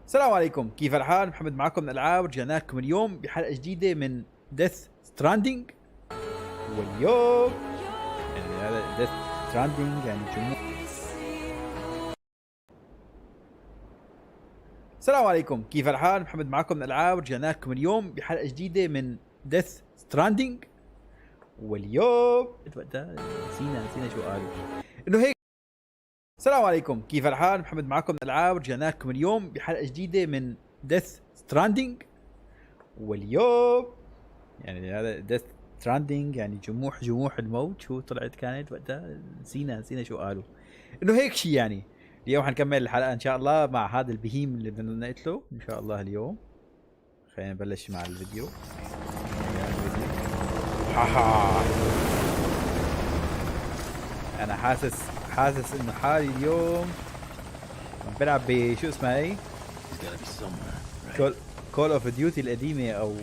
السلام عليكم، كيف الحال؟ محمد معكم من العاب. رجعنا لكم اليوم بحلقه جديده من ستراندينج. واليوم يعني هذا ستراندينج يعني جمهور. السلام عليكم، كيف الحال؟ محمد معكم من العاب. رجعنا لكم اليوم بحلقه جديده من ستراندينج. واليوم نسينا شو قالوا انه هيك. السلام عليكم، كيف الحال؟ محمد معكم من العاب. رجعنا لكم اليوم بحلقه جديده من ستراندينج. واليوم يعني هذا ستراندينج يعني جموح الموت. شو طلعت كانت وقتها؟ نسينا شو قالوا انه هيك شيء. يعني اليوم حنكمل الحلقه ان شاء الله مع هذا البهيم اللي بدنا نقتله ان شاء الله اليوم. خلينا نبلش مع الفيديو. هاها انا حاسس انه حالي اليوم عم بلعب بشو اسمها ايه، كول اوف ديوتي القديمه او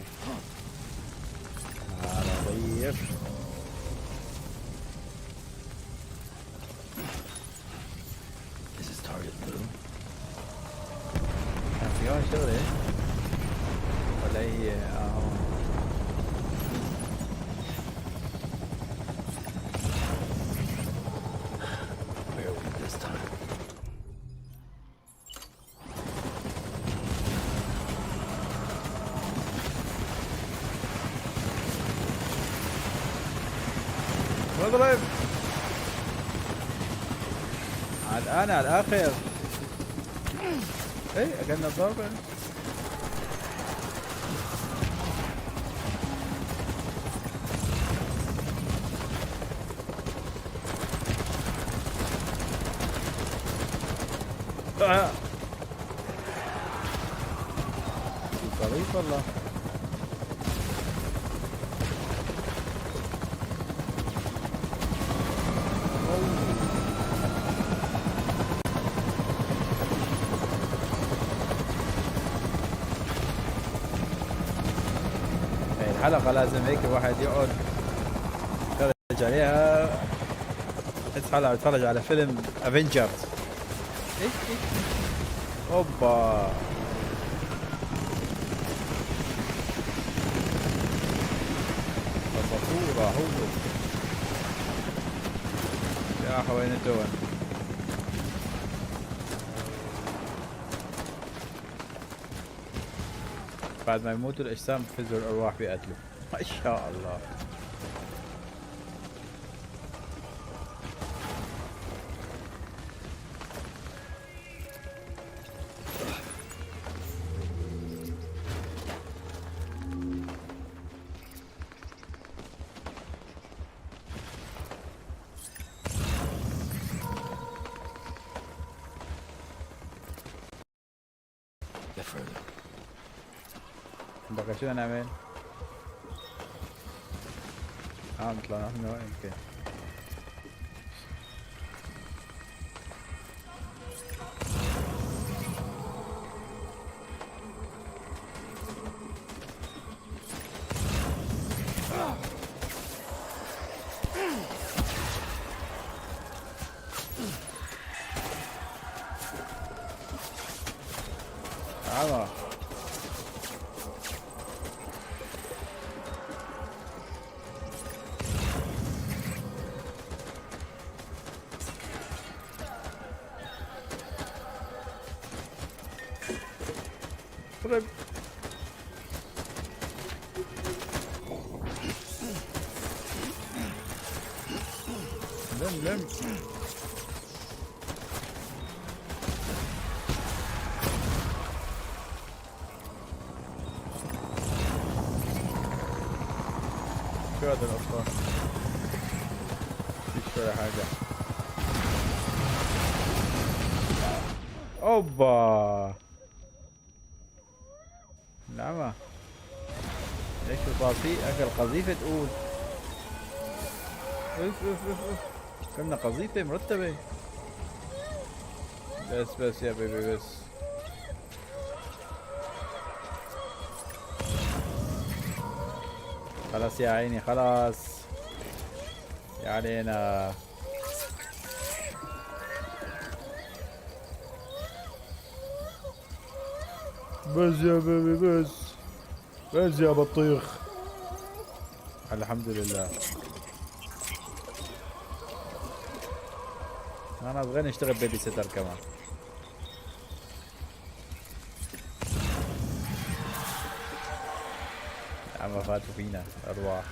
طيب. كان في هون شغله ولا هي هون؟ اضرب الان على الاخر. ايه اكلنا الضربة. ظريف والله. الحلقة لازم هيك الواحد يقعد يتفرج عليها. تحس حالة يتفرج على فيلم افنجرز. ايش اوبا صفورة هو يا حوين الدول. بعد ما يموتوا الأجسام بتفزوا الأرواح بيقتلوا. ما شاء الله. بقى شو نعمل؟ نطلع نحن يمكن. تعال اضرب. لم شو هذا الأطفال؟ مفيش ولا حاجة. اوبا نعمة ليش القذيفة تقول اف كنا قذيفة مرتبة. بس يا بيبي بس. خلاص يا عيني خلاص يا علينا. بس يا بيبي بس. بس يا بطيخ. الحمد لله. انا ابغى نشتغل بيبي سيتر كمان. يا عم فاتوا فينا ارواح.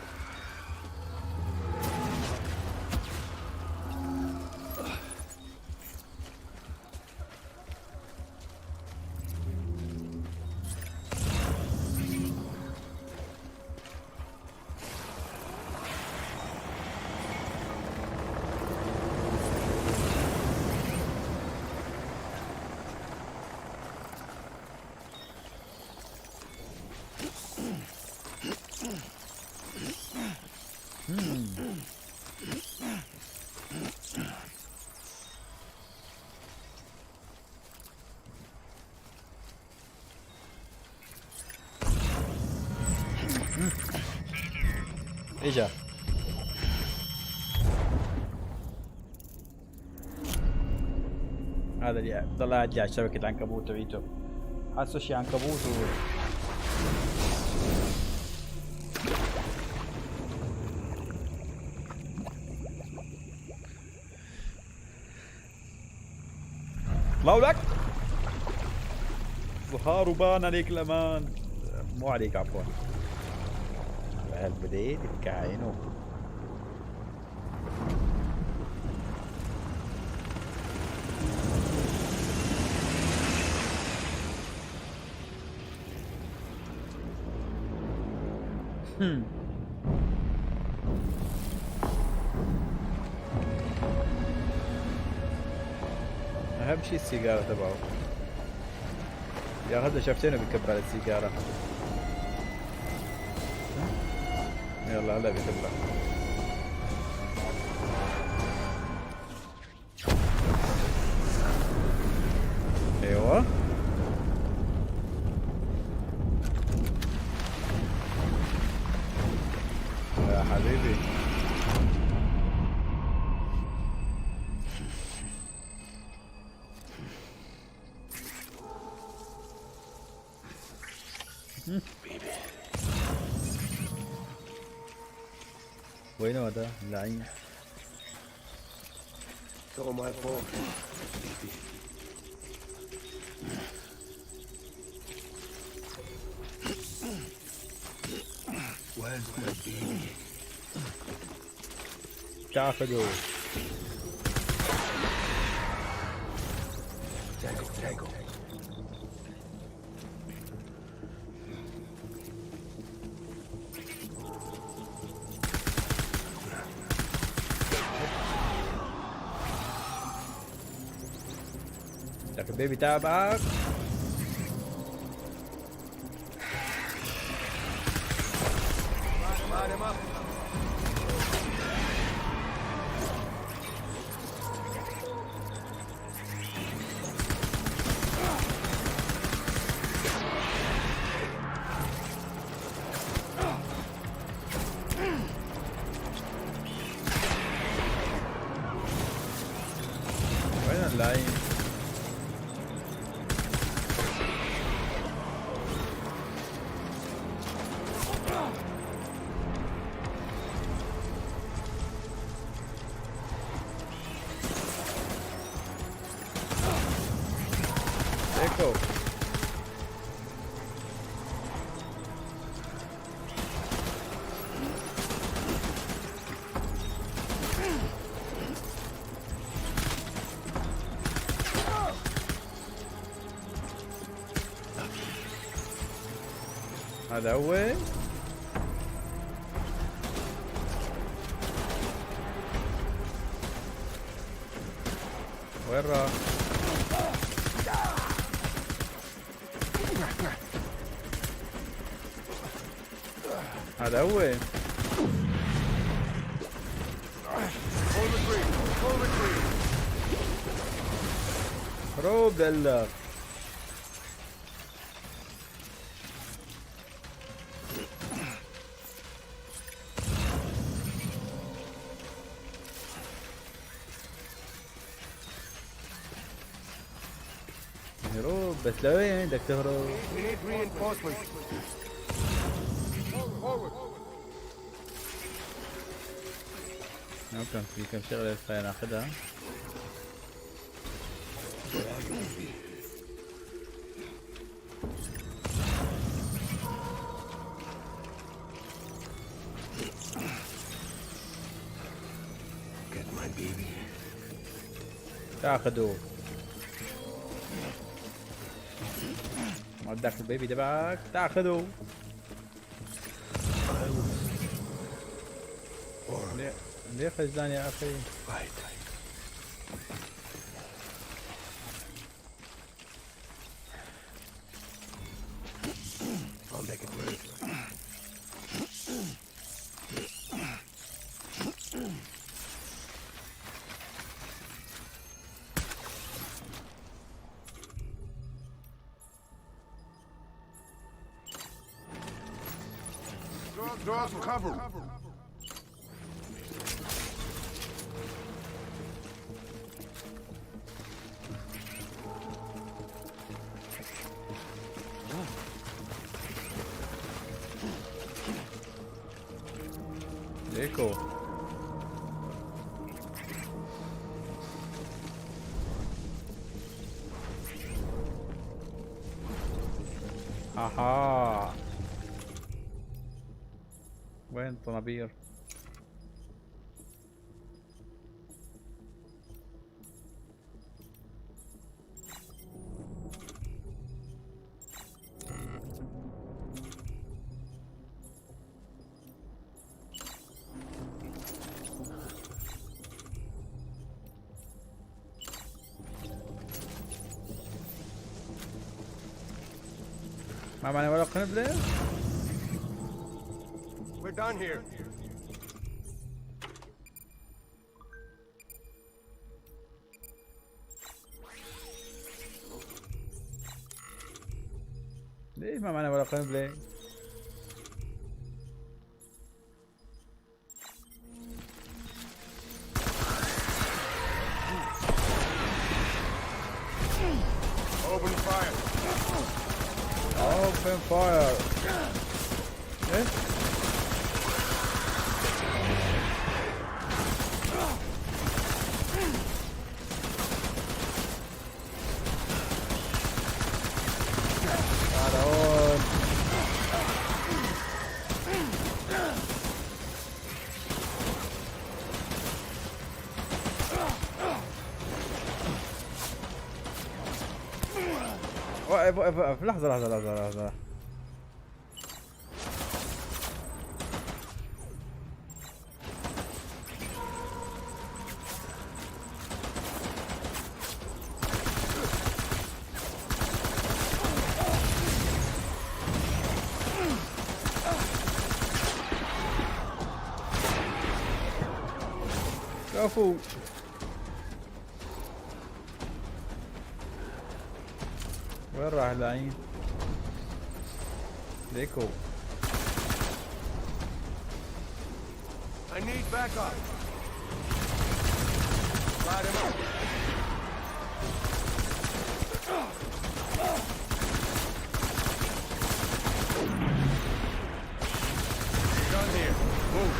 اجا هذا اللي ضل قاعد لي على شبكة العنكبوت تبعيته. حاسه شي عنكبوت طلعوا لك. ظهار وبان عليك الامان. مو عليك عفوا. البديل كعينه. اهم شيء السيجارة تبعه. يا هذا شفتينه بكب على السيجارة. يلا هلا بكبر. ايوه يا حبيبي. وينه هذا اللعين؟ تعفدوا. لك البيبي تابعك. وين اللاين؟ ايكو هذا هو. وين راح؟ هذا هو. روب دلك. هروب بس لوين بدك تهرب؟ ممكن في كم شغلة خلينا ناخذها. تاخذوا وداك البيبي تبعك تاخذوا. ليه خجلان يا اخي؟ Draw some cover. ليكو اها وين الطنابير؟ ما معنا ولا قنبلة؟ We're done here. ليش ما معنا ولا قنبلة؟ Open fire. Open fire. ايه؟ وقف لحظة. كفو. وين راح اللعين؟ ليكو I need backup. Light him up. Done here. Move.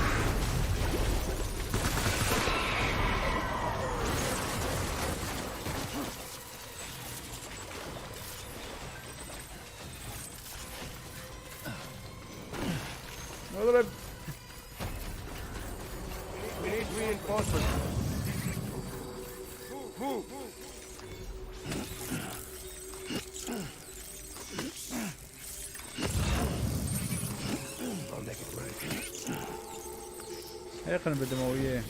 اضرب. We need reinforcements. Move. I'll make it right. هي قنبلة دموية.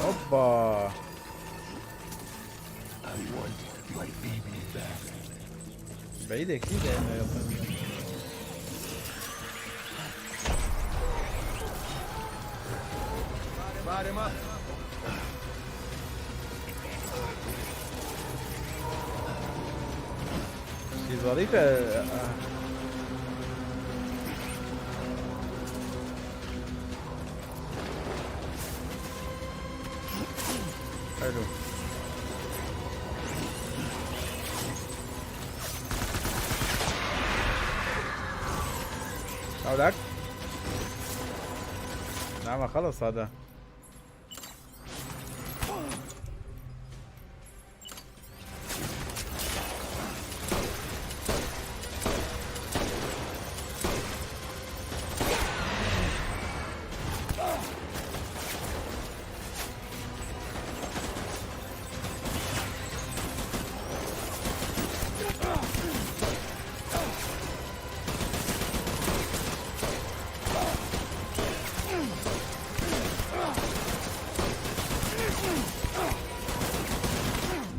اوبا. بعيدة كثير لأنه يا قنبلة. Light him up. شي ظريفة. حلو. حولك. نعم خلص هذا.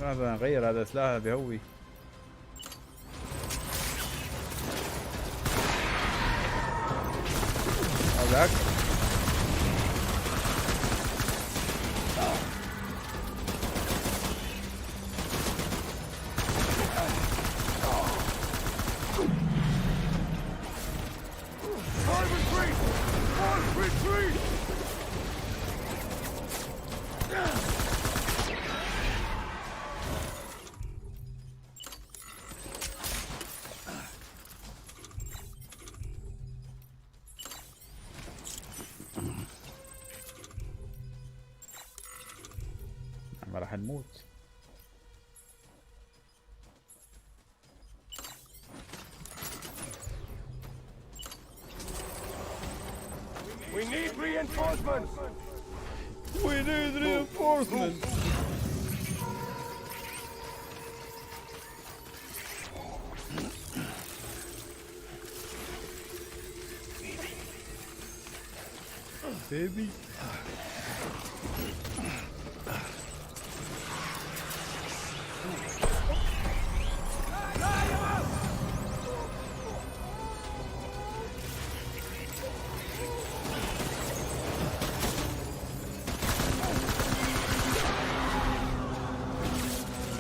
هذا غير هذا سلاح بهوي. هذاك ما راح نموت. We need reinforcements. We need reinforcements. Baby.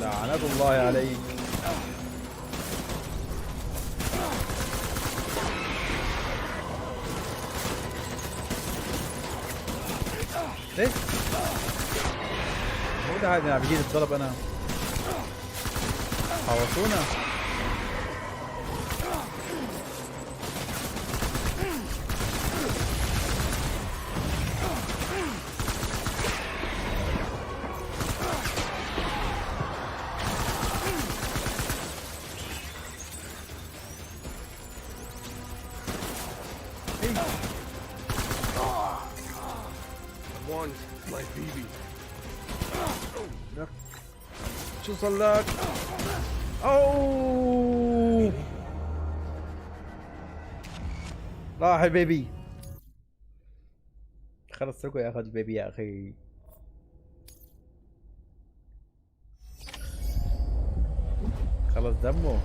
لعنة الله عليك. ليه؟ مو ده هذا بيجي الضرب انا. حوصونا. One, my baby. شو صار لك؟ اوه راح البيبي. خلص اتركه ياخذ البيبي يا اخي. خلص دمه.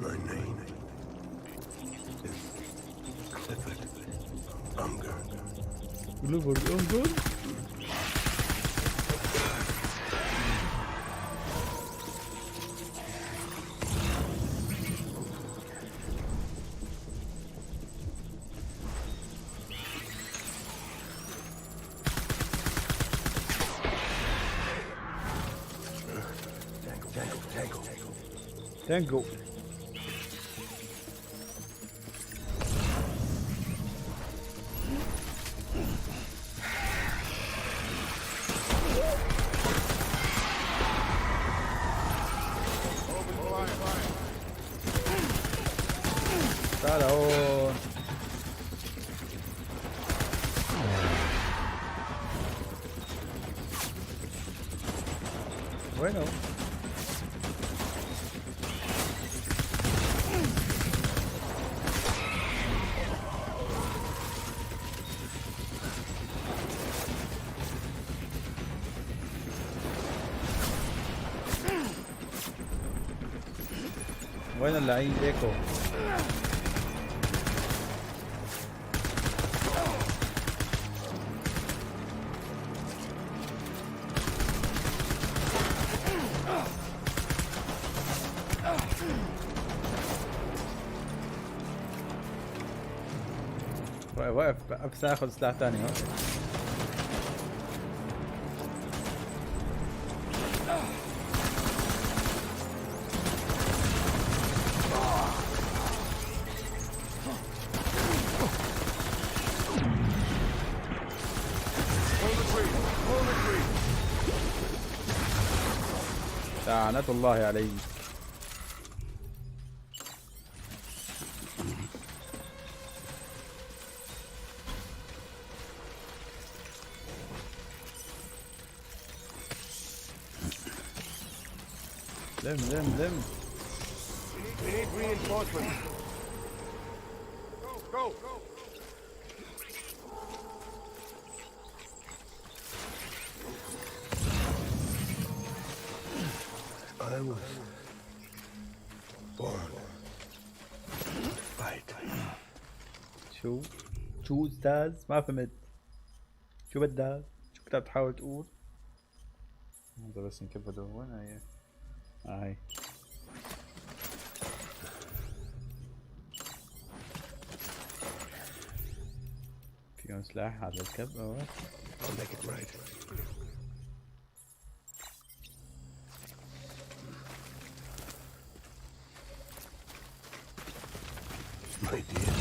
My name is Clifford Unger. Tango. تعال هون. وينه؟ وين اللعين ديكو؟ واقف بس اخذ سلاح ثاني. لعنة الله عليك. لم We need reinforcements. Go. I was born to fight. شو استاذ؟ ما فهمت. شو بدك؟ شو كنت بتحاول تقول؟ هذا بس نكبده. وين هي؟ هاي فيهم سلاح على الكب. I'll make it right. My dear.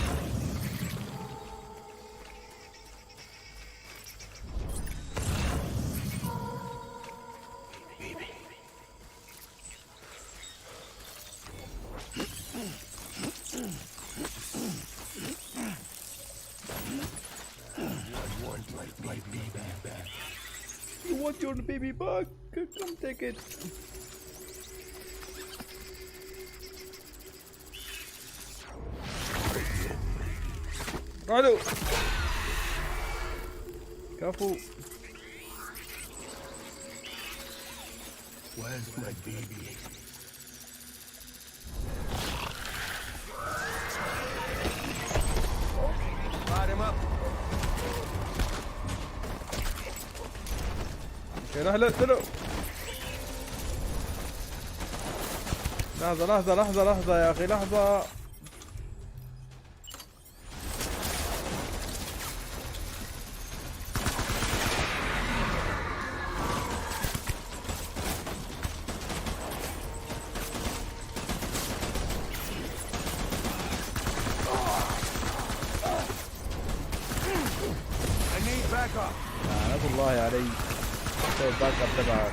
Baby. I want my baby back. You want your baby back? Come take it. الو كفو. Where's my baby? Light him up. روح له. لحظة يا اخي لحظة. I need backup. لعنة الله علي. سوي الباك اب تبعك.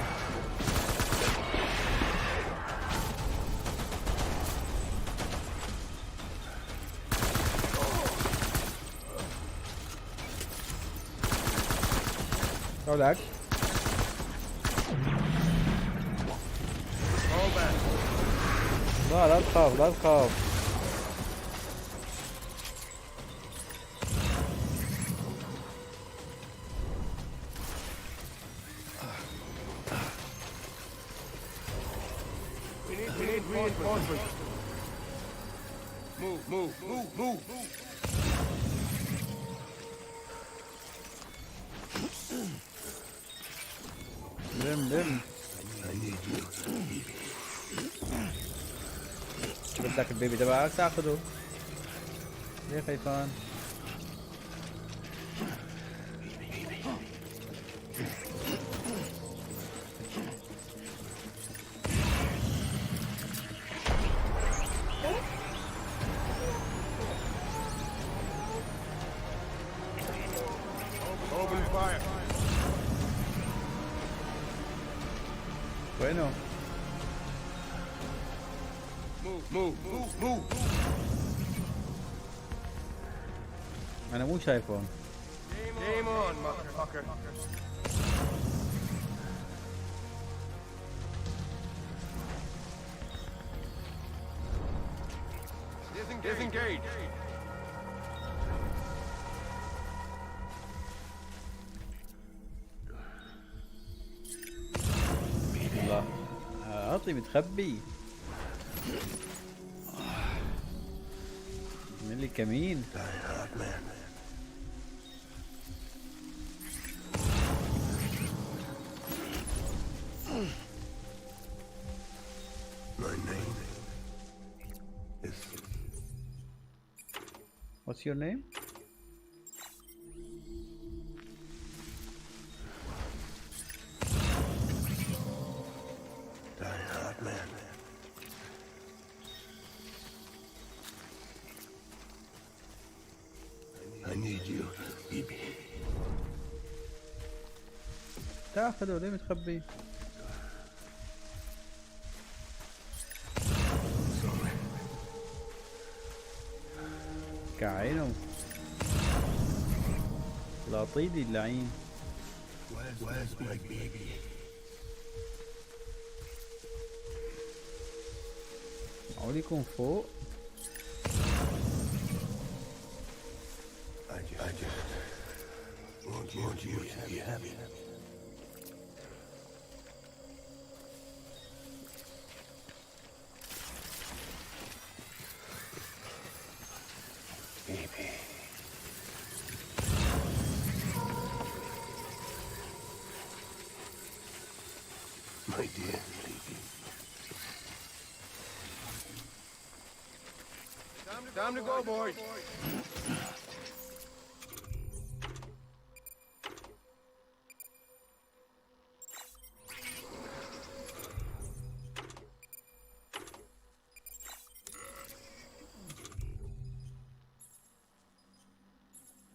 لك لا تخاف. We need reinforcements. Move. لم I need you. بدك البيبي تبعك تاخذه. ليه خايفان؟ Open fire. وينه؟ Move. أنا مو شايفهم. Game on, motherfucker. Disengage. الله عطي متخبي. من اللي كمين. Die hard, man. My name is What's your name? need you, baby. تاخذه ليه متخبي؟ Sorry. كعينه لاطيدي اللعين. Where's my baby? معقول يكون فوق؟ I just want you to be happy. Baby. My dear baby. Time to go, boys.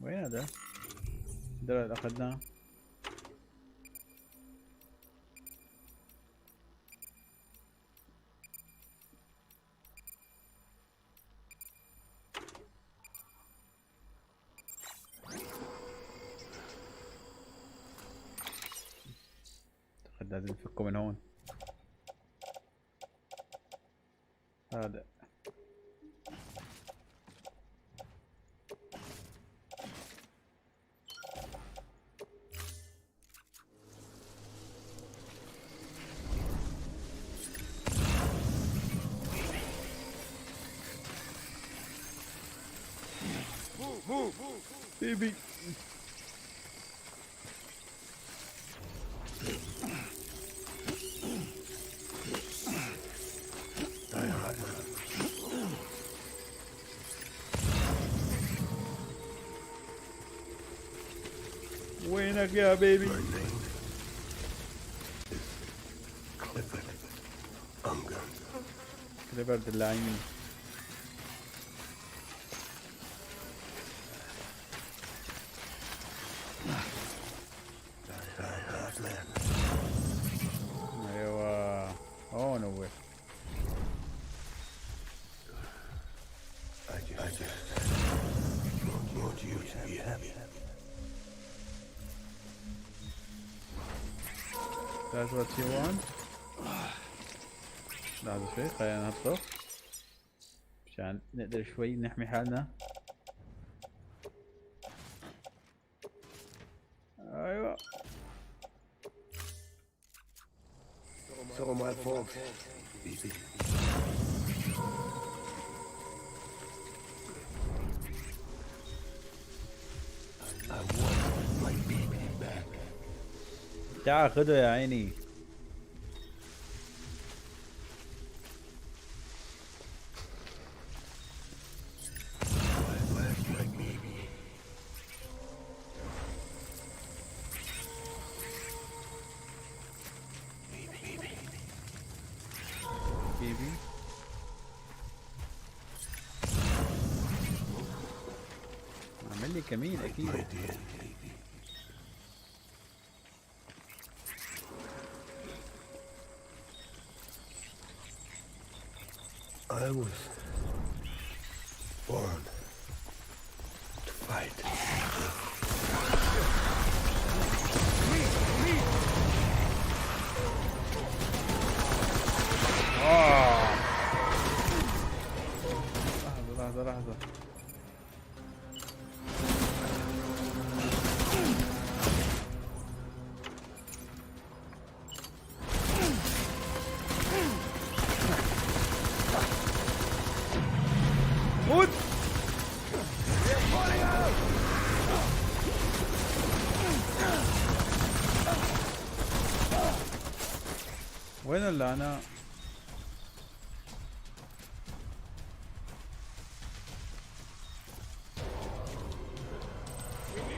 وين هذا؟ الدرع اللي اخذناه. لازم نفكه من هون. هذا بيبي. وينك يا بيبي؟ كليبرد اللعين. ايوه هون هو. That's what you want. لحظة شوي خلينا نهبطه عشان نقدر شوي نحمي حالنا. ايوه So my fault. I want my baby back. تعال خذه يا عيني. Where's my baby? بيبي عمل لي كمين اكيد. My dear baby. I was born to fight. لحظة موت. وين اللعنة؟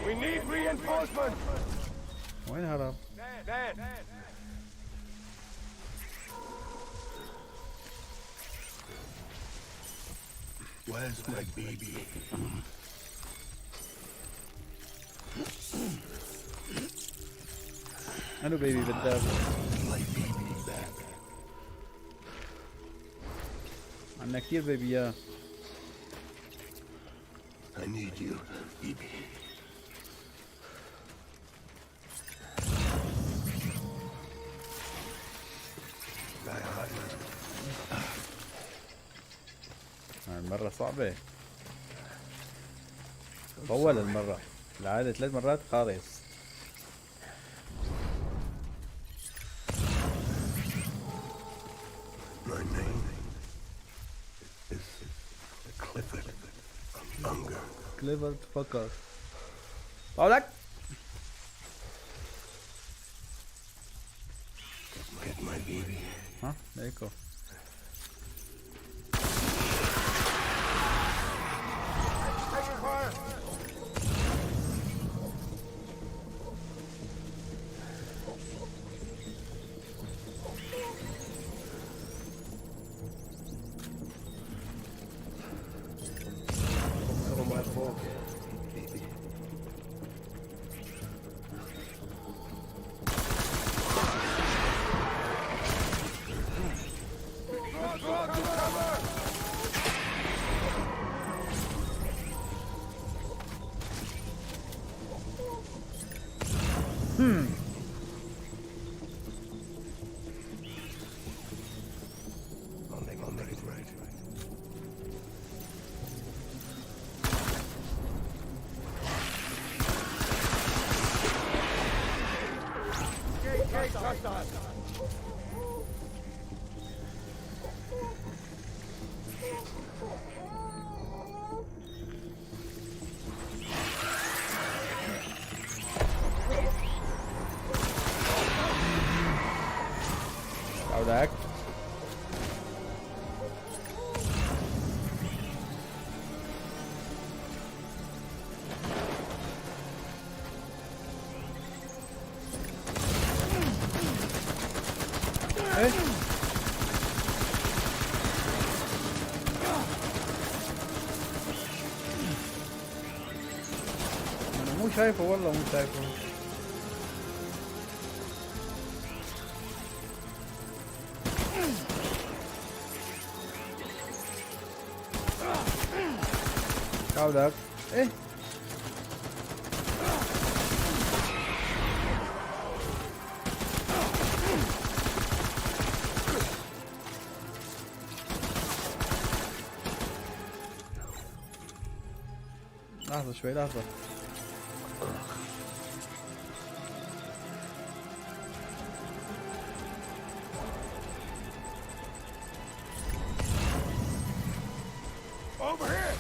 We need reinforcements. وين هرب؟ Dan. Where's my baby? الو بيبي بدال. عندنا كثير بيبيات. I need you, baby. المرة صعبة. طول المرة. العادة 3 مرات خالص. My name is Clifford Unger. كليفر فكر. طولك. Get my baby. ها هيكو. Oh, my fault, baby. I'll make it right. طولك. ايه انا مو شايفه والله مو شايفه. طولك. ايه لحظة شوي لحظة. Over here!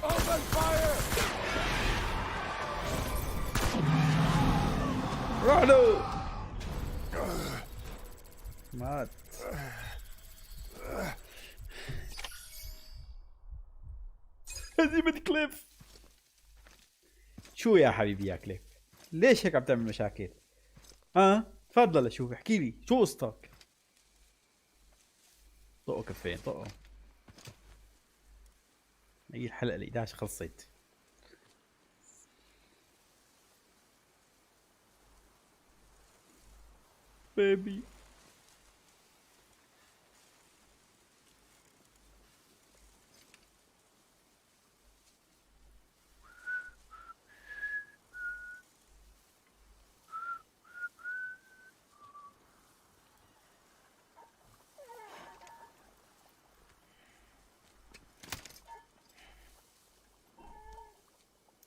Open fire! روح له. مات. هزيمة كليف. شو يا حبيبي يا كليف؟ ليش هيك عم تعمل مشاكل؟ تفضل اشوف احكي لي شو قصتك؟ طقوا كفين طقوا. هي الحلقة ال 11 خلصت. بيبي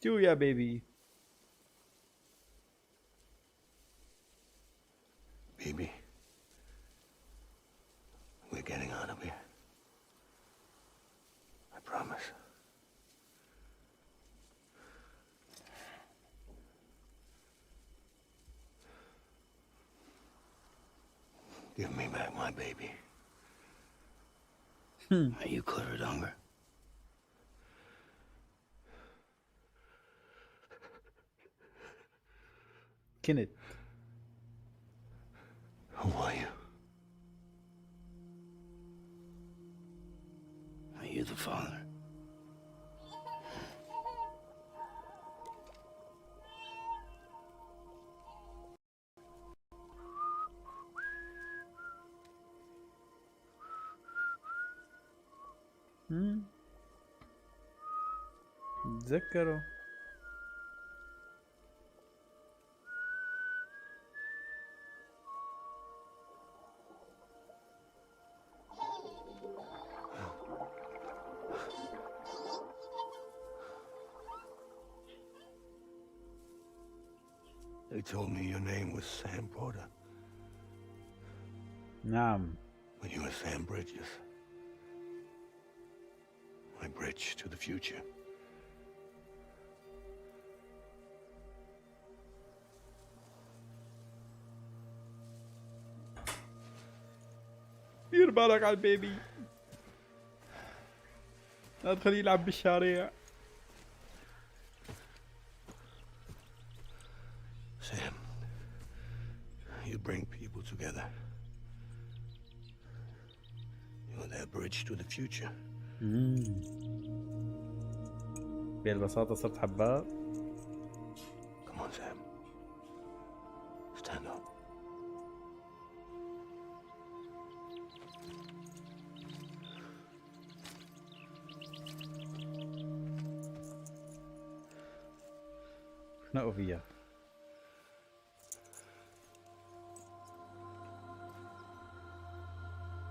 شو يا بيبي؟ Baby, we're getting out of here. I promise. Give me back my baby. Are you Clifford Unger? كنت. Who are you? Are you the father? تذكروا. They told me your name was Sam Porter. نعم. When you were Sam Bridges. My bridge to the future. دير بالك على البيبي، لا تخليه يلعب بالشارع. Sam, you bring people together. You're their bridge to the future. بهالبساطة صرت حباب. Come on, Sam. Stand up. خنقوا فيها.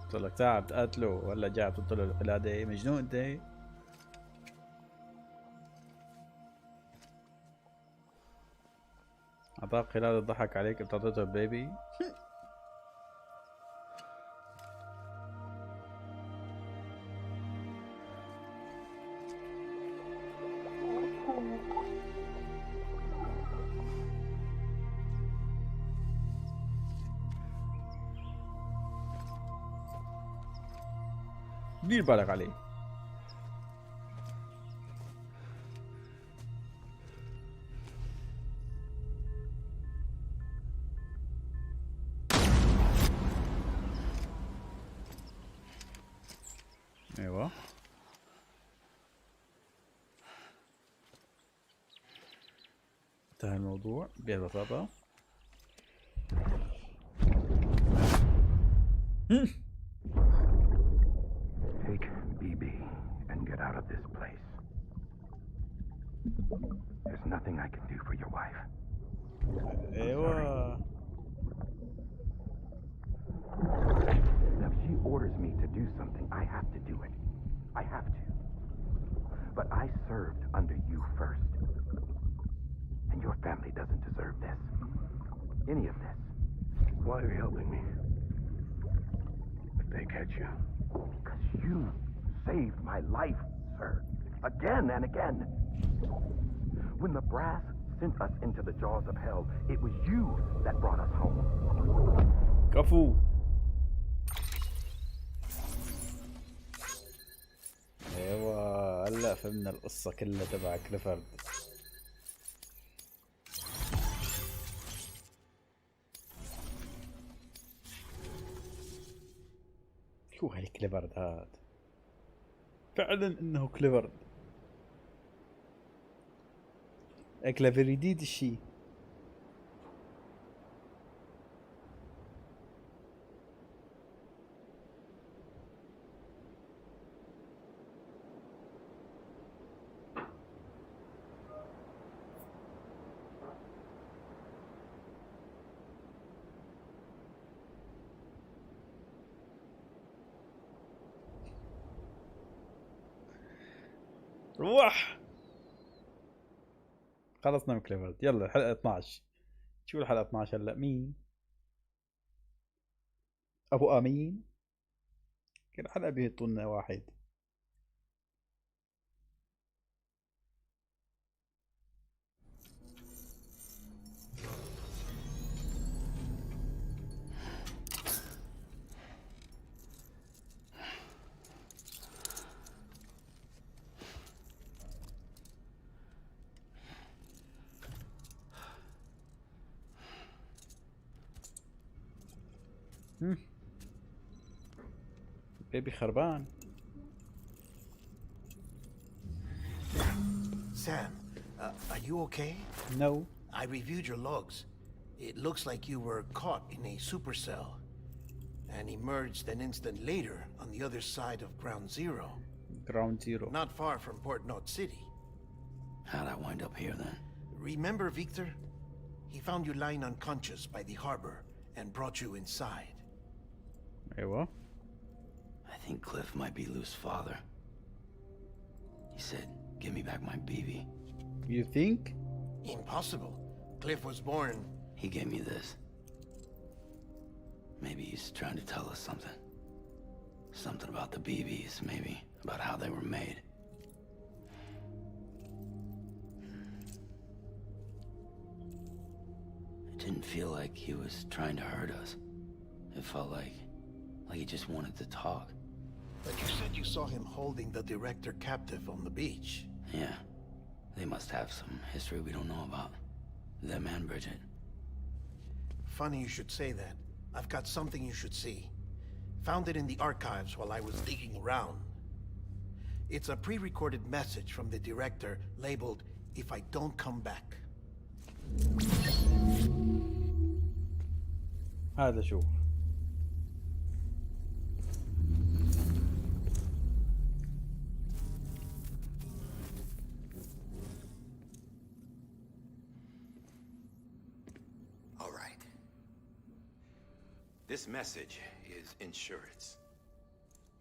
قلت لك ساعة بتقاتله ولا جاي بتطلع القلادة؟ مجنون انت. اعطاك قلادة ضحك عليك بتعطيته بيبي. دير بالك عليه. ايوه انتهى الموضوع بهالبساطة. Take BB and get out of this place. There's nothing I can do for your wife. ايوه. Now, if she orders me to do something, I have to do it. I have to. But I served under you first. And your family doesn't deserve this. Any of this. Why are you helping me? If they catch you. Because you saved my life, sir. Again and again. When the brass sent us into the jaws of hell, it was you that brought us home. كفو. ايوه هلا فهمنا القصة كلها تبع كليفورد. شو هاي كليفورد هاد؟ فعلا انه كليفورد. كليفريديد الشي. روح. خلصنا من كليفورد. يلا الحلقة 12. شو الحلقة 12 هلا؟ مين؟ ابو امين. كل حلقة بيهطوا لنا واحد. بيبي خربان. Sam, are you okay? No. I reviewed your logs. It looks like you were caught in a supercell and emerged an instant later on the other side of Ground Zero. Ground Zero. Not far from Port North City. How'd I wind up here then? Remember Victor? He found you lying unconscious by the harbor and brought you inside. ايوه. I think Cliff might be Lou's father. He said, give me back my baby. You think? Impossible. Cliff was born. He gave me this. Maybe he's trying to tell us something. Something about the BBs, maybe. About how they were made. It didn't feel like he was trying to hurt us. It felt like he just wanted to talk. But you said you saw him holding the director captive on the beach. Yeah. They must have some history we don't know about. Them and Bridget. Funny you should say that. I've got something you should see. Found it in the archives while I was digging around. It's a pre-recorded message from the director labeled, "If I don't come back." هذا شوف. All right. This message is insurance,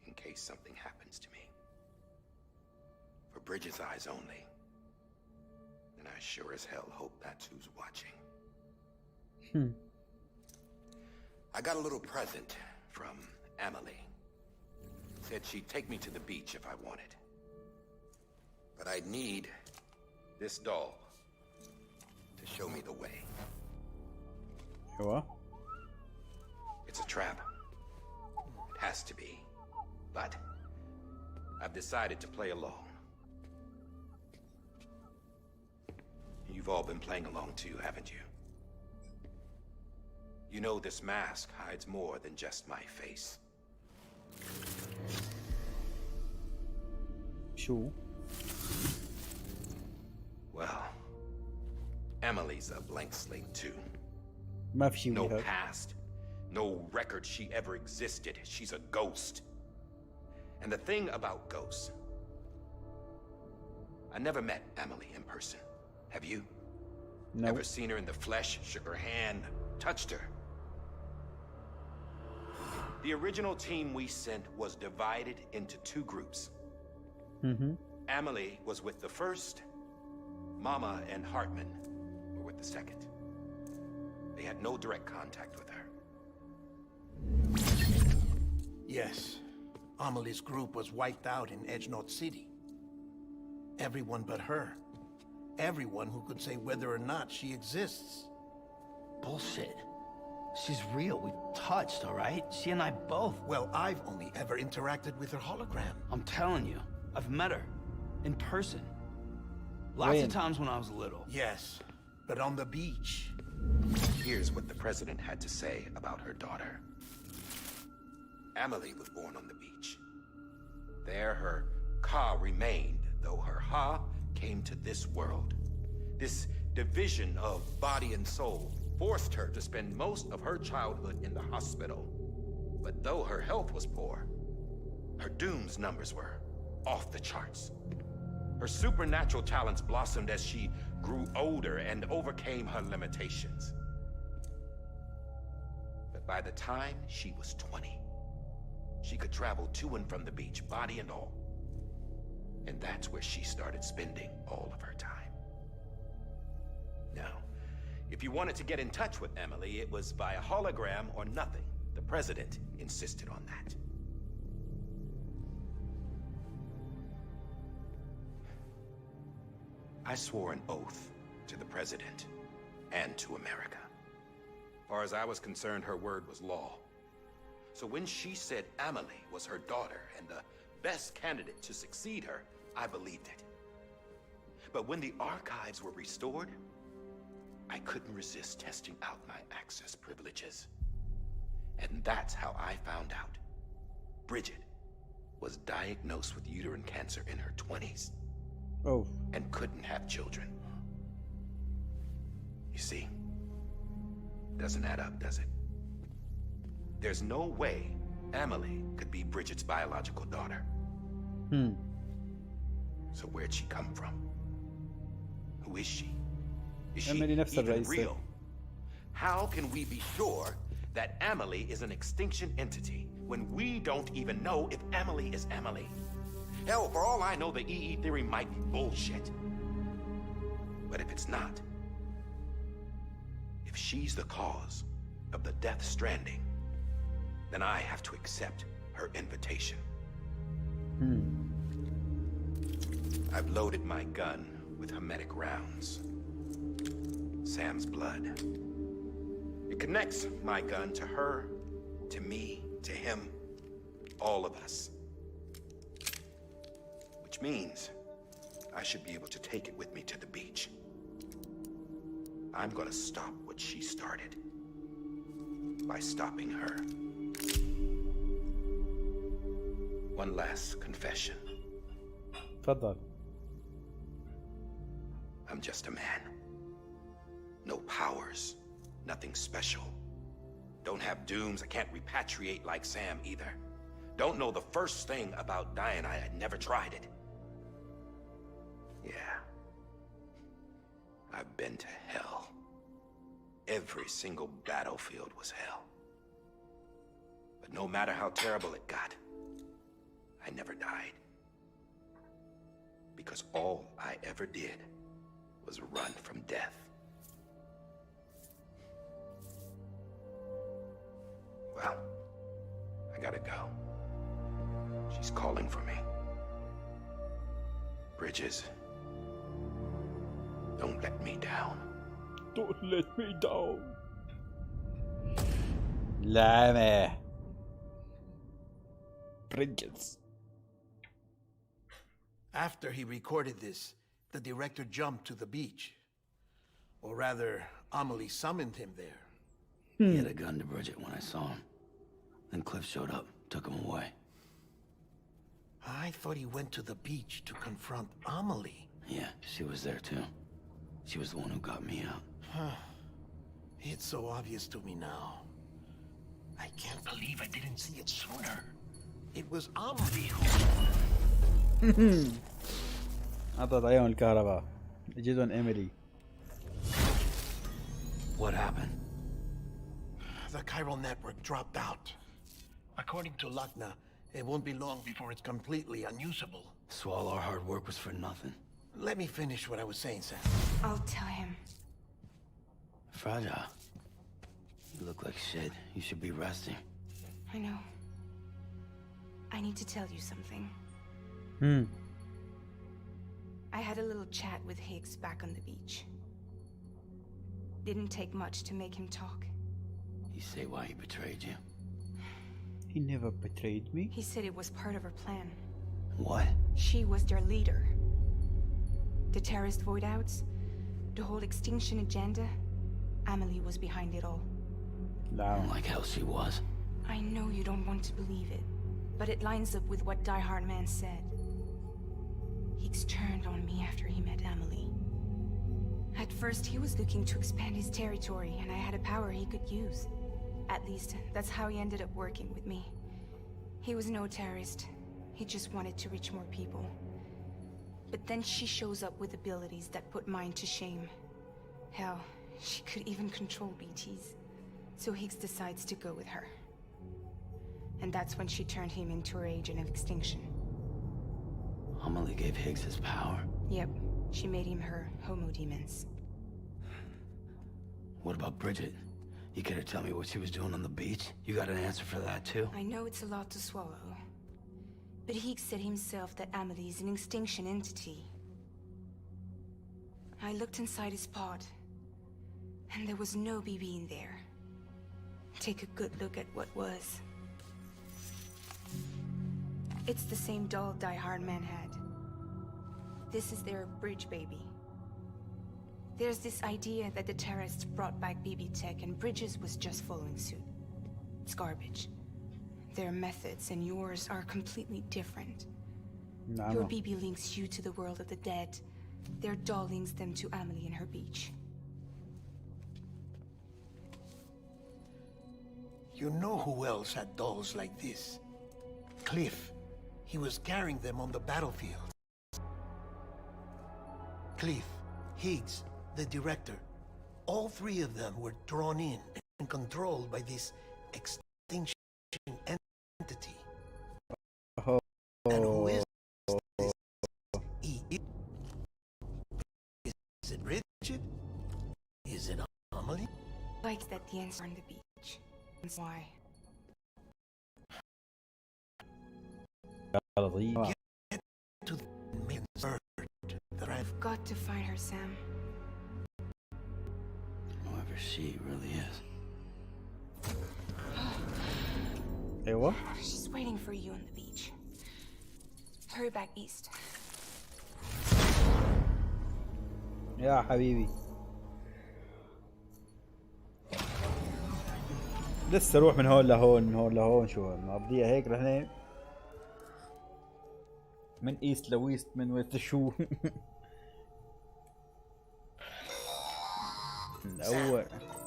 in case something happens to me. For Bridget's eyes only. And I sure as hell hope that's who's watching. I got a little present from Emily. Said she'd take me to the beach if I wanted. But I'd need this doll to show me the way. ايوه. It's a trap. It has to be. But I've decided to play along. You've all been playing along too, haven't you? You know this mask hides more than just my face. شو؟ Well, Emily's a blank slate too. ما في شيء No وياها. past, no record she ever existed. She's a ghost. And the thing about ghosts, I never met Emily in person. Have you? No. Ever seen her in the flesh, shook her hand, touched her? The original team we sent was divided into two groups. Emily was with the first. Mama and Hartman were with the second. They had no direct contact with her. Yes. Amelie's group was wiped out in Edge North City. Everyone but her. Everyone who could say whether or not she exists. Bullshit. She's real. We touched, all right? She and I both. Well, I've only ever interacted with her hologram. I'm telling you, I've met her. In person. Lots When? of times when I was little. Yes, but on the beach. Here's what the president had to say about her daughter. Emily was born on the beach. There her ka remained, though her ha came to this world. This division of body and soul forced her to spend most of her childhood in the hospital. But though her health was poor, her dooms numbers were off the charts. Her supernatural talents blossomed as she grew older and overcame her limitations. But by the time she was 20, she could travel to and from the beach, body and all. And that's where she started spending all of her time. Now, if you wanted to get in touch with Emily, it was via hologram or nothing. The president insisted on that. I swore an oath to the president and to America. As far as I was concerned, her word was law. So when she said Emily was her daughter and the best candidate to succeed her, I believed it. But when the archives were restored, I couldn't resist testing out my access privileges. And that's how I found out. Bridget was diagnosed with uterine cancer in her 20s. Oh. And couldn't have children. You see, doesn't add up, does it? There's no way Emily could be Bridget's biological daughter. So where'd she come from? Who is she? Is she Emily نفس even الرئيسة. real? How can we be sure that Amelie is an extinction entity when we don't even know if Amelie is Amelie? Hell, for all I know, the EE theory might be bullshit. But if it's not, if she's the cause of the death stranding, then I have to accept her invitation. I've loaded my gun with hermetic rounds. Sam's blood. It connects my gun to her, to me, to him, all of us. Which means I should be able to take it with me to the beach. I'm gonna stop what she started by stopping her. One last confession. تفضل. I'm just a man. No powers, nothing special. Don't have dooms, I can't repatriate like Sam either. Don't know the first thing about dying, I had never tried it. Yeah. I've been to hell. Every single battlefield was hell. But no matter how terrible it got, I never died. Because all I ever did was run from death. Well, I gotta go. She's calling for me. Bridges, don't let me down. Don't let me down. لعنة. Bridges. After he recorded this, the director jumped to the beach. Or rather, Amelie summoned him there. He had a gun to Bridget when I saw him. Then Cliff showed up, took him away. I thought he went to the beach to confront Amelie. Yeah, she was there too. She was the one who got me out. It's so obvious to me now. I can't believe I didn't see it sooner. It was Amelie who... عطت عيون الكهرباء. جدًا إيميلي. What happened? The chiral network dropped out. According to Luckna, it won't be long before it's completely unusable. So all our hard work was for nothing. Let me finish what I was saying, Sam. I'll tell him. Fragile. You look like shit. You should be resting. I know. I need to tell you something. I had a little chat with Higgs back on the beach. Didn't take much to make him talk. You say why he betrayed you? He never betrayed me. He said it was part of her plan. What? She was their leader. The terrorist voidouts, the whole extinction agenda, Amelie was behind it all. لا. Like hell she was. I know you don't want to believe it, but it lines up with what Die Hard Man said. Higgs turned on me after he met Amelie. At first, he was looking to expand his territory, and I had a power he could use. At least, that's how he ended up working with me. He was no terrorist. He just wanted to reach more people. But then she shows up with abilities that put mine to shame. Hell, she could even control BTs. So Higgs decides to go with her. And that's when she turned him into her agent of extinction. Amelie gave Higgs his power. Yep, she made him her homo demons. What about Bridget? You care to tell me what she was doing on the beach? You got an answer for that too? I know it's a lot to swallow. But Higgs said himself that Amelie is an extinction entity. I looked inside his pod, and there was no BB in there. Take a good look at what was. It's the same doll Die Hard Man had. This is their bridge baby. There's this idea that the terrorists brought back BB tech and Bridges was just following suit. It's garbage. Their methods and yours are completely different. Your BB links you to the world of the dead. Their doll links them to Amelie and her beach. You know who else had dolls like this? Cliff. He was carrying them on the battlefield. Cliff, Higgs, the director. All three of them were drawn in and controlled by this extinction entity. Oh. And who is this E? Is it Richard? Is it Amelie? Like that the answer on the beach. That's why. لطيف. To the man's bird that I've Got to find her, Sam. Whoever she really is. ايوه. She's waiting for you on the beach. Hurry back east. يا حبيبي. لسه اروح من هون لهون من هون لهون، شو نقضيها هيك رحنا من ايست لويست من ويست شو. Sam,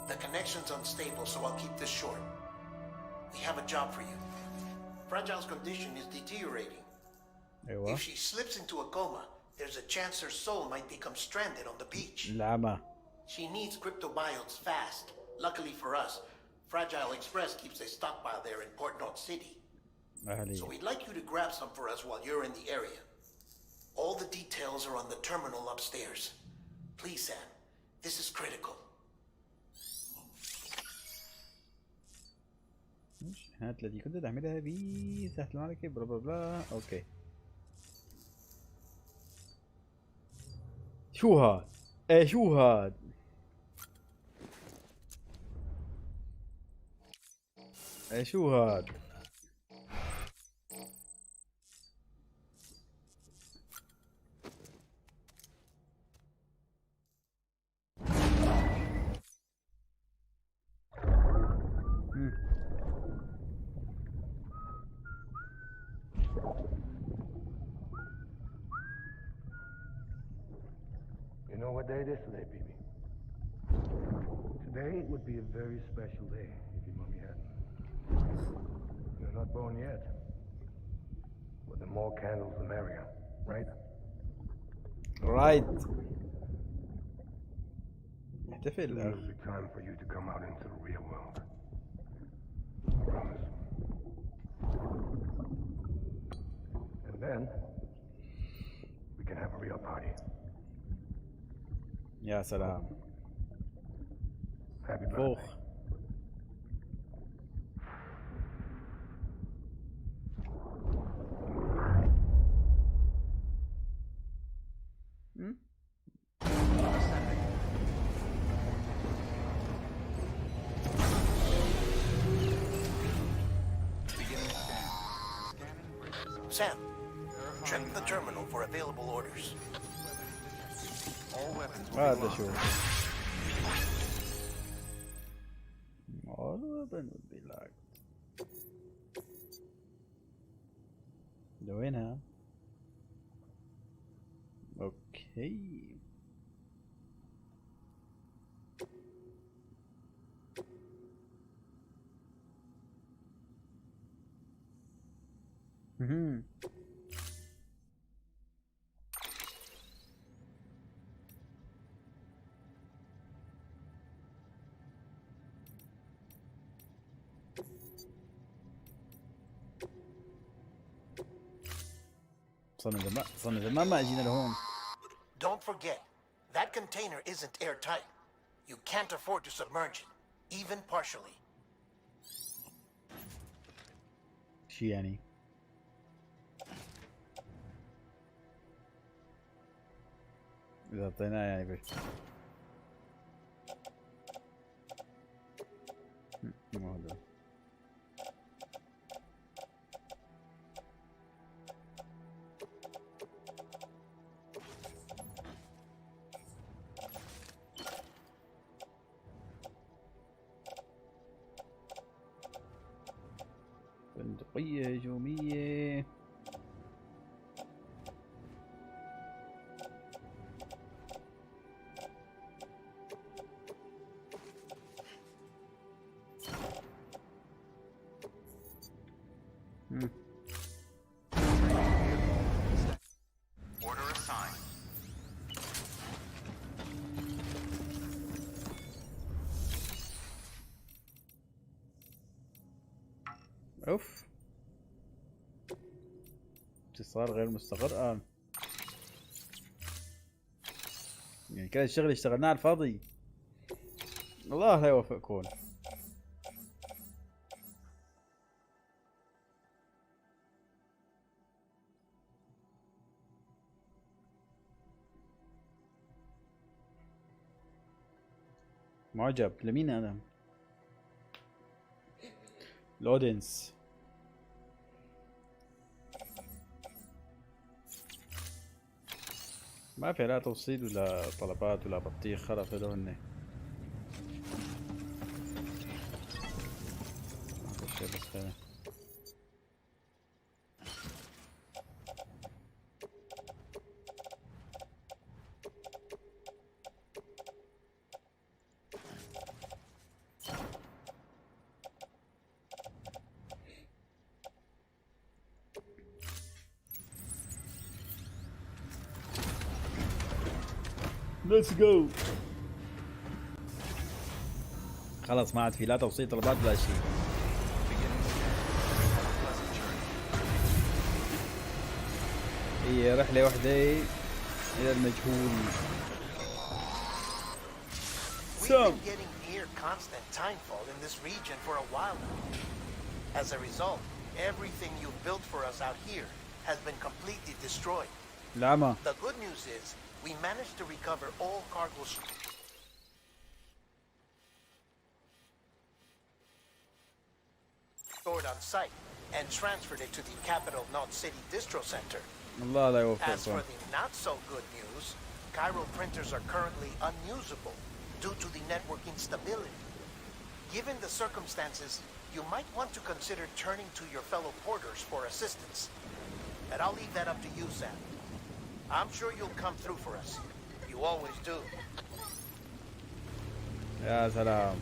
the connection's unstable, so I'll keep this short. We have a job for you. Fragile's condition is deteriorating. ايوه. If she slips into a coma, there's a chance her soul might become stranded on the beach. العمى. She needs cryptobiotes fast. Luckily for us, Fragile Express keeps a stockpile there in Port North City. أهلي. So we'd like you to grab some for us while you're in the area. All the details are on the terminal upstairs. Please, Sam, this is critical. الشحنات التي كنت تعملها في ساحة المعركة بلا بلا بلا. اوكي. شو هاد؟ ايه شو هاد؟ ايه شو هاد؟ You know what day it is today, baby? Today would be a very special day if your mommy hadn't. You're not born yet. But the more candles, the merrier, right? رايت. احتفل. Soon it'll be time for you to come out into the real world. I promise. And then we can have a real party. يا سلام. Happy birthday. فوخ. Sam, check the terminal for available orders. هذا شو. All weapon would be locked. لوينها؟ اوكي. صرنا زمان ما اجينا لهون. Don't forget, that container isn't airtight. You can't afford to submerge it, even partially. شو يعني؟ إذا أعطيناه يعني بس. مو هذا. بندقية هجومية. Order assigned. اوف اتصال غير مستقر. يعني كل الشغل اشتغلناه على الفاضي. الله لا يوفقكم. معجب لمين انا؟ الاودينس. ما في لا توصيل ولا طلبات ولا بطيخ، خلاص هذول بس هذا. Let's go. خلاص ما عاد في لا توصيل طلبات ولا شيء. هي رحلة واحدة إلى المجهول. We've been getting near constant timefall in this region for a while now. As a result, everything you've built for us out here has been completely destroyed. العمى. The good news is, we managed to recover all cargo stored on site and transferred it to the capital Knot City Distro Center. الله لا As يوفقكم. for the not so good news, Cairo printers are currently unusable due to the network instability. Given the circumstances, you might want to consider turning to your fellow porters for assistance. And I'll leave that up to you, Sam. I'm sure you'll come through for us. You always do. يا سلام.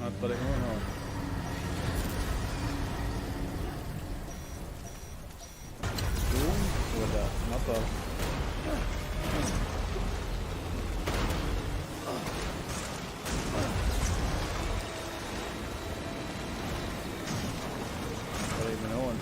الطريق هون هون. شوم ولا مطر؟ طيب من هون.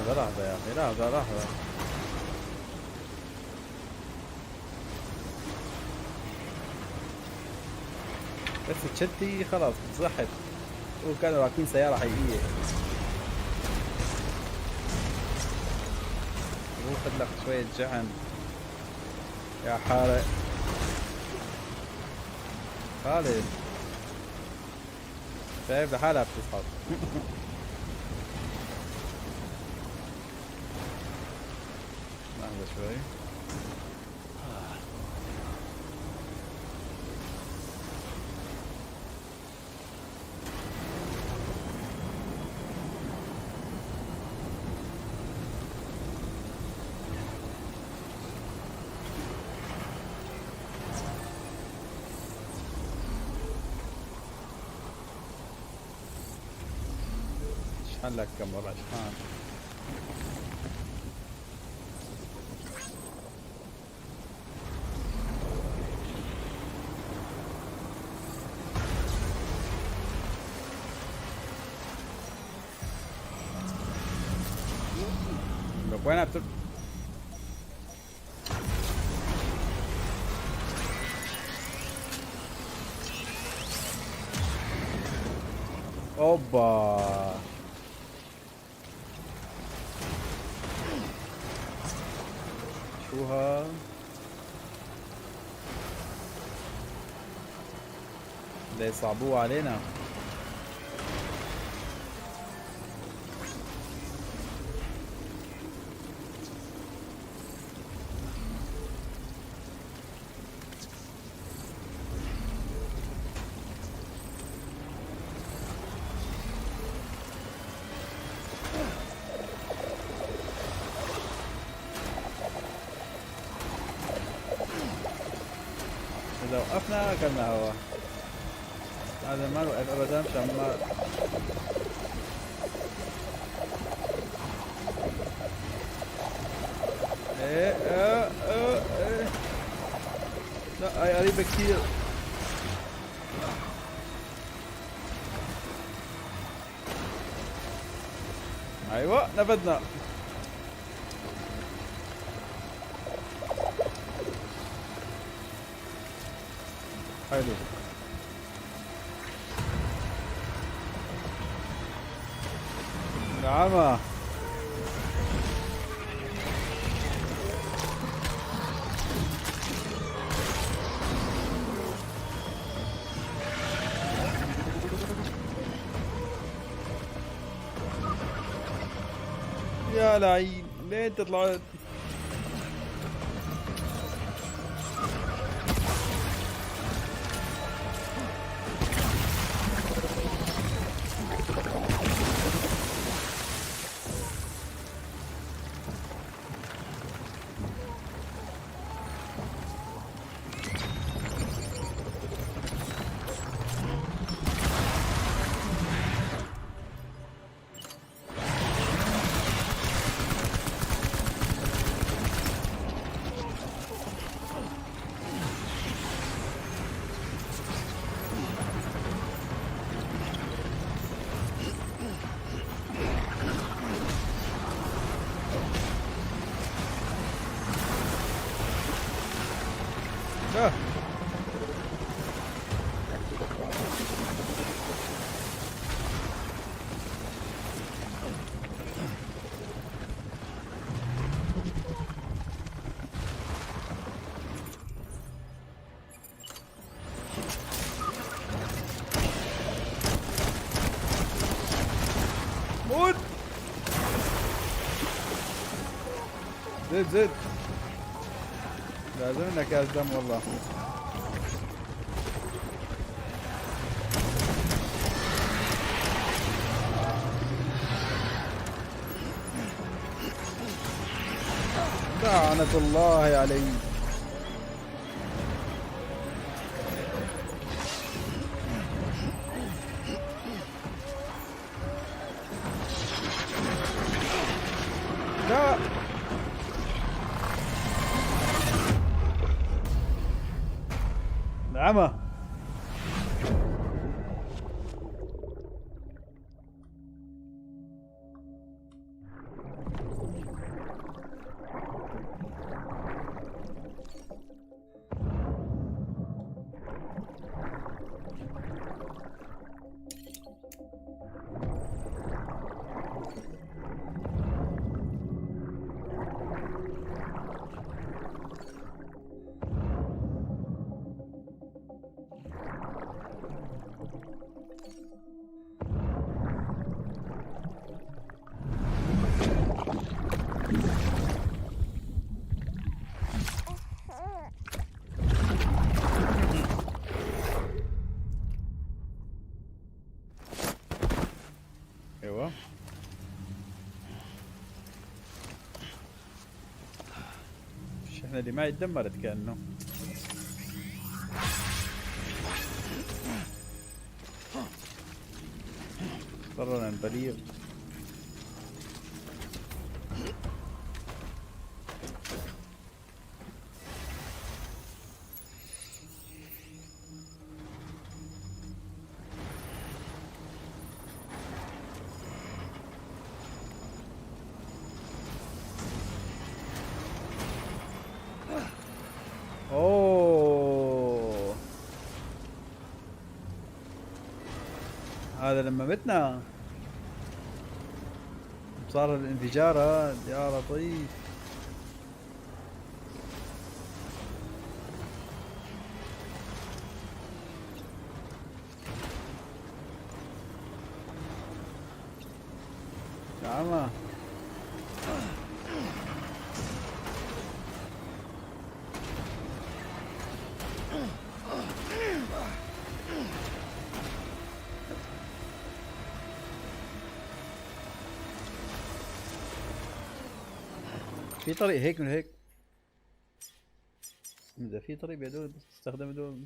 لحظة يا أخي، لحظة. بس تشتي خلاص بتزحف. وكانوا راكبين سيارة حقيقية. خذ لك شوية شحن يا حارق. خالد شايف لحالها بتسحب. لحظة شوي. اشحن لك كم مرة اشحن. وين بتر... اوبا شو ها؟ ليه صعبوه علينا؟ إذا وقفنا أكلنا هوا. هذا ما نوقف أبدا مشان ما إيه. لا هاي قريبة كتير. أيوة نفذنا. حلو. نعم. يا لعين ليه انت طلعت؟ موت. زد لازم لنا كاس دم والله. لعنة الله علي. لا نعمة. ايوه الشحنة اللي معي اتدمرت كأنه. اضطرنا نبليغ. اوه هذا لما متنا صار الانفجار. يا لطيف. نعم في طريق هيك من هيك اذا في طريق يدول بس تستخدم دول.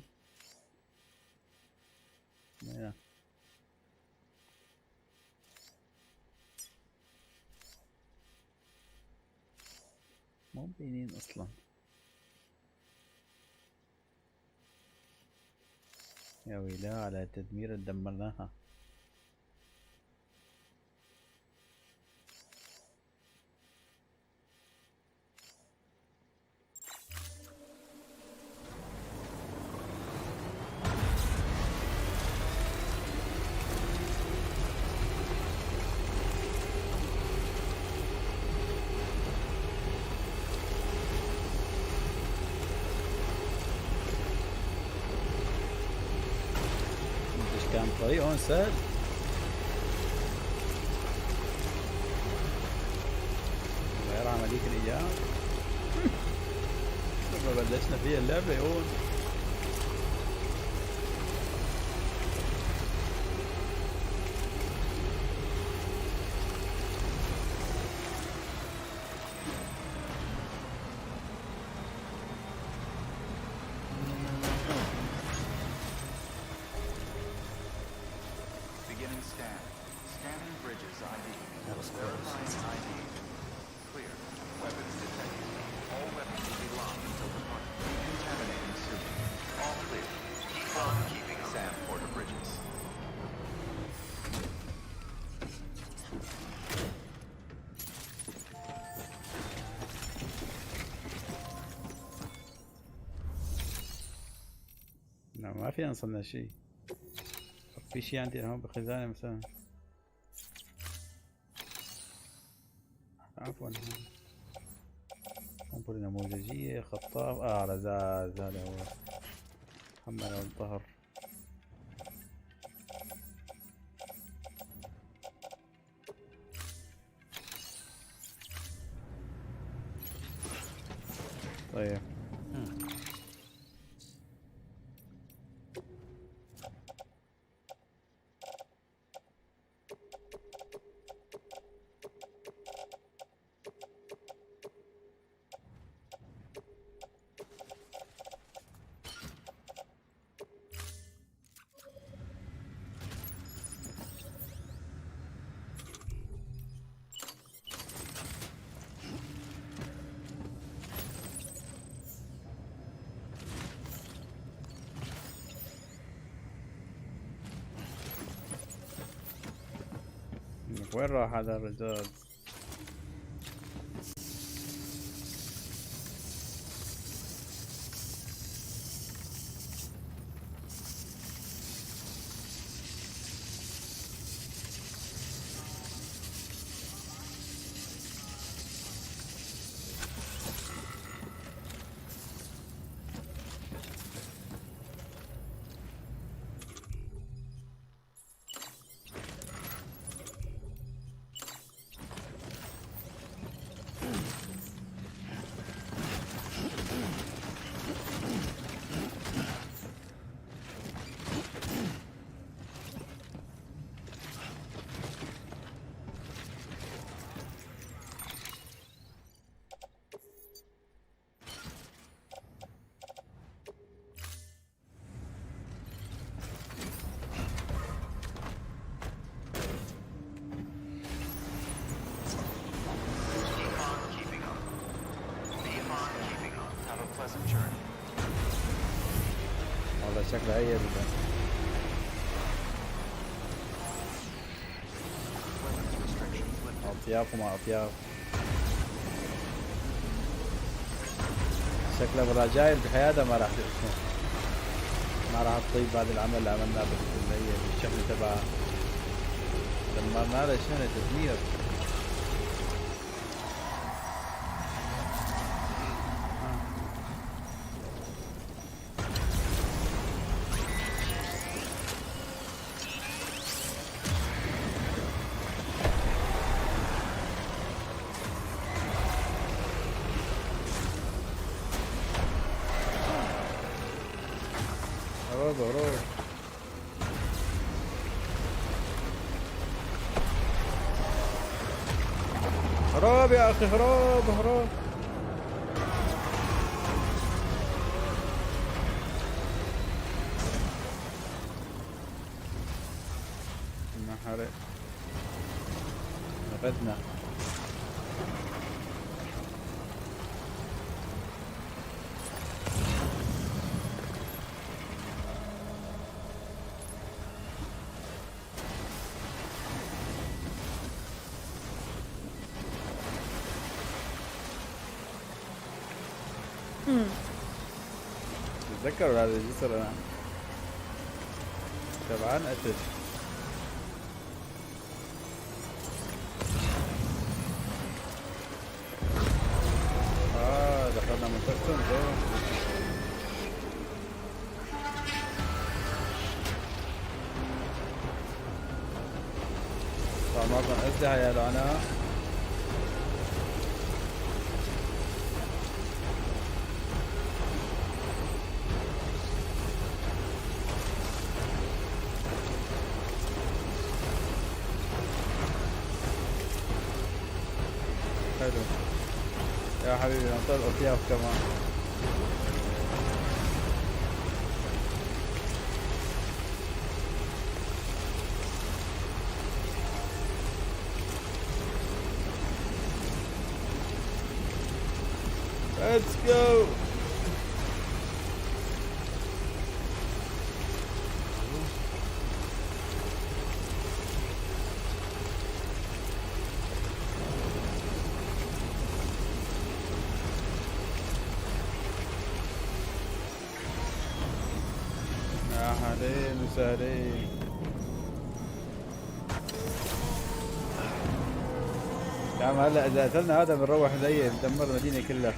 مو مبينين اصلا. يا ويلا على تدمير دمرناها. كان طريق هون سهل. غير عملية الأيام. لما بلشنا فيها اللعبة هون. ما في نصلنا شيء. في شيء عندي هون بخزانة مثلا. عفوا قنبلة نموذجية خطاف رزاز هذا هو. محمل الظهر. طيب وين راح هذا الرجال؟ والله شكله هي اطياف وما اطياف. شكله بالرجايل بحياته ما راح تطيب بعد العمل اللي عملناه بالشحن تبعه. دمرنا له شحنة تدمير. هروب يا اخي، هروب هروب. حرق وقتنا. تتذكروا هذا الجسر انا طبعا قتل. دخلنا منطقتهم زين. طبعا معظم الأسلحة يا لعنة. حلو يا حبيبي نطلقوا فيها كمان. Let's go. اهلين وسهلين. يا عم هلا اذا قتلنا هذا بنروح زي ندمر المدينة كلها.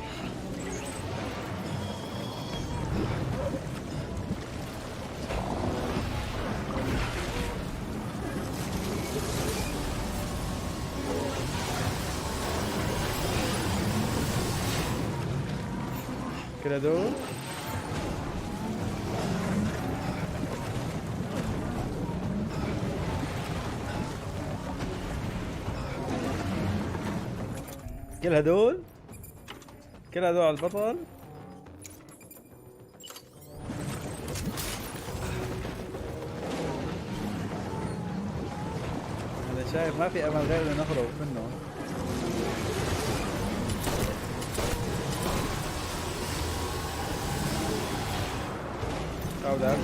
كل هدول كل هدول على البطل. انا شايف ما في امل غير ان نخرج منه. او ده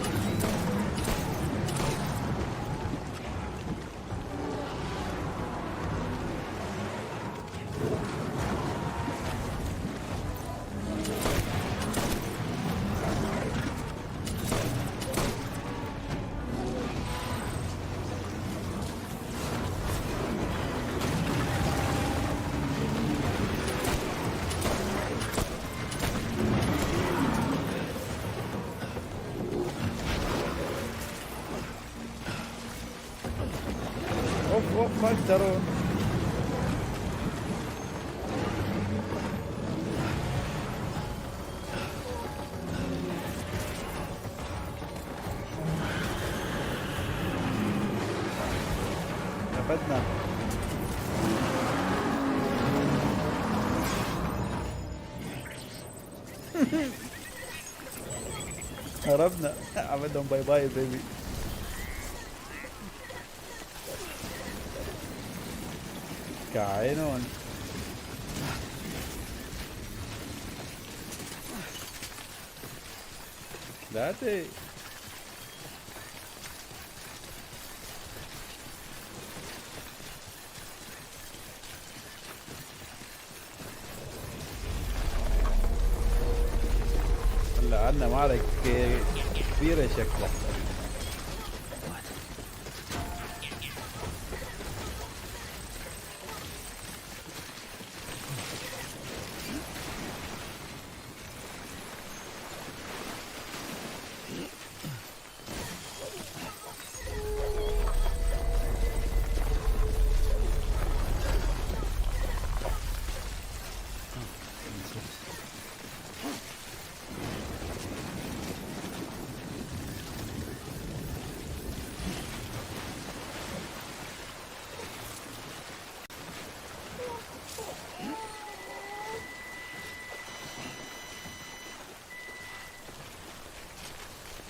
اوف ما يقدرون. نفذنا. هربنا. عملهم باي باي بيبي. كعينون. لا تي هلا عنا معركة كبيرة شكلها.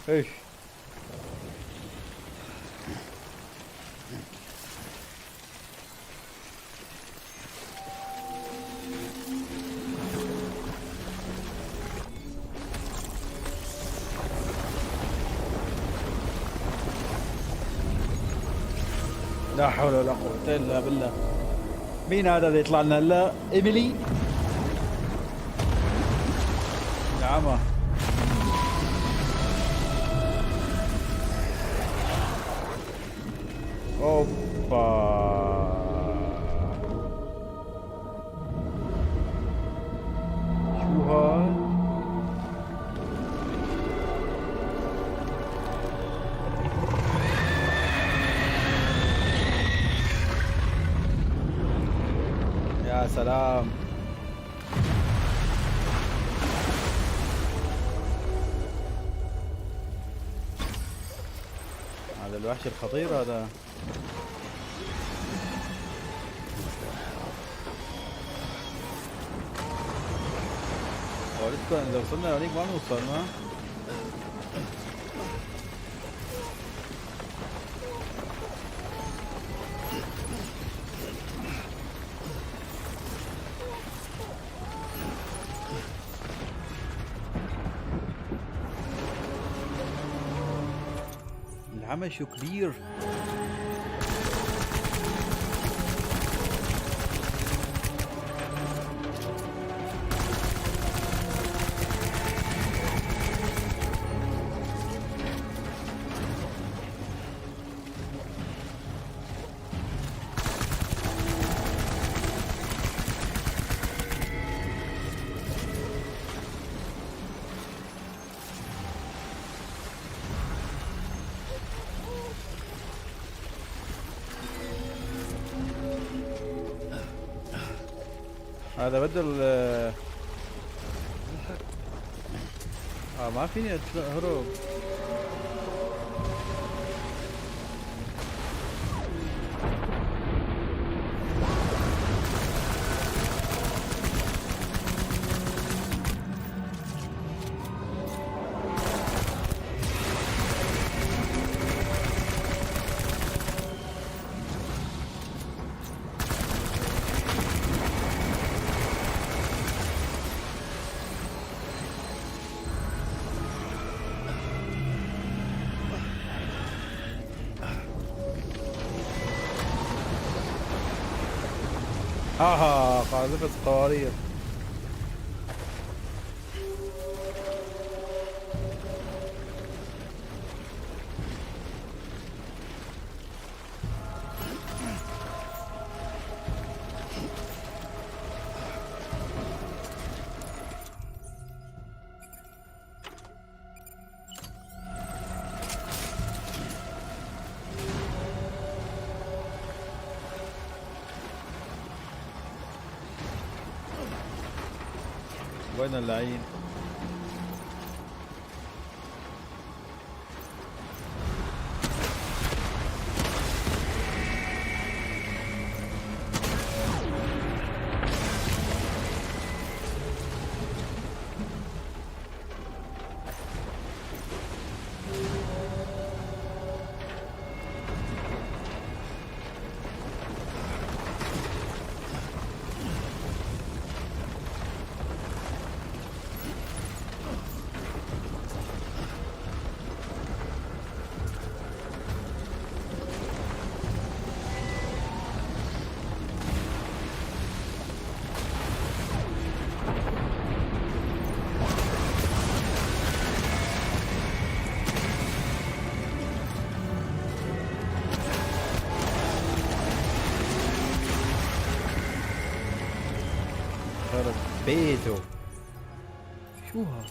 ايش لا حول ولا قوة الا بالله. مين هذا اللي يطلع لنا هلا؟ ايميلي نعم. اوبا شو هاد؟ يا سلام. هذا الوحش الخطير هذا. ولسه اذا وصلنا هونيك ما نوصل ما. العمى شو كبير. هذا بدل ما فيني اهرب. قاذفة قوارير. وين اللعين؟ بيته شو ها؟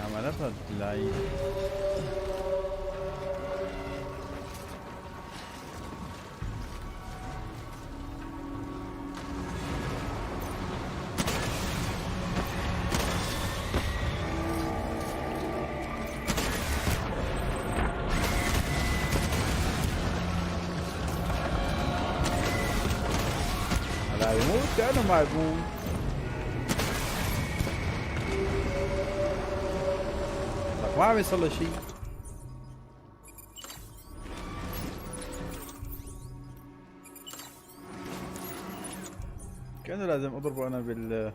عم نفد اللعين. يموت كأنه ما يموت. ما عم يصير له شيء. كأنه لازم اضربه انا بال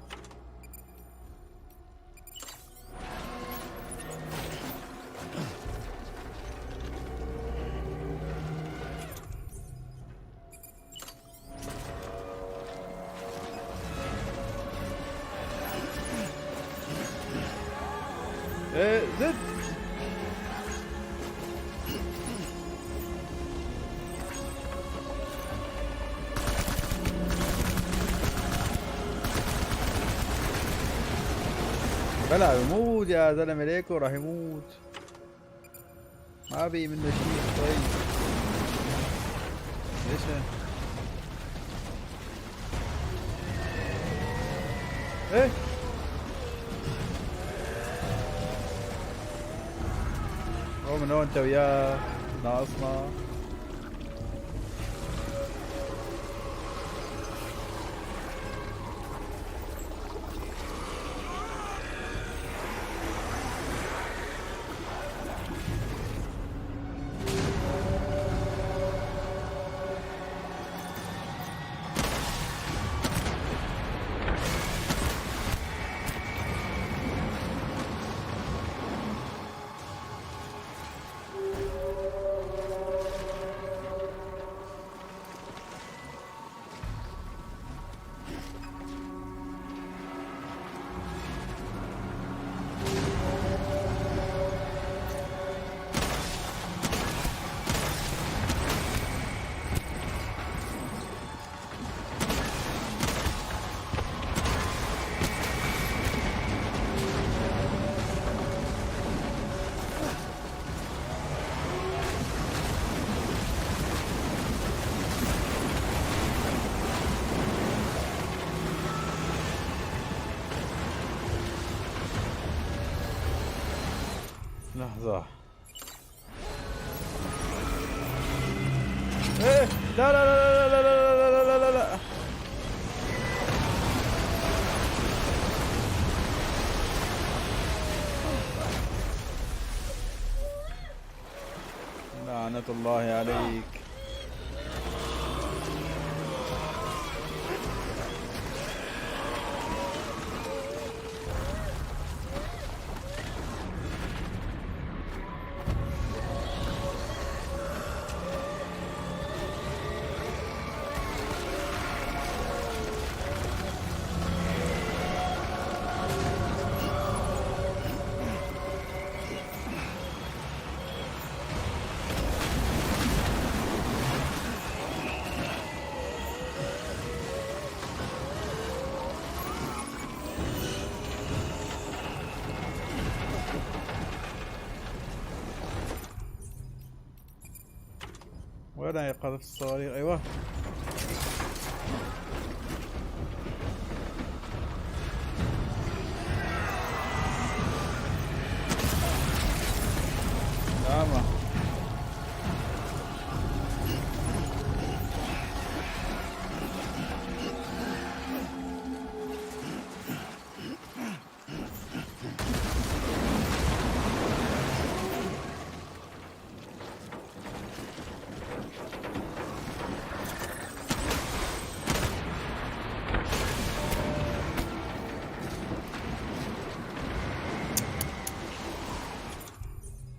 ايه زد. بلا يموت يا زلمه، ليكو راح يموت، ما بي منه شيء. طيب ليش ايه هو من هون انت وياه ناقصنا. لحظة. ايه لا لا لا لا لا لا لا لا لا لا. لعنة الله عليك. وين هي قاذف الصواريخ؟ ايوه تمام.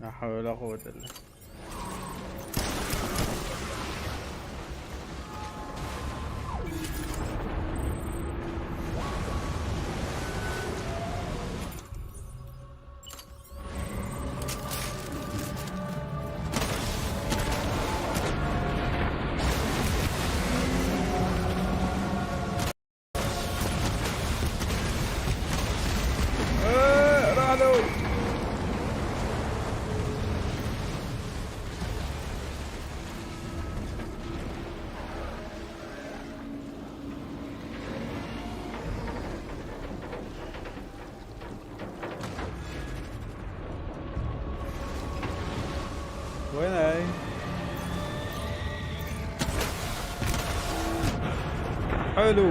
لا حول ولا قوة إلا بالله. وين هاي؟ حلو.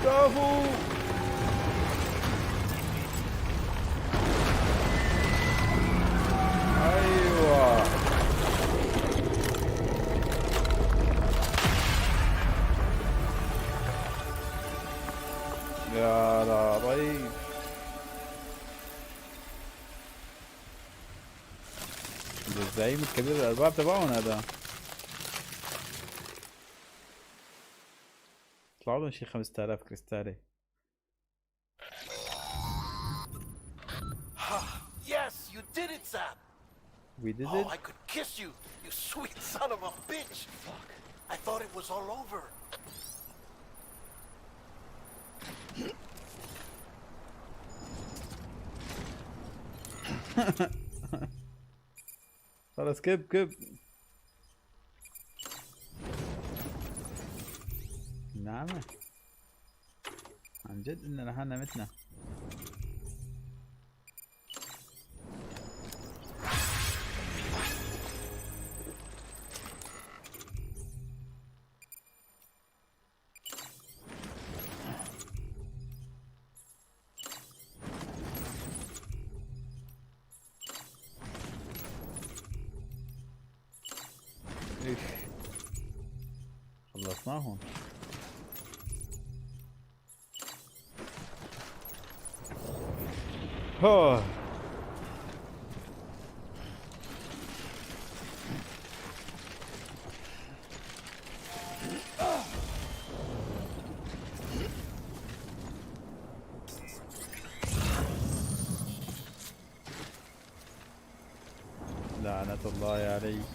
كفو. ايوه يا لطيف. الزعيم الكبير الأرباب تبعهم هذا. طلعوا لهم شي 5000 كريستالة. Yes, you did it, Zap. We did Oh, it. I could kiss you, you sweet son of a bitch. Fuck. I thought it was all over. خلاص كب. نعمة عن جد اننا نحن متنا. خلصناهم. اوه لعنة الله عليك.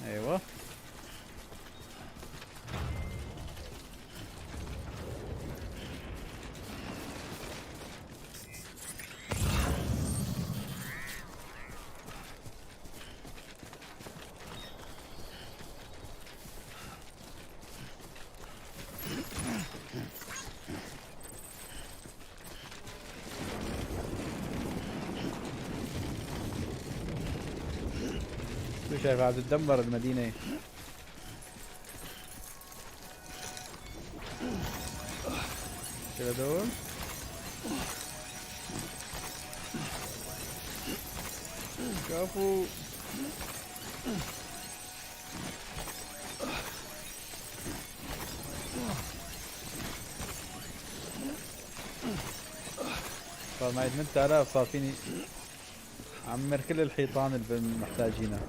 ايوه شو شايف عم تدمر المدينة. شو هدول؟ كفو. صار معي 8000. صار فيني عمر كل الحيطان اللي محتاجينها.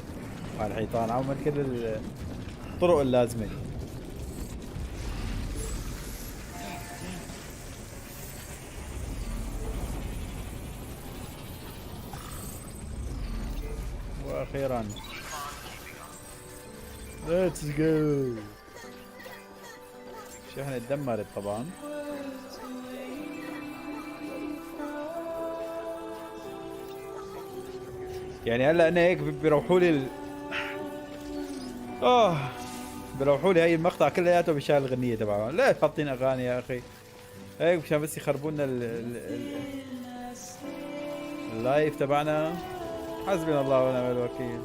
الحيطان عمر كل الطرق اللازمة. واخيرا ليتس جو. الشحنة اتدمرت طبعا. يعني هلا انا هيك بيروحوا لي بيروحوا لي هاي المقطع كلياته بشان الغنية تبعهم. لا حاطين اغاني يا اخي هيك مشان بس يخربوا لنا اللايف تبعنا. حسبنا الله ونعم الوكيل.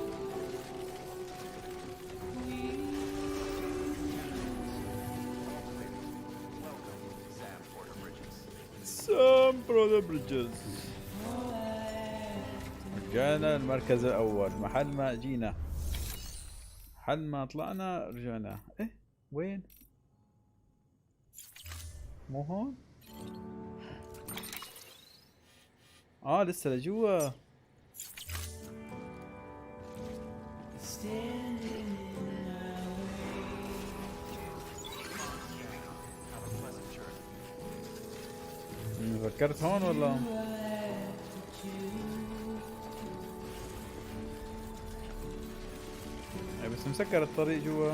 سام برو بريدجز. رجعنا المركز الاول. محل ما جينا، محل ما طلعنا رجعنا. ايه وين؟ مو هون؟ لسه لجوا. فكرت هون والله. بس مسكر الطريق جوا.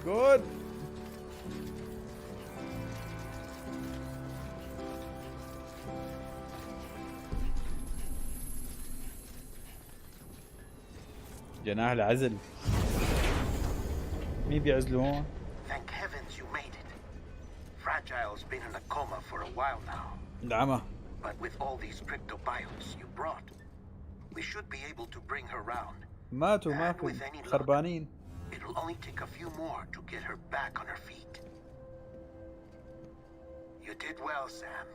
جود. جناح العزل. مين بيعزلوا هون؟ Thank heavens you made it. Fragile's been in a coma for a while now. العمى. But with all these cryptobiotes you brought, we should be able to bring her round. ماتوا And ماتوا with any luck, خربانين. it'll only take a few more to get her back on her feet. You did well, Sam.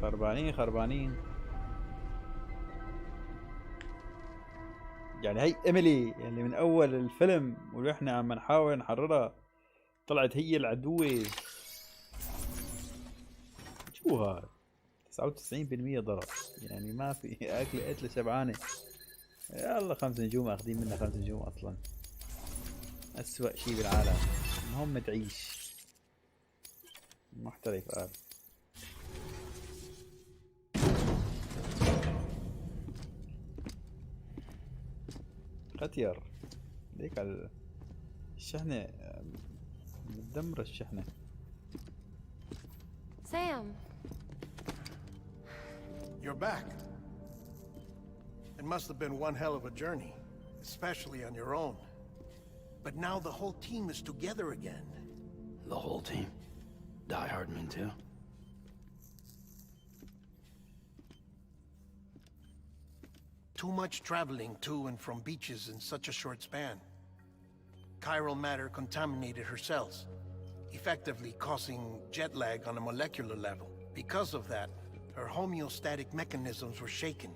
خربانين خربانين. يعني هي إيميلي اللي من أول الفيلم ونحن عم نحاول نحررها طلعت هي العدوة. شو هاد؟ 99% ضرر، يعني ما في أكل قتلة شبعانة. يلا 5 نجوم أخذين منها 5 نجوم أصلا. أسوأ شي بالعالم. المهم تعيش. محترف قال. ختير ليك على الشحنة مدمرة الشحنة. Sam. You're back. It must have been one hell of a journey, especially on your own. But now the whole team is together again. The whole team? Die Hardman too? Too much traveling to and from beaches in such a short span. Chiral matter contaminated her cells, effectively causing jet lag on a molecular level. Because of that, her homeostatic mechanisms were shaken.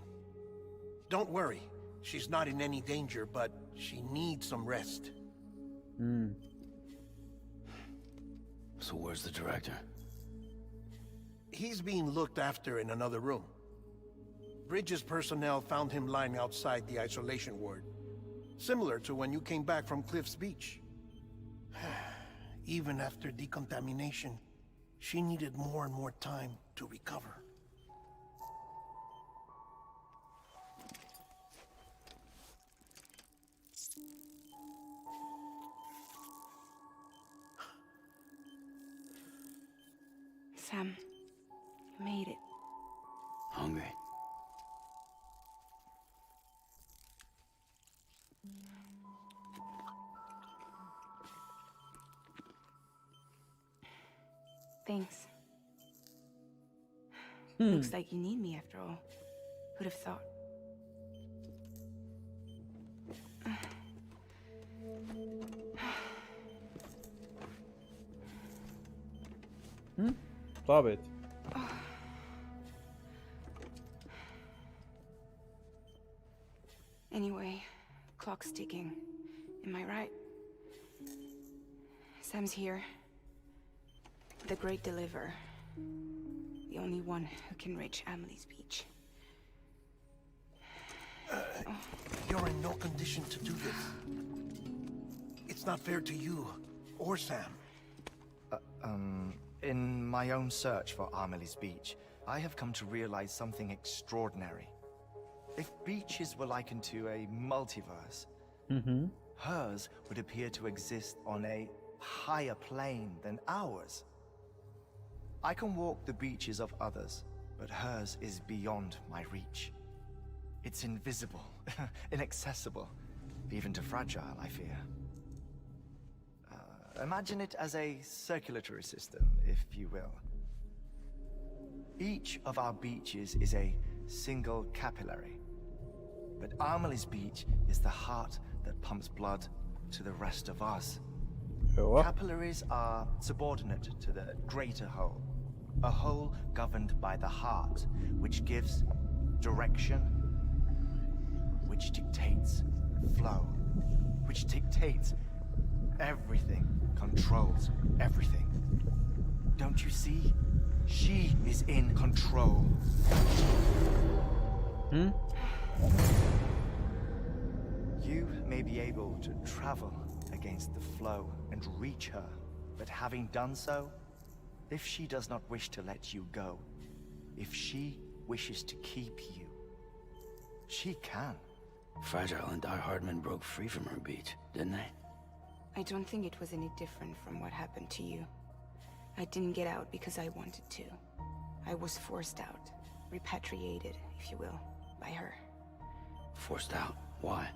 Don't worry, she's not in any danger, but she needs some rest. So where's the director? He's being looked after in another room. Bridges personnel found him lying outside the isolation ward, similar to when you came back from Cliff's Beach. Even after decontamination, she needed more and more time to recover. Sam, you made it. Hungry? Thanks. Looks like you need me after all. Who'd have thought? طابت. Anyway, clock's ticking. Am I right? Sam's here. The great deliverer. The only one who can reach Amelie's beach. You're in no condition to do this. It's not fair to you or Sam. In my own search for Amelie's beach, I have come to realize something extraordinary. If beaches were likened to a multiverse, hers would appear to exist on a higher plane than ours. I can walk the beaches of others, but hers is beyond my reach. It's invisible, inaccessible, even to Fragile, I fear. Imagine it as a circulatory system, if you will. Each of our beaches is a single capillary. But Amelie's beach is the heart that pumps blood to the rest of us. Capillaries are subordinate to the greater whole. A whole governed by the heart, which gives direction, which dictates flow, which dictates everything, controls everything. Don't you see? She is in control. You may be able to travel against the flow and reach her, but having done so, if she does not wish to let you go, if she wishes to keep you, she can. Fragile and Die Hardman broke free from her beach, didn't they? I don't think it was any different from what happened to you. I didn't get out because I wanted to. I was forced out. repatriated, if you will, by her. Forced out. Why?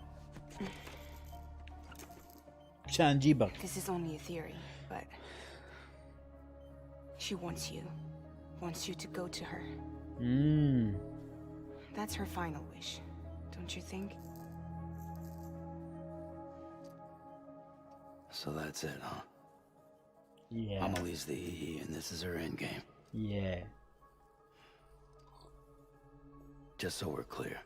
عشان نجيبك. This is only a theory, but she wants you to go to her. That's her final wish, don't you think? So that's it, huh? Yeah. Amelie's the EE, and this is her endgame. Yeah. Just so we're clear,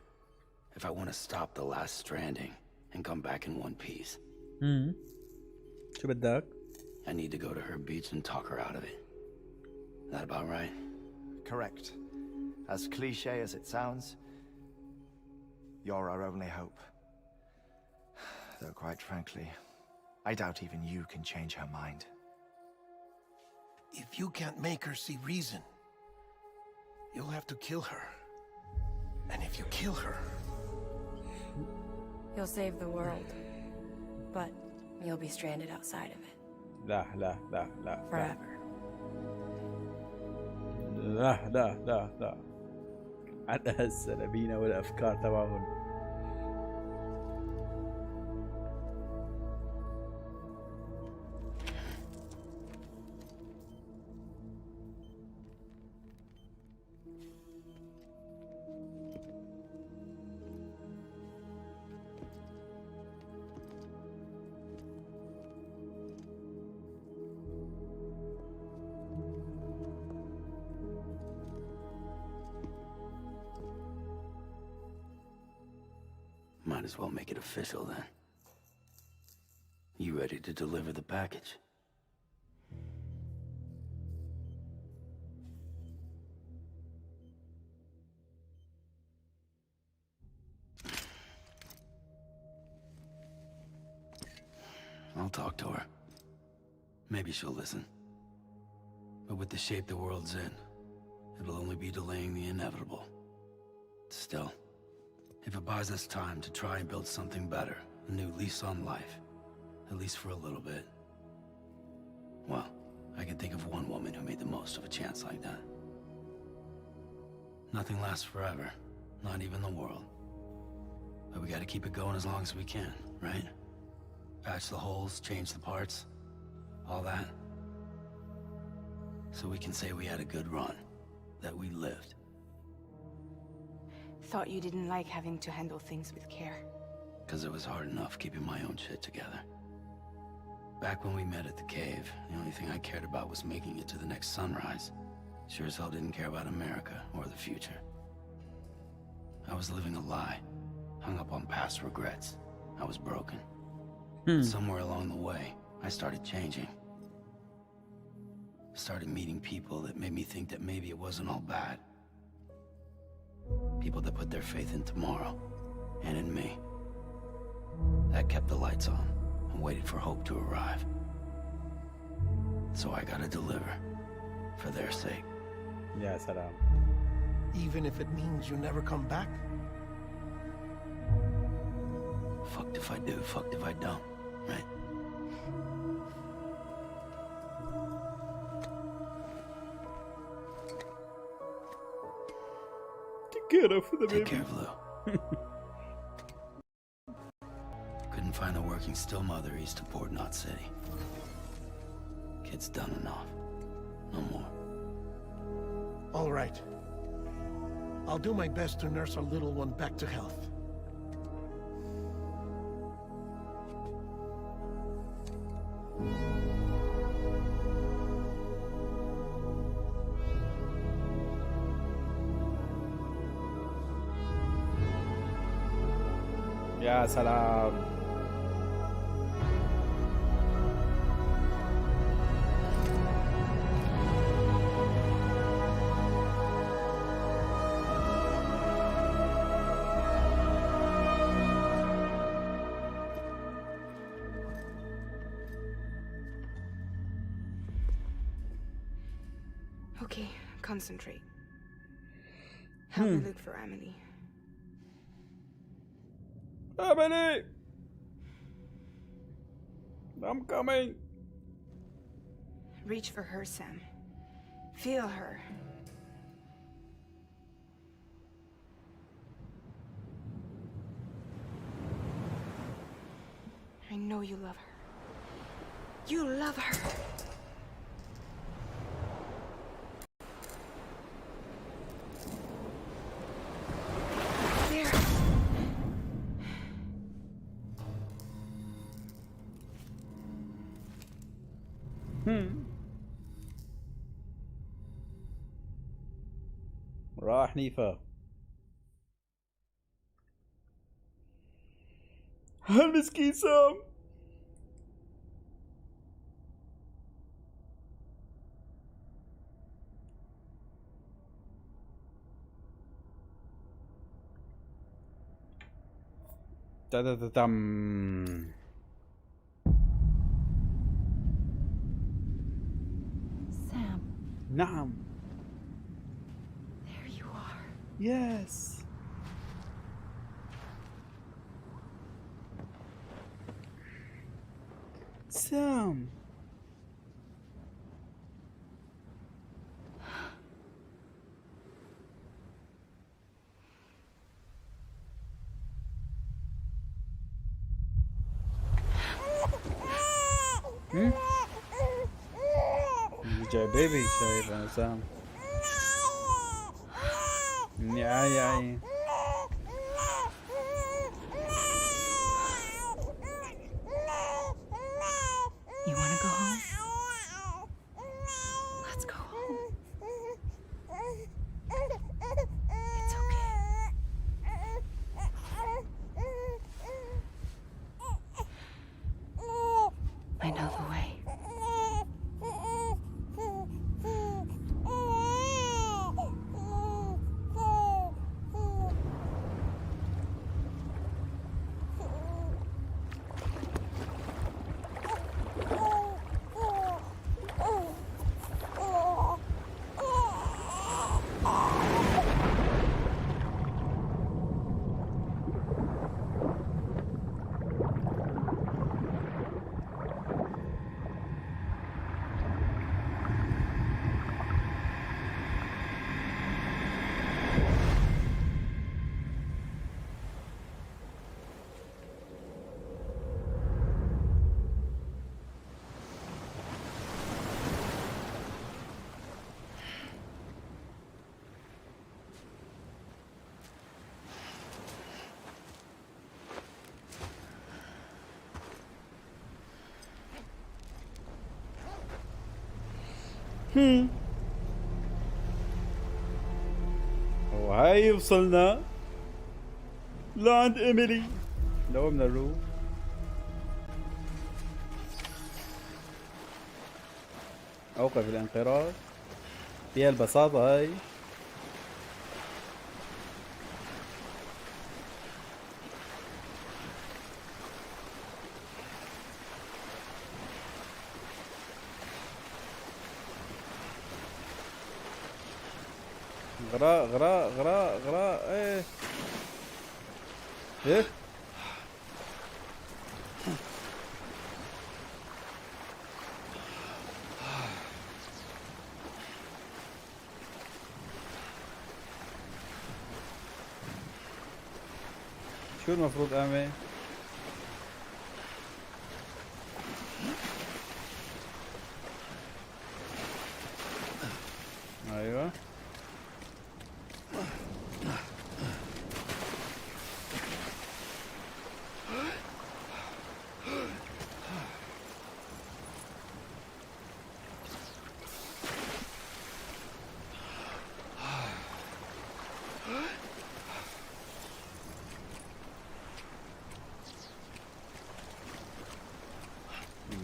if I want to stop the last Stranding and come back in one piece, شو بدك؟ I need to go to her beach and talk her out of it. That about right? Correct. As cliche as it sounds, you're our only hope. Though quite frankly, I doubt even you can change her mind. If you can't make her see reason, you'll have to kill her. And if you kill her... You'll save the world, but you'll be stranded outside of it. لا لا لا لا. Forever. لا لا لا لا. عن هالسلبينة والأفكار تبعهم. Might as well make it official then. You ready to deliver the package? I'll talk to her. Maybe she'll listen. But with the shape the world's in, it'll only be delaying the inevitable. Still, if it buys us time to try and build something better, a new lease on life, at least for a little bit, well, I can think of one woman who made the most of a chance like that. Nothing lasts forever, not even the world. But we gotta keep it going as long as we can, right? Patch the holes, change the parts, all that. So we can say we had a good run, that we lived. Thought you didn't like having to handle things with care. Because it was hard enough keeping my own shit together. Back when we met at the cave, the only thing I cared about was making it to the next sunrise. Sure as hell didn't care about America or the future. I was living a lie, hung up on past regrets. I was broken. But somewhere along the way, I started changing. Started meeting people that made me think that maybe it wasn't all bad. People that put their faith in tomorrow, and in me. That kept the lights on, and waited for hope to arrive. So I gotta deliver, for their sake. يا سلام. Even if it means you never come back? Fucked if I do, fucked if I don't, right? Take care of the Take baby. care of Lou. Couldn't find a working still mother east of Port Knot City. Kid's done enough. No more. All right. I'll do my best to nurse our little one back to health. يا سلام. Okay, concentrate. Help me look for Emily. Emily! I'm coming. Reach for her, Sam. Feel her. know you love her. You love her. There. راح نيفا. هالمسكين سام. تم. Sam. نعم. There you are. Yes. Sam. جاي بيبي شايف انا سام. يا You want to go home? Let's go home. It's okay. I know the way. وهاي وصلنا لعند إيميلي. لو بدنا نروح أوقف الانقراض فيها البساطة هاي. غراء غراء غراء غراء. ايه ايه شو المفروض اعمل؟ ايوه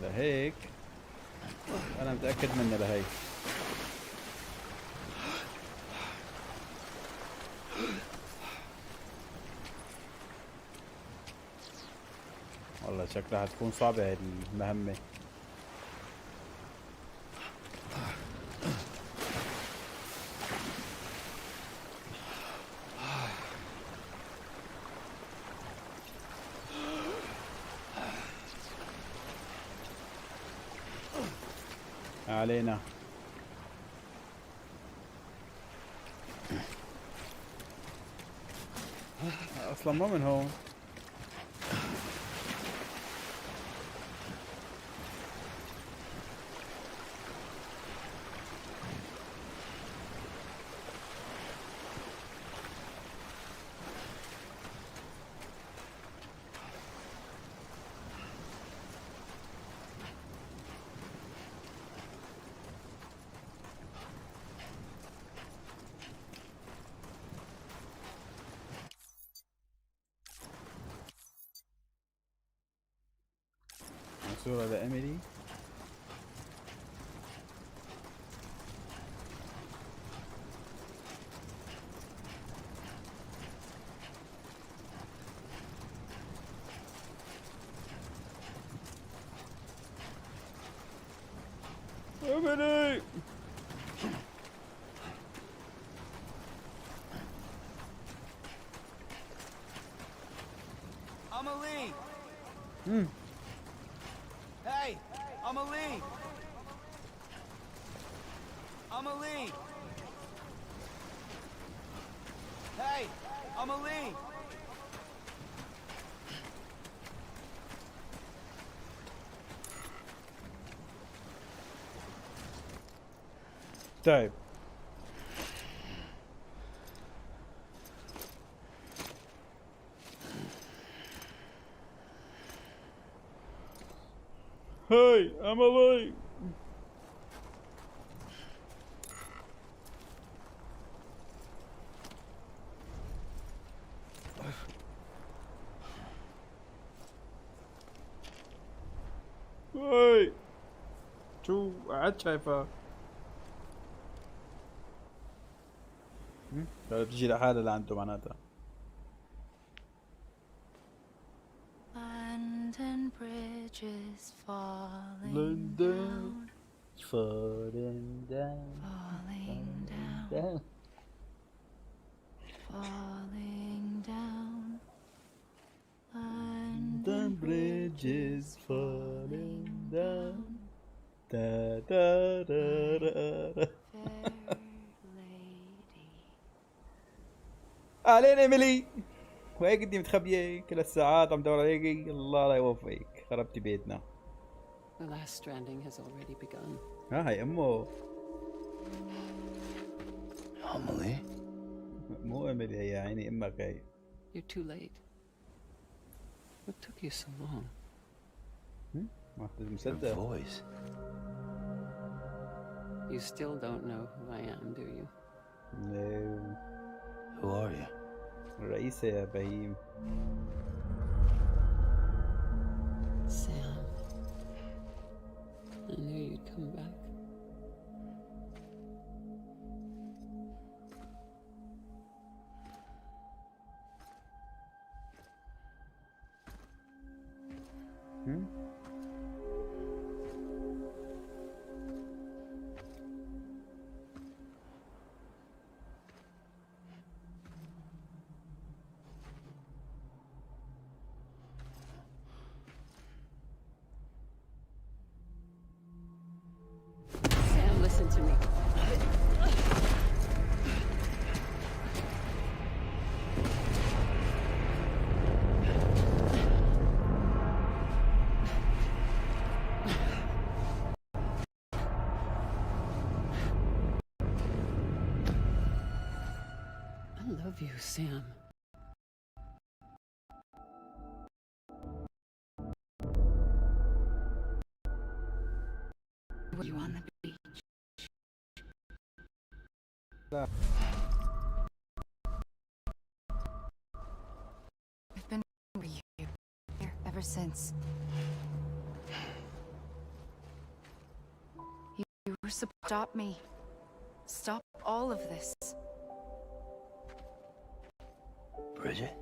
لهيك انا متاكد منه لهيك. والله شكلها حتكون صعبه هاي المهمه. علينا اصلا ما من هون. صورة لإيميلي. إيميلي Amelie! Hey! Amelie! Amelie! Hey! Amelie! طيب هاي أمالي. هاي شو قعدت شايفه؟ بتجي لحالها لعنده معناتها. London Bridge is falling London down, falling down, falling down, down. falling down. London Bridge is falling down. Da da da da da. Fair lady. اهلين ايميلي، وهيك انتي متخبية كل الساعات عم دور عليكي. الله لا يوفقك، خربتي بيتنا. The last stranding has already begun. هاي امه. Amelie? مو ايميلي هي، يا عيني امك هي. You're too late. What took you so long? ما كنت Your مصدق. voice. You still don't know who I am, do you? No. Who are you? الرئيسة يا بهيم. Sam. I knew you'd come back. Sam, listen to me. I love you, Sam. Were you on the beach? I've been with you here ever since. You were supposed to stop me. Stop all of this. Bridget?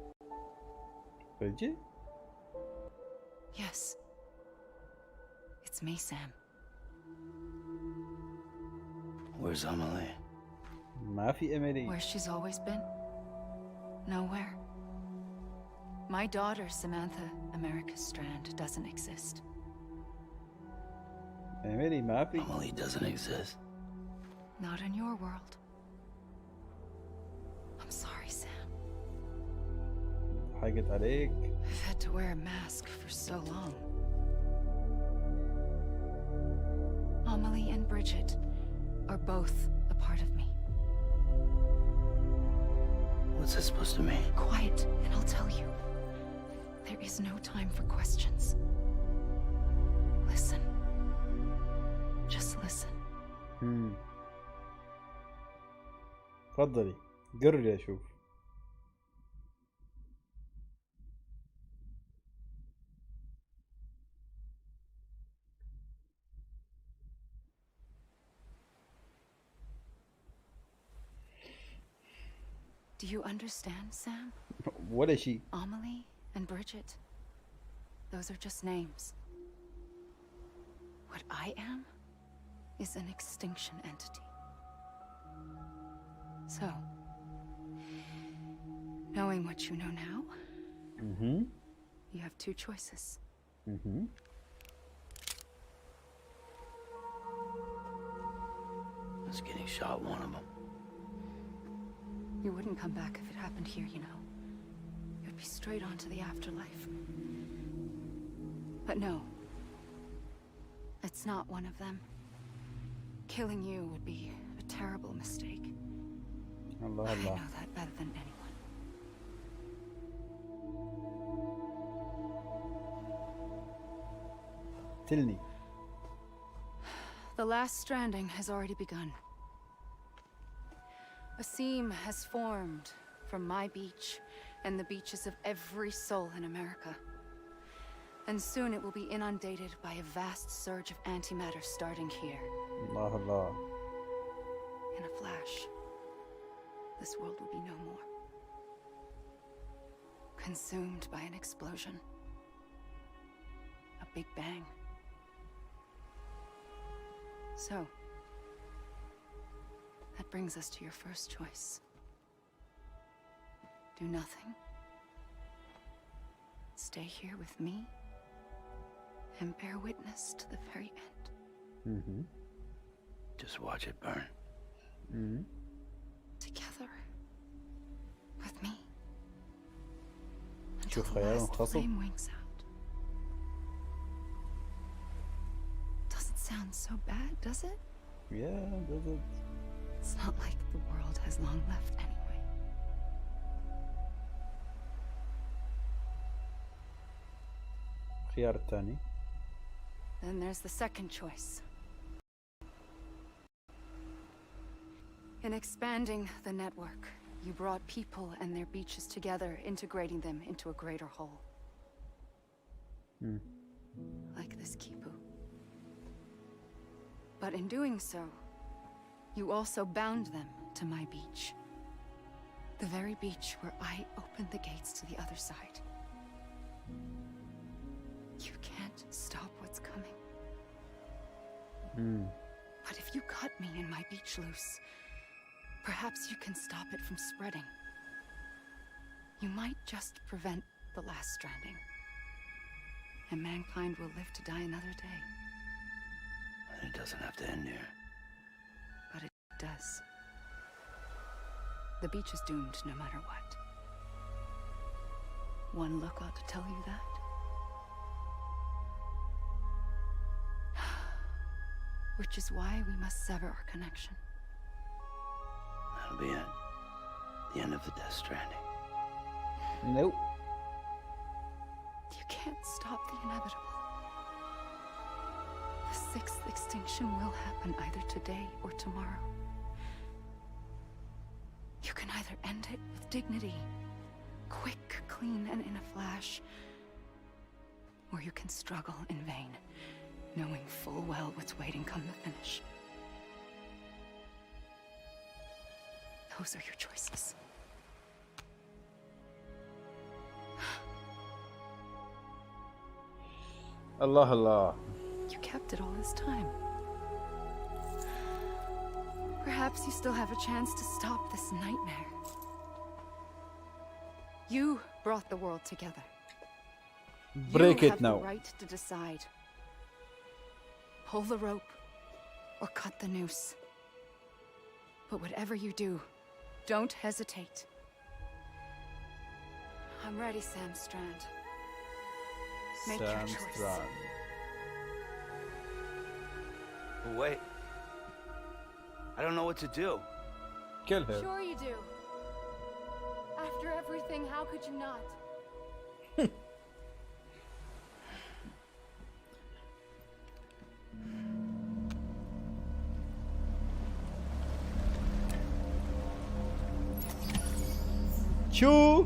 Bridget? Yes. It's me, Sam. Where's Amelie? ما في ايميلي. Where she's always been? Nowhere. My daughter, Samantha America Strand, doesn't exist. ايميلي ما في. Amelie doesn't exist. Not in your world. I'm sorry, Sam. حقت عليك. I've had to wear a mask for so long. Amelie and Bridget are both a part of me. What's that supposed to mean? Quiet, and I'll tell you. There is no time for questions. Listen. Just listen. تفضلي قرري اشوف. Do you understand, Sam? ولا شيء. Amelie and Bridget, those are just names. What I am is an extinction entity. So, knowing what you know now, you have two choices. Is getting shot one of them? You wouldn't come back if it happened here, you know. You'd be straight on to the afterlife. But no. It's not one of them. Killing you would be a terrible mistake. Allah I Allah. know that better than anyone. Tell me. The last stranding has already begun. A seam has formed from my beach and the beaches of every soul in America. And soon it will be inundated by a vast surge of antimatter starting here. Allah Allah. In a flash, this world will be no more. Consumed by an explosion. A big bang. So, that brings us to your first choice. Do nothing. Stay here with me and bear witness to the very end. Just watch it burn. Together. With me. Until شوف the خيال last منفصل. flame winks out. Doesn't sound so bad, does it? Yeah, does it? It's not like the world has long left anyway. الخيار الثاني. Then there's the second choice. In expanding the network, you brought people and their beaches together, integrating them into a greater whole. Like this Kipu. But in doing so, you also bound them to my beach. The very beach where I opened the gates to the other side. You can't stop what's coming. But if you cut me and my beach loose, perhaps you can stop it from spreading. You might just prevent the last stranding. And mankind will live to die another day. And it doesn't have to end here. But it does. The beach is doomed no matter what. One look ought to tell you that. Which is why we must sever our connection. That'll be it. The end of the Death Stranding. Nope. You can't stop the inevitable. The sixth extinction will happen either today or tomorrow. You can either end it with dignity, quick, clean, and in a flash, or you can struggle in vain, knowing full well what's waiting come the finish. Those are your choices. Allah Allah. You kept it all this time. Perhaps you still have a chance to stop this nightmare. You brought the world together. Break you it have now. the right to decide. Pull the rope or cut the noose. But whatever you do, don't hesitate. I'm ready, Sam Strand. Make your Sam choice. Strand. But wait. I don't know what to do. Kill her. Sure you do. After everything, how could you not? شو؟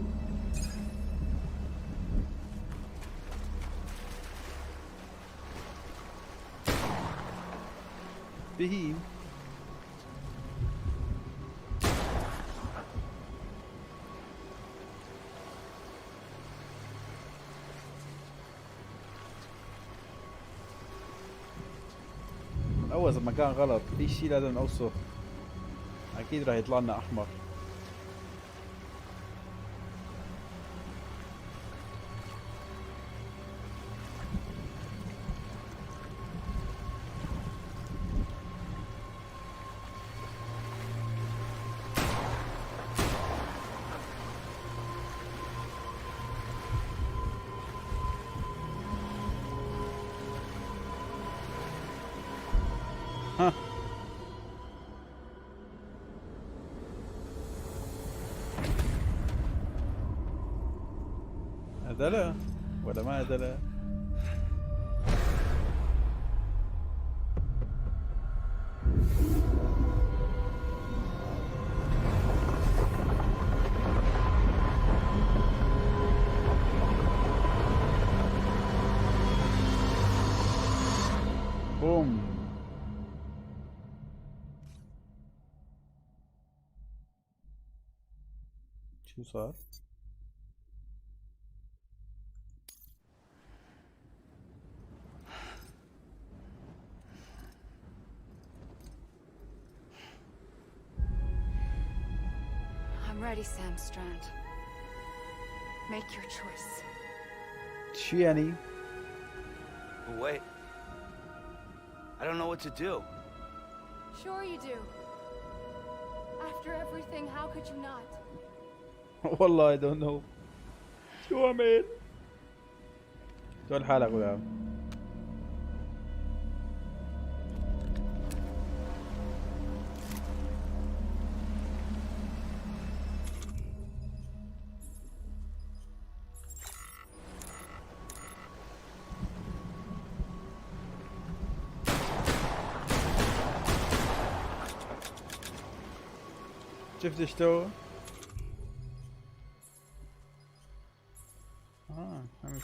بهيم. نوز المكان غلط، في شيء لازم نوصه. اكيد راح يطلع لنا احمر. ها هذا لا ولا ما هذا لا. بوم. شو صار؟ I'm ready, Sam Strand. Make your choice. شو يعني؟ But wait. I don't know what to do. Sure you do. After everything, how could you not? والله I don't know. شو اعمل؟ شو الحالة يا عم؟ شفت شلون؟ فهمت.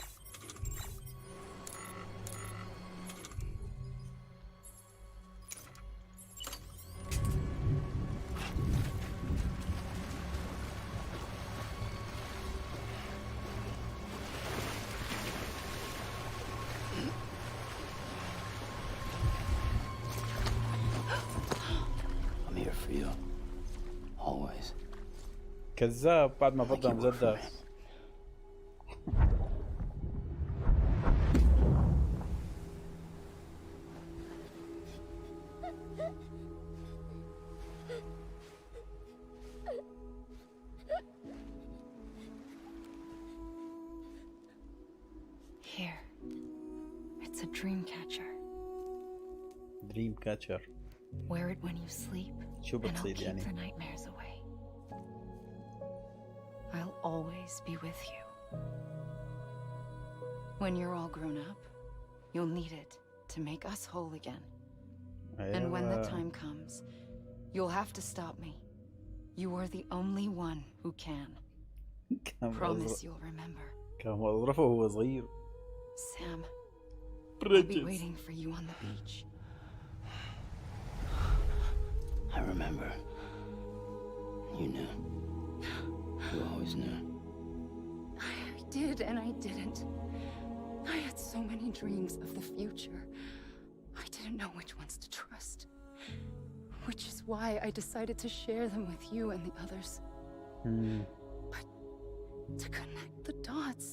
I'm here for you. Always. كذاب بعد ما فضل مسدس. Here. It's a dream catcher. Dream catcher. Wear it when you sleep, شو and I'll بتصير keep يعني؟ the nightmares away. I'll always be with you. When you're all grown up, you'll need it to make us whole again. And when the time comes, you'll have to stop me. You are the only one who can. Promise you'll remember. كان موظفه وهو صغير. Sam, I'll be waiting for you on the beach. I remember. You knew. You always knew. I did and I didn't. I had so many dreams of the future. I didn't know which ones to trust. Which is why I decided to share them with you and the others. But to connect the dots,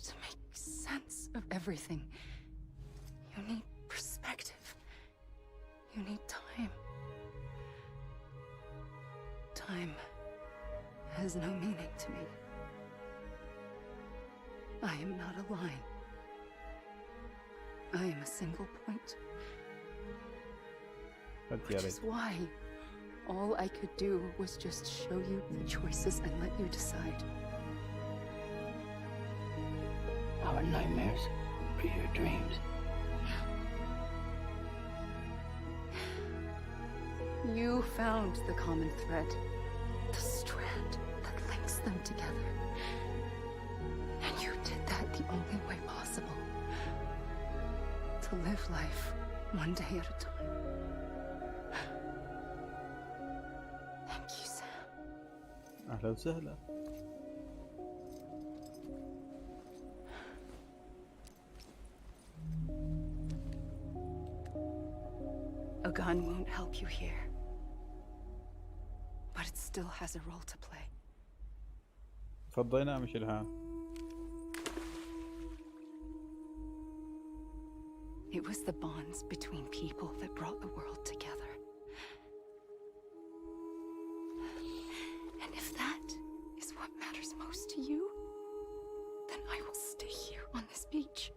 to make sense of everything, you need perspective. You need time. Time has no meaning to me. I am not a line. I am a single point. Which is why all I could do was just show you the choices and let you decide. Our nightmares are your dreams. You found the common thread, the strand that links them together. And you did that the only way possible. To live life one day at a time. Thank you, Sam. أهلا وسهلا. A gun won't help you here, but it still has a role to play. فضينا مش الهم. It was the bonds between people that brought the world together. And if that is what matters most to you, then I will stay here on this beach.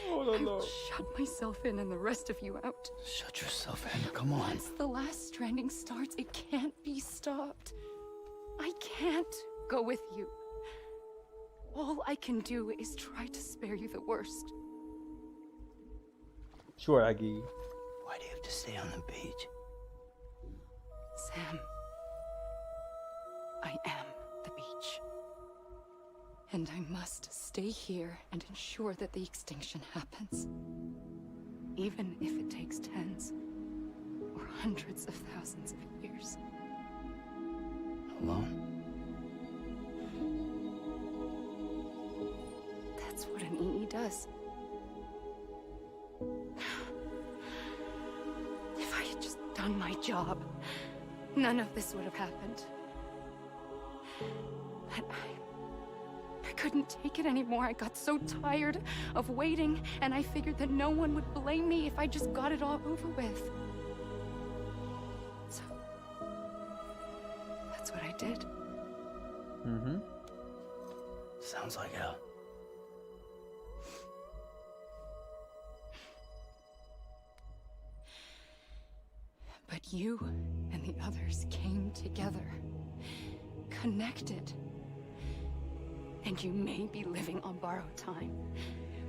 Oh, no, I will no. shut myself in and the rest of you out. Shut yourself in, come on. Once the last stranding starts, it can't be stopped. I can't go with you. All I can do is try to spare you the worst. شو العقي؟ Why do you have to stay on the beach? Sam, I am the beach. And I must stay here and ensure that the extinction happens. Even if it takes tens or hundreds of thousands of years. Alone? That's what an EE does. If I had just done my job, none of this would have happened. But I couldn't take it anymore. I got so tired of waiting, and I figured that no one would blame me if I just got it all over with. So that's what I did. Mm-hmm. Sounds like hell. But you and the others came together, connected. And you may be living on borrowed time,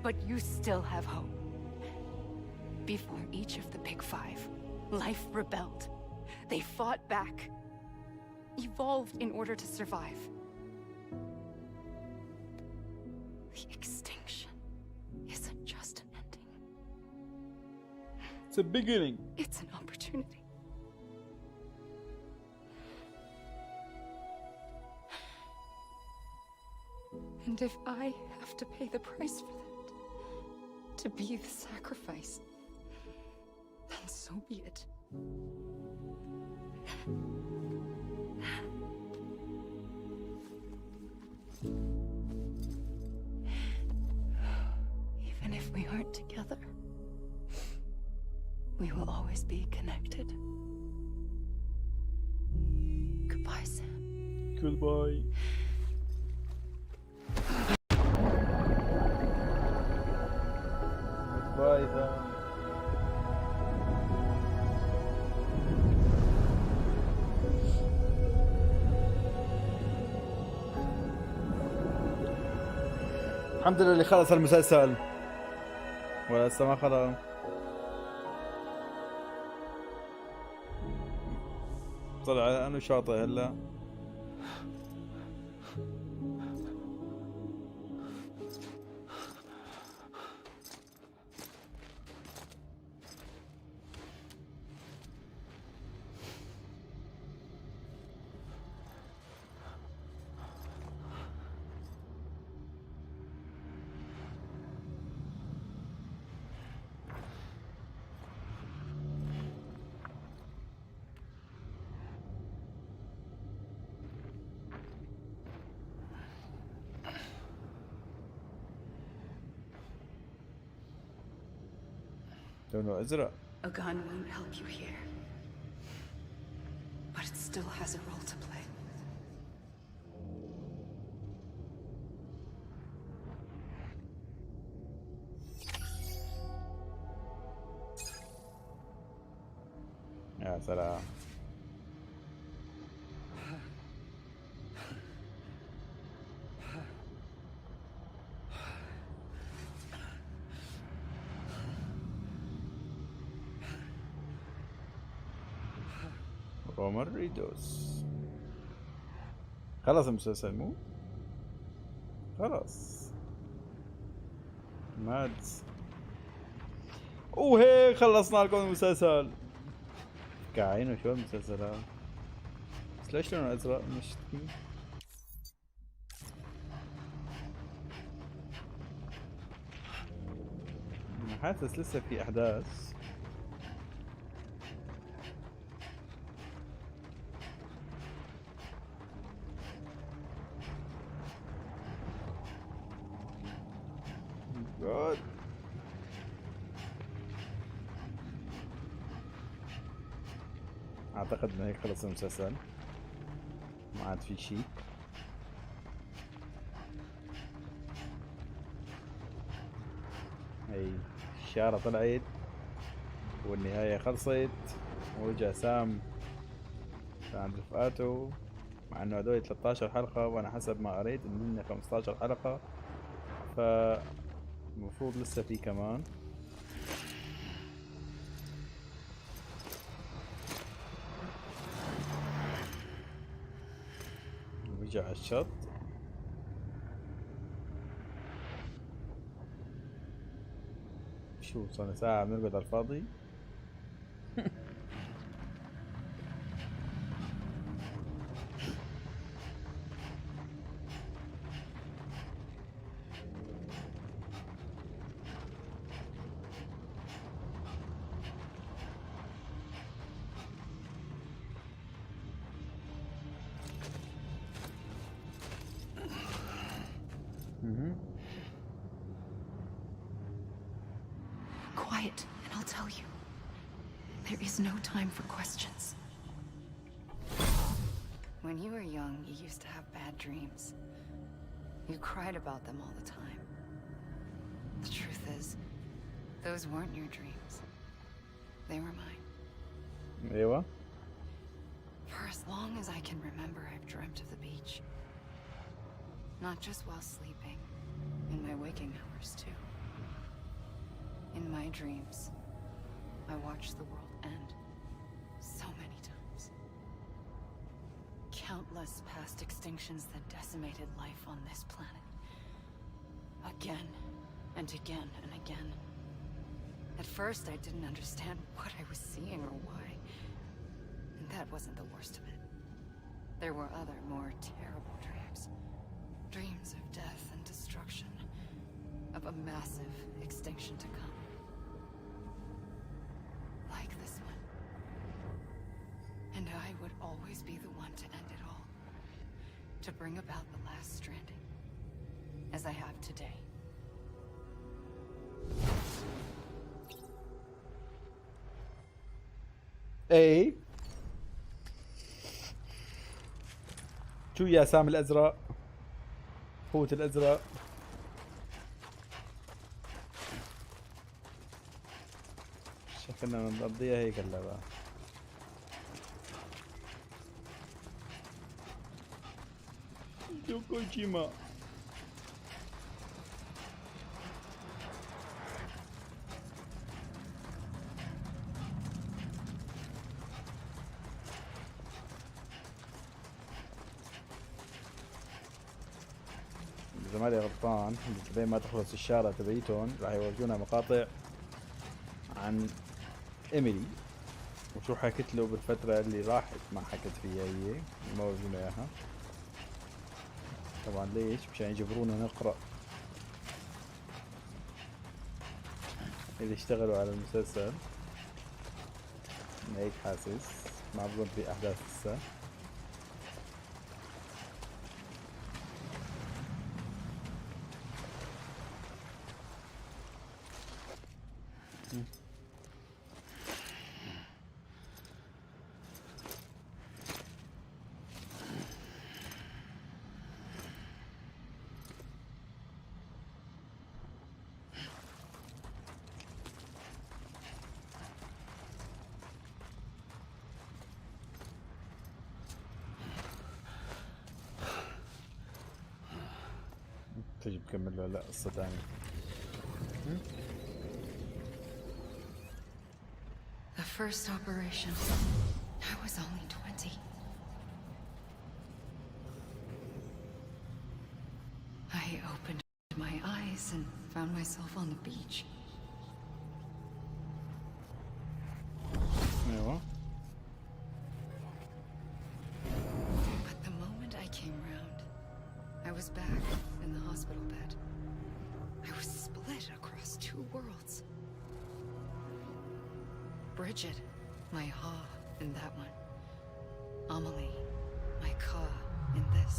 but you still have hope. Before each of the Big Five, life rebelled. They fought back, evolved in order to survive. The extinction isn't just an ending. It's a beginning. It's an opportunity. And if I have to pay the price for that, to be the sacrifice, then so be it. Even if we aren't together, we will always be connected. Goodbye, Sam. Goodbye. وهذا الحمد لله اللي خلص المسلسل ولا لسه ما خلص. طلع انه شاطئ هلا. لونه أزرق. A gun won't help you here, but it still has a role to play. يا سلام. رومان ريدوس خلص المسلسل مو؟ خلص مادز وهيك خلصنا لكم المسلسل. كعينه شو المسلسلات بس ليش لونه ازرق مش كيف؟ حاسس لسه في احداث. جود. اعتقد انه هيك خلص المسلسل، ما عاد في شيء. هي الشارة طلعت والنهاية خلصت، ورجع سام عند رفقاته، مع انه هدول 13 حلقة وانا حسب ما قريت ان هن 15 حلقة، فالمفروض لسه في كمان. رجع على الشط. شو صار ساعة بنرقد على الفاضي؟ Quiet, and I'll tell you. There is no time for questions. When you were young, you used to have bad dreams. You cried about them all the time. The truth is, those weren't your dreams. They were mine. ايوه. For as long as I can remember, I've dreamt of the beach. Not just while sleeping, in my waking hours too. In my dreams, I watched the world end so many times. Countless past extinctions that decimated life on this planet. Again and again and again. At first, I didn't understand what I was seeing or why. And that wasn't the worst of it. There were other, more terrible dreams. Dreams of death and destruction. Of a massive extinction to come. Like this one. And I would always be the one to end it all. To bring about the last stranding. As I have today. اي شو يا سام الازرق، حوت الازرق. شكلنا نقضيها هيك اللعبة. كوجيما. إذا ماني غلطان زي ما تخلص الشارع تبعيتهم راح يورجونا مقاطع عن إيميلي وشو حكت له بالفترة اللي راحت ما حكت فيها هي، ما ورجونا إياها. طبعا ليش؟ مشان يجبرونا نقرأ اللي اشتغلوا على المسلسل. هيك حاسس ما بظن في أحداث لسه. تجي بكمل له لا قصة ثانية. The first operation, I was only 20. I opened my eyes and found myself on the beach. ايوه. But the moment I came round, I was back in the hospital bed. I was split across two worlds. Bridget, my ha in that one. Amelie, my ka in this.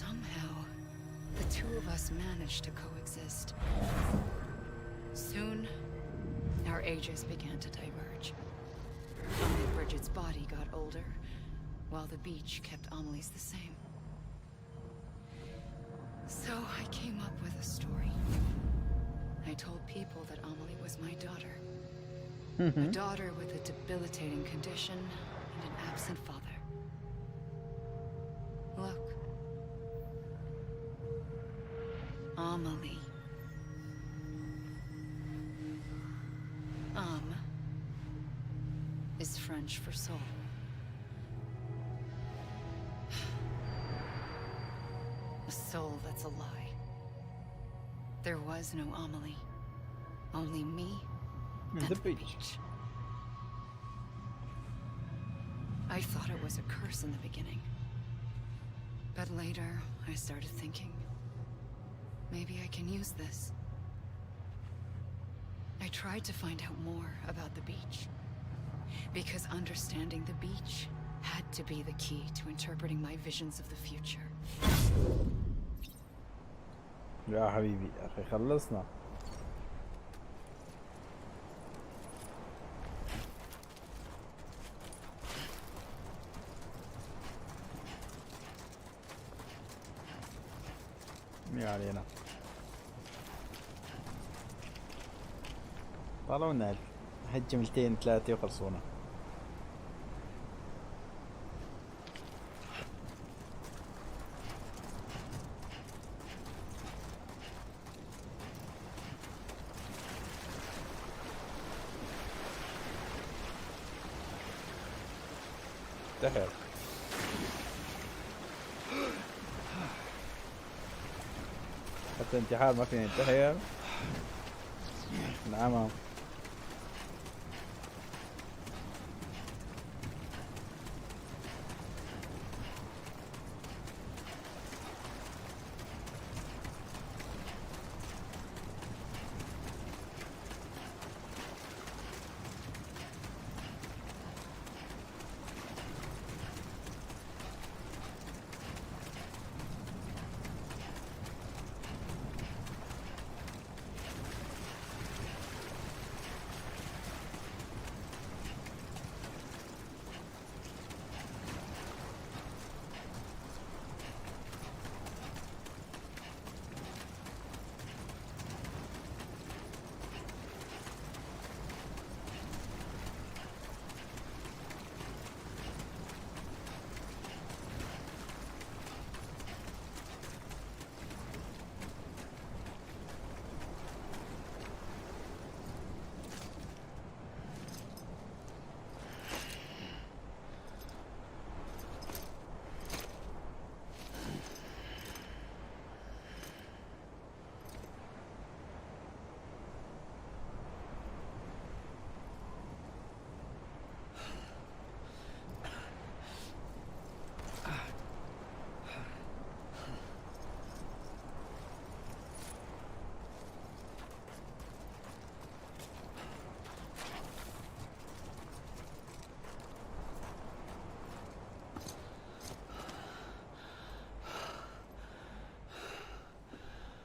Somehow, the two of us managed to coexist. Soon, our ages began to diverge. Only Bridget's body got older, while the beach kept Amelie's the same. So I came up with a story. I told people that Amelie was my daughter. A daughter with a debilitating condition and an absent father. Look. Amelie. Is French for soul. A soul that's a lie. There was no Amelie. Only me and the beach. I thought it was a curse in the beginning. But later, I started thinking, maybe I can use this. I tried to find out more about the beach. Because understanding the beach had to be the key to interpreting my visions of the future. يا حبيبي يا أخي خلصنا. ما علينا. طلعوا لنا هالجملتين ثلاثة وخلصونا. انتحر. حتى انتحار ما فينا ننتحر. نعم.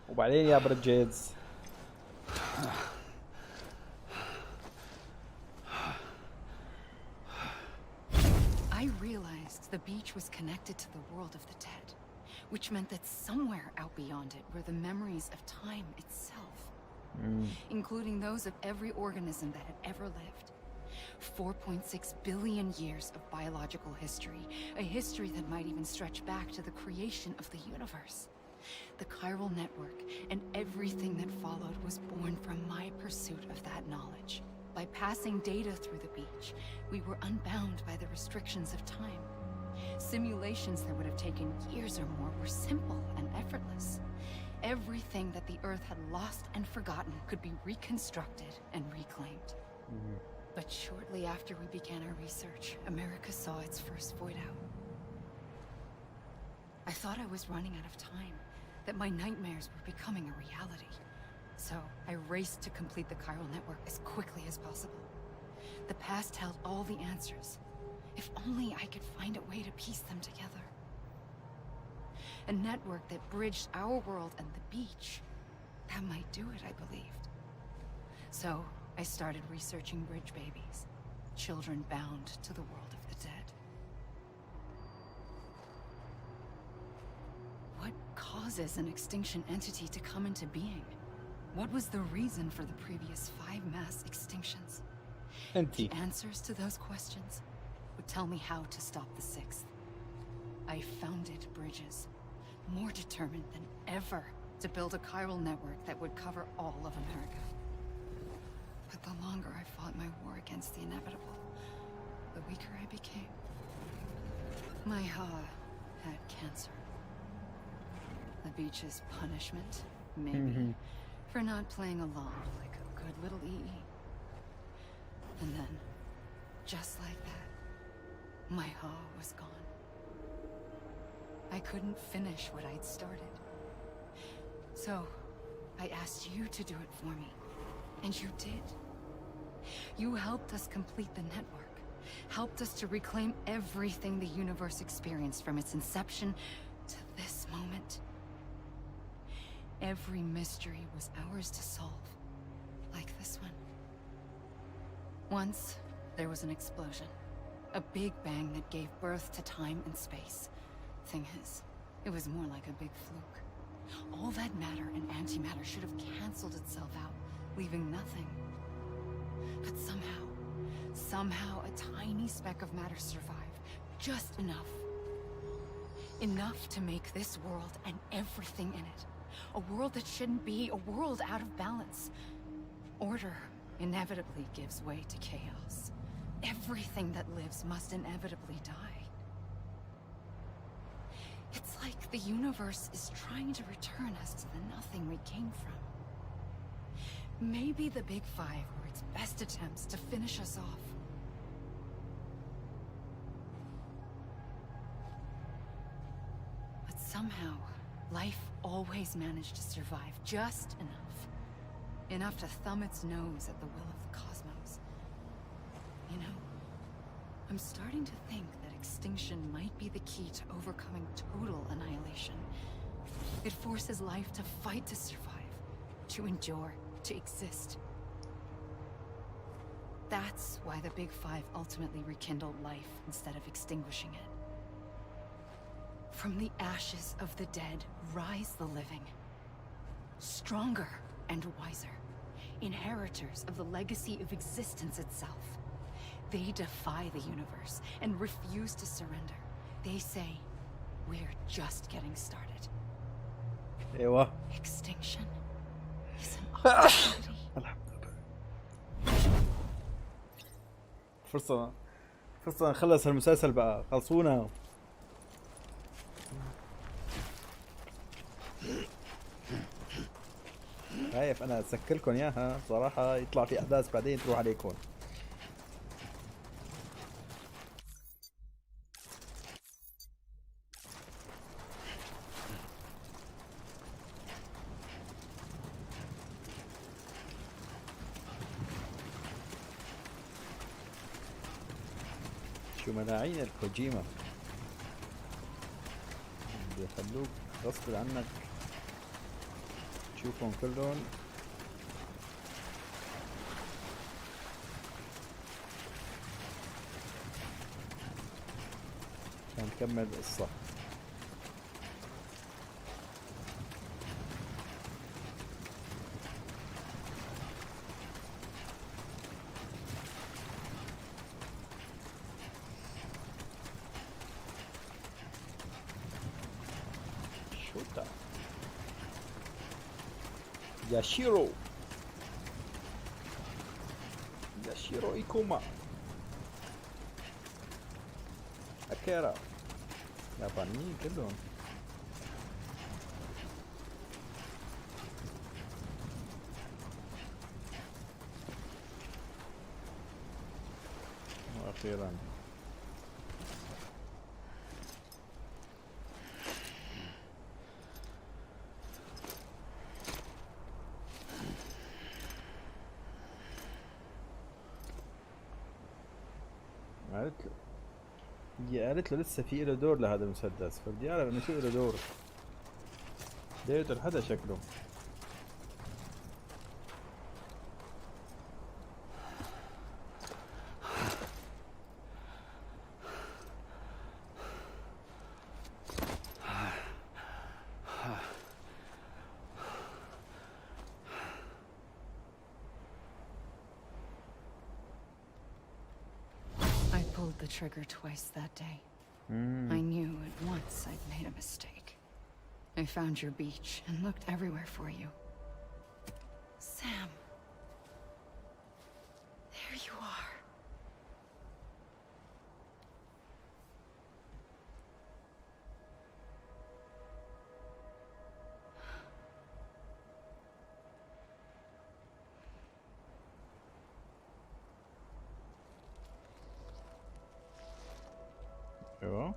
وبعدين يا بريدجيتس I realized the beach was connected to the world of the dead, which meant that somewhere out beyond it were the memories of time itself, including those of every organism that had ever lived. 4.6 billion years of biological history, a history that might even stretch back to the creation of the universe. The chiral network and everything that followed was born from my pursuit of that knowledge. By passing data through the beach, we were unbound by the restrictions of time. Simulations that would have taken years or more were simple and effortless. Everything that the Earth had lost and forgotten could be reconstructed and reclaimed. But shortly after we began our research, America saw its first void out. I thought I was running out of time, that my nightmares were becoming a reality. So I raced to complete the chiral network as quickly as possible. The past held all the answers. If only I could find a way to piece them together. A network that bridged our world and the beach. That might do it, I believed. So, I started researching bridge babies. Children bound to the world of the dead. What causes an extinction entity to come into being? What was the reason for the previous 5 mass extinctions? The answers to those questions would tell me how to stop the 6th. I founded bridges, more determined than ever to build a chiral network that would cover all of America. But the longer I fought my war against the inevitable, the weaker I became. My Ha had cancer. The beach's punishment, maybe, for not playing along like a good little EE. And then, just like that, my Ha was gone. I couldn't finish what I'd started. So, I asked you to do it for me. And you did. You helped us complete the network. Helped us to reclaim everything the universe experienced from its inception to this moment. Every mystery was ours to solve. Like this one. Once, there was an explosion. A big bang that gave birth to time and space. Thing is, it was more like a big fluke. All that matter and antimatter should have canceled itself out, leaving nothing. But somehow a tiny speck of matter survived. Just enough. Enough to make this world and everything in it. A world that shouldn't be, a world out of balance. Order inevitably gives way to chaos. Everything that lives must inevitably die. It's like the universe is trying to return us to the nothing we came from. Maybe the Big Five were its best attempts to finish us off. But somehow, life always managed to survive just enough. Enough to thumb its nose at the will of the cosmos. You know, I'm starting to think that extinction might be the key to overcoming total annihilation. It forces life to fight to survive, to endure, to exist. That's why the Big Five ultimately rekindled life instead of extinguishing it. From the ashes of the dead rise the living. Stronger and wiser. Inheritors of the legacy of existence itself. They defy the universe and refuse to surrender. They say, we're just getting started. ايوه. Extinction is an opportunity. فرصة نخلص المسلسل بقى، خلصونا. خايف انا اسكركم اياها صراحة، يطلع في احداث بعدين تروح عليكم. شو ملاعين الكوجيما بيخلوك غصب عنك تشوفهم كلهم. نكمل القصة. شوتا ياشيرو إيكوما أكيرا يابانيين كلهم. وأخيرا قالت له لسه في له دور لهذا المسدس، فبدي اعرف انه شو له دور. يقتل حدا شكله. I pulled the trigger twice that day. I knew at once I'd made a mistake. I found your beach and looked everywhere for you. Sam. There you are. ايوه.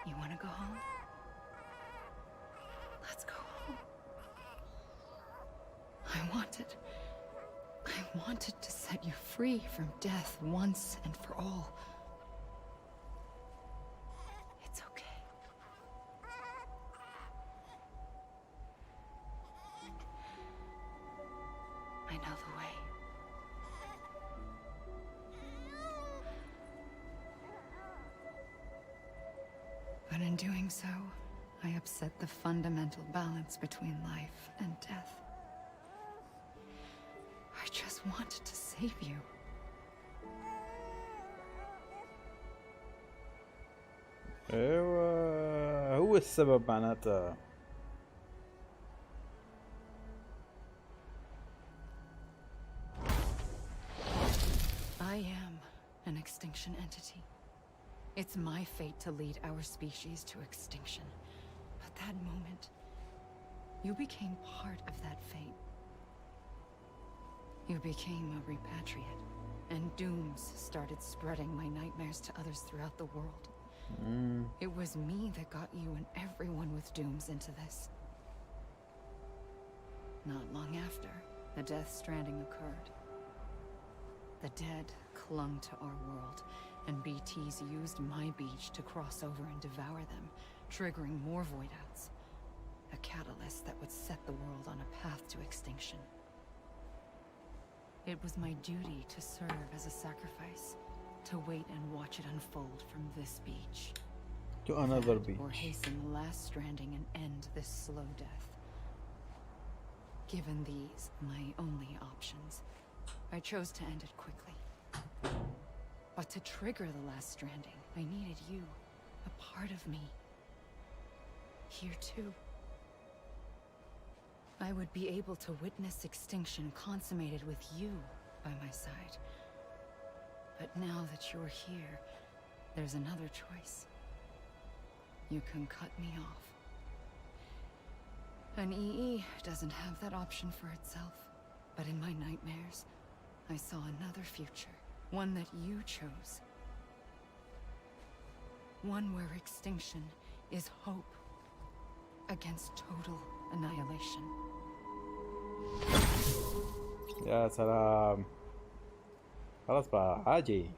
You want to go home? Let's go home. I wanted to set you free from death once and for all. It's okay. I know the way. But in doing so, I upset the fundamental balance between life and death. I just wanted to save you. ايوه هو السبب معناتها. I am an extinction entity. It's my fate to lead our species to extinction. But that moment, you became part of that fate. You became a repatriate, and dooms started spreading my nightmares to others throughout the world. It was me that got you and everyone with dooms into this. Not long after, the death stranding occurred. The dead clung to our world, and BTs used my beach to cross over and devour them, triggering more void-outs. A catalyst that would set the world on a path to extinction. It was my duty to serve as a sacrifice, to wait and watch it unfold from this beach. To another That, beach. or hasten the last stranding and end this slow death. Given these, my only options, I chose to end it quickly. But to trigger the last stranding, I needed you, a part of me. Here too. I would be able to witness extinction consummated with you by my side. But now that you're here, there's another choice. You can cut me off. An EE doesn't have that option for itself. But in my nightmares, I saw another future. One that you chose. One where extinction is hope against total annihilation. يا سلام. خلاص بقى عاجي.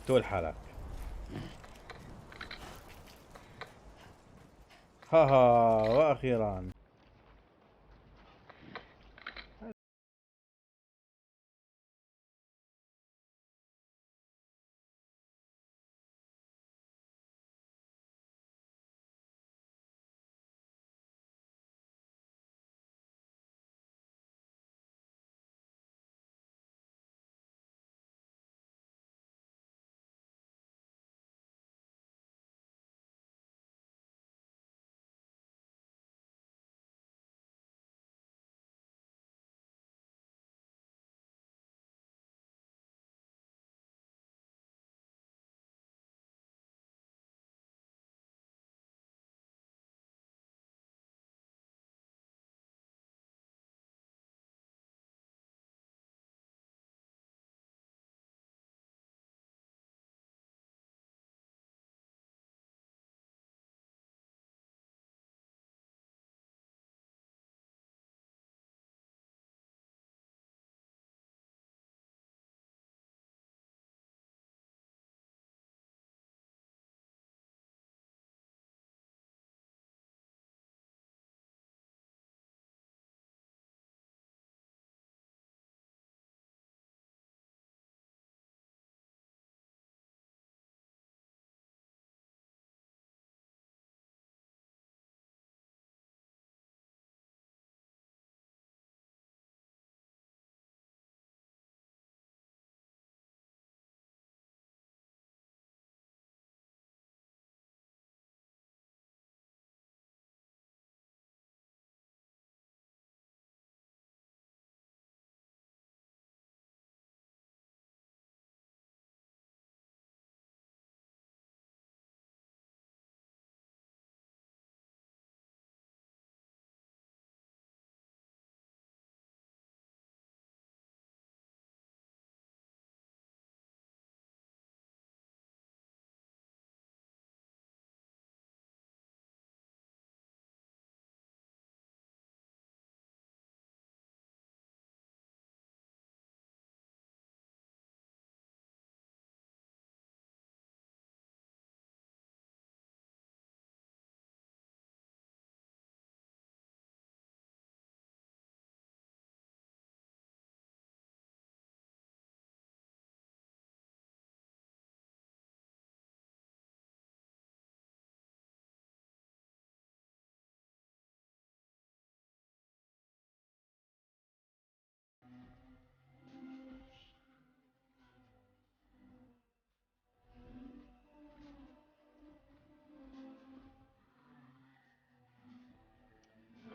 طول حالك. ها واخيرا.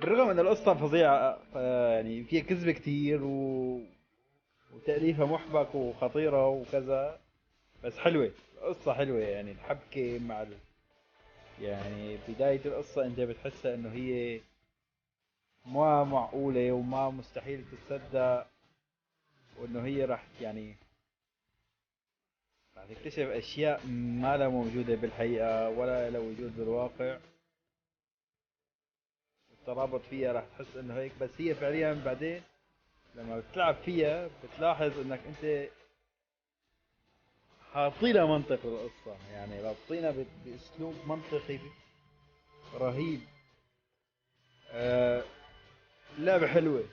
بالرغم ان القصة فظيعة يعني فيها كذب كتير وتأليفها محبك وخطيرة وكذا، بس حلوة القصة حلوة يعني الحبكة مع يعني بداية القصة انت بتحسها انه هي ما معقولة وما مستحيل تتصدق، وانه هي راح يعني راح تكتشف اشياء ما لها موجودة بالحقيقة ولا لها وجود بالواقع. الترابط فيها راح تحس انه هيك، بس هي فعليا بعدين لما بتلعب فيها بتلاحظ انك انت حاطينها منطق القصة، يعني رابطينها باسلوب منطقي رهيب. لعبة حلوة،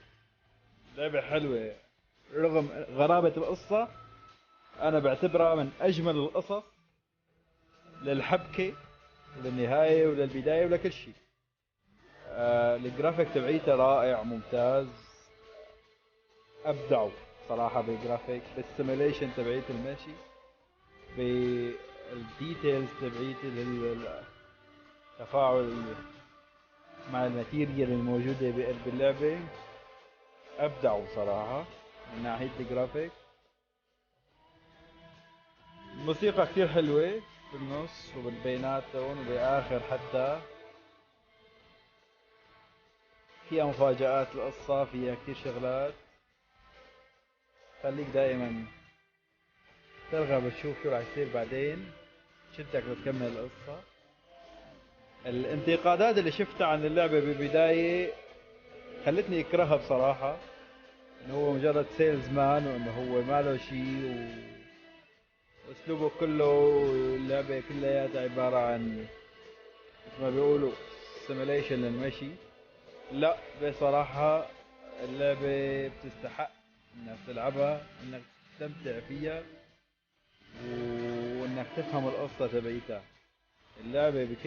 لعبة حلوة رغم غرابة القصة. انا بعتبرها من اجمل القصص للحبكة وللنهاية وللبداية ولكل شيء. الجرافيك تبعيته رائع ممتاز، ابدعوا صراحة بالجرافيك، بالسيميليشن تبعيت المشي، بالديتيلز تبعيت التفاعل مع الماتيريال الموجودة بقلب اللعبة. ابدعوا صراحة من ناحية الجرافيك. الموسيقى كتير حلوة بالنص وبالبيناتهم وبآخر حتى فيها مفاجآت القصة، فيها كتير شغلات خليك دائما ترغب تشوف شو راح يصير بعدين، شدك لتكمل القصة. الانتقادات اللي شفتها عن اللعبة بالبداية خلتني اكرهها بصراحة، انه هو مجرد سيلز مان وانه هو ما له شيء واسلوبه كله اللعبة كلها عبارة عن مثل ما بيقولوا سيميليشن للمشي. لا بصراحة اللعبة بتستحق انك تلعبها، انك تستمتع فيها وانك تفهم القصة تبعيتها. اللعبة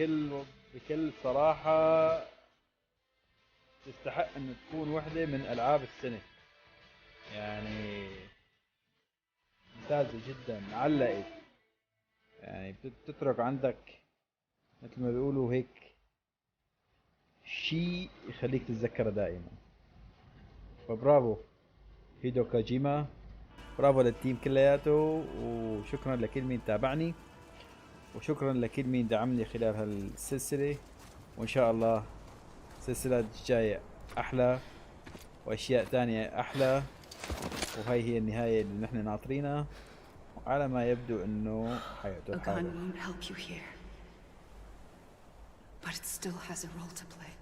بكل صراحة تستحق ان تكون وحدة من العاب السنة، يعني ممتازة جدا، علقت يعني بتترك عندك مثل ما بيقولوا هيك شيء يخليك تتذكره دائما. فبرافو هيدو كوجيما، برافو للتيم كلياته، وشكرا لكل مين تابعني، وشكرا لكل مين دعمني خلال هالسلسلة، وإن شاء الله السلسلة الجاية أحلى وأشياء تانية أحلى. وهي هي النهاية اللي نحن ناطرينها، وعلى ما يبدو إنه حيعطوا الحالة. won't help you here, but it still has a role to play.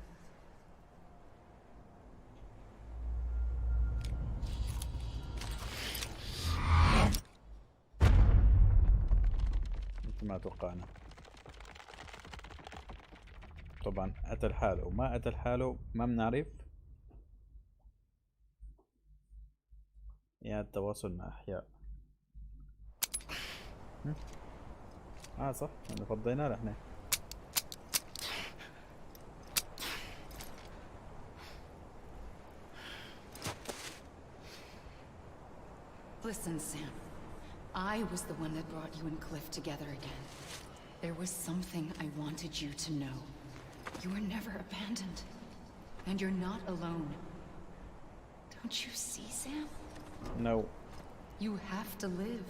مثل ما توقعنا. طبعا قتل حاله وما قتل حاله ما بنعرف، يا التواصل مع أحياء. صح احنا فضيناه احنا. Listen, Sam. I was the one that brought you and Cliff together again. There was something I wanted you to know. You were never abandoned. And you're not alone. Don't you see, Sam? No. You have to live.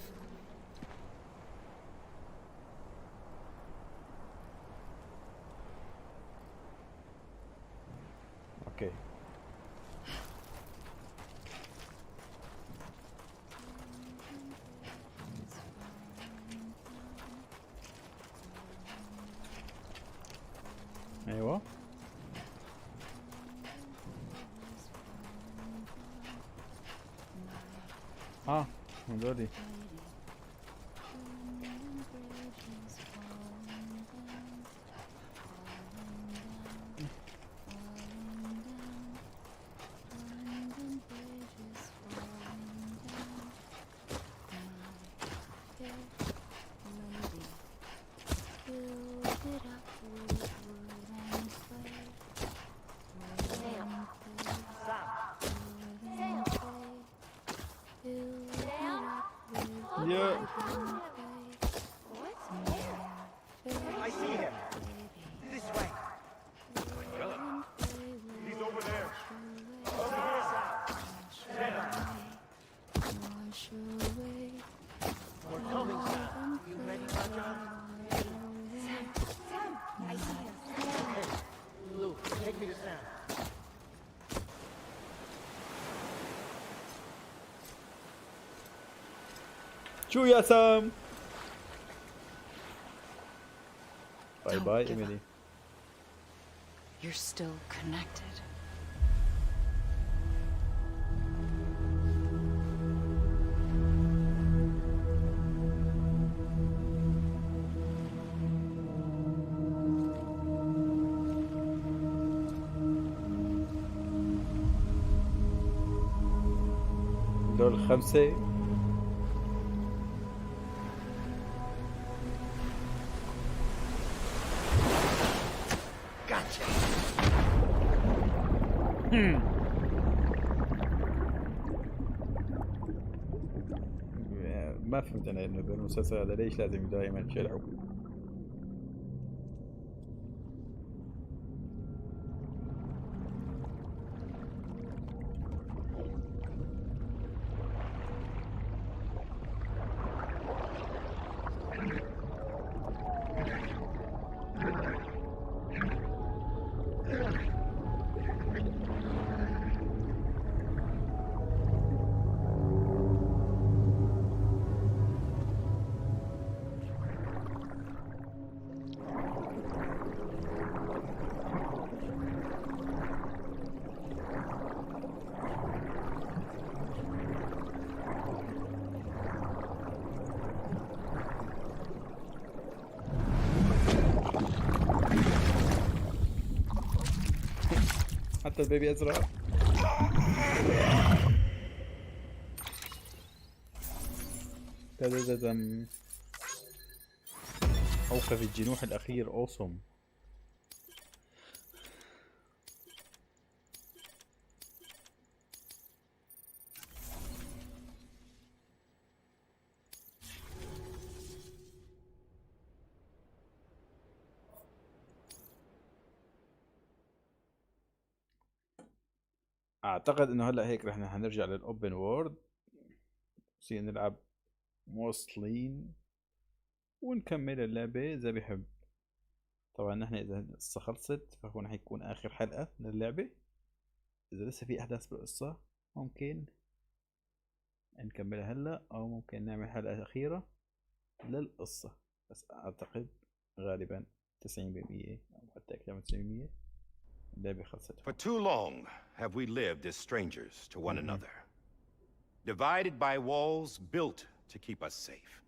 Okay. ايوه هذولي شو يا سام؟ باي Don't باي give إيميلي. up. You're still connected. دول الخمسة. Gotcha. ما فهمت انا انه بالمسلسل هذا ليش لازم دائما يشلعوا. حتى البيبي ازرق. موقف الجنوح الاخير اوسم. اعتقد انه هلا هيك رح نرجع للاوبن وورد، نصير نلعب موصلين ونكمل اللعبة اذا بحب. طبعا نحن اذا القصة خلصت فهون حيكون اخر حلقة للعبة. اذا لسه في احداث بالقصة ممكن نكملها هلا، او ممكن نعمل حلقة اخيرة للقصة، بس اعتقد غالبا 90% او حتى اكثر من 90% اللعبة خلصت. For too long have we lived as strangers to one another, divided by walls built to keep us safe.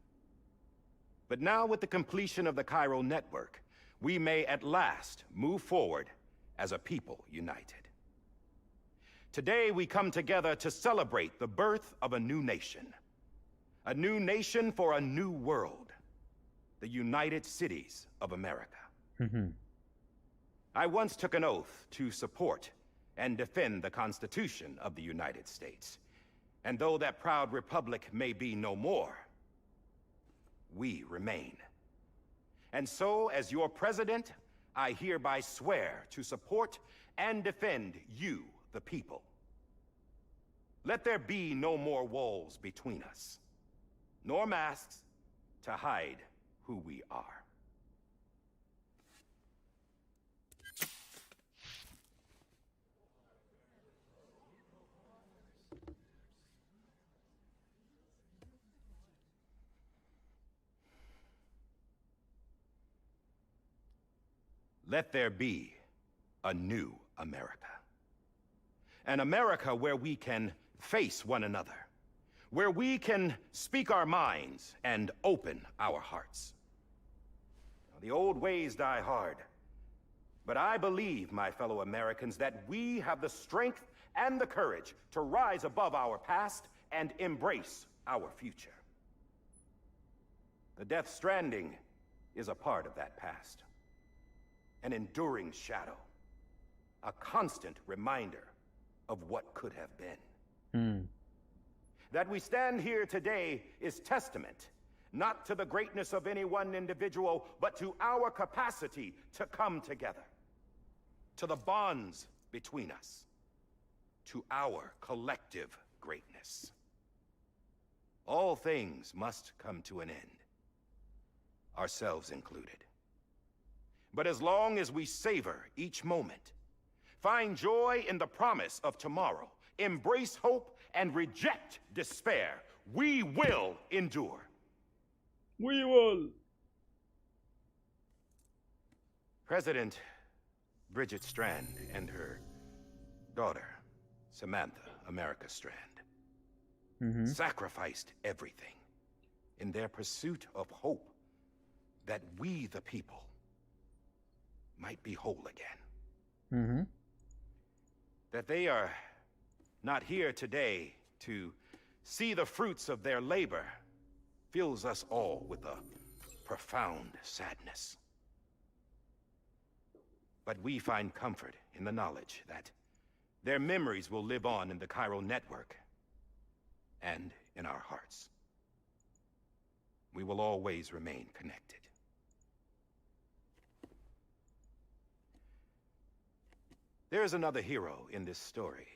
But now, with the completion of the Cairo network, we may at last move forward as a people united. Today we come together to celebrate the birth of a new nation for a new world, the United Cities of America. I once took an oath to support and defend the Constitution of the United States. And though that proud republic may be no more, we remain. And so, as your president, I hereby swear to support and defend you, the people. Let there be no more walls between us, nor masks to hide who we are. Let there be a new America. An America where we can face one another, where we can speak our minds and open our hearts. Now, the old ways die hard, but I believe, my fellow Americans, that we have the strength and the courage to rise above our past and embrace our future. The Death Stranding is a part of that past. An enduring shadow, a constant reminder of what could have been. That we stand here today is testament not to the greatness of any one individual, but to our capacity to come together, to the bonds between us, to our collective greatness. All things must come to an end, ourselves included. But as long as we savor each moment, find joy in the promise of tomorrow, embrace hope, and reject despair, we will endure. We will. President Bridget Strand and her daughter, Samantha America Strand, sacrificed everything in their pursuit of hope that we, the people, might be whole again. That they are not here today to see the fruits of their labor fills us all with a profound sadness. But we find comfort in the knowledge that their memories will live on in the chiral network and in our hearts. We will always remain connected. There is another hero in this story.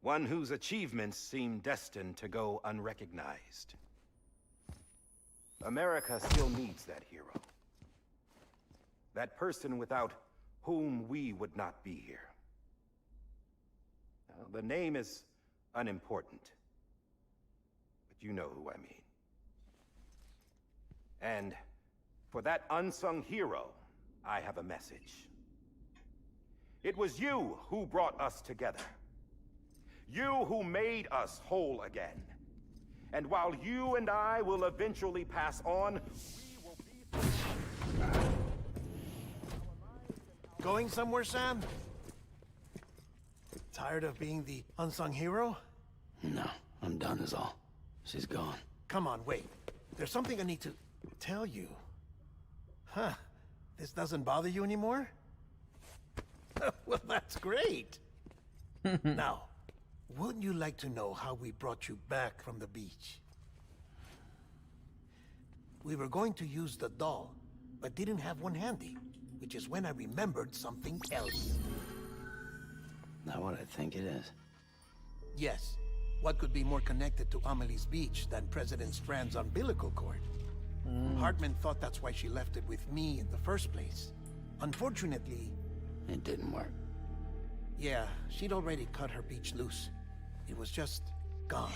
One whose achievements seem destined to go unrecognized. America still needs that hero. That person without whom we would not be here. Now, the name is unimportant, but you know who I mean. And for that unsung hero, I have a message. It was you who brought us together. You who made us whole again. And while you and I will eventually pass on, we will be... Going somewhere, Sam? Tired of being the unsung hero? No, I'm done is all. She's gone. Come on, wait. There's something I need to tell you. Huh. This doesn't bother you anymore? Well, that's great. Now, wouldn't you like to know how we brought you back from the beach? We were going to use the doll, but didn't have one handy, which is when I remembered something else. Not what I think it is. Yes. What could be more connected to Amelie's beach than President Strand's umbilical cord? Hartman thought that's why she left it with me in the first place. Unfortunately... It didn't work. Yeah, she'd already cut her beach loose. It was just gone.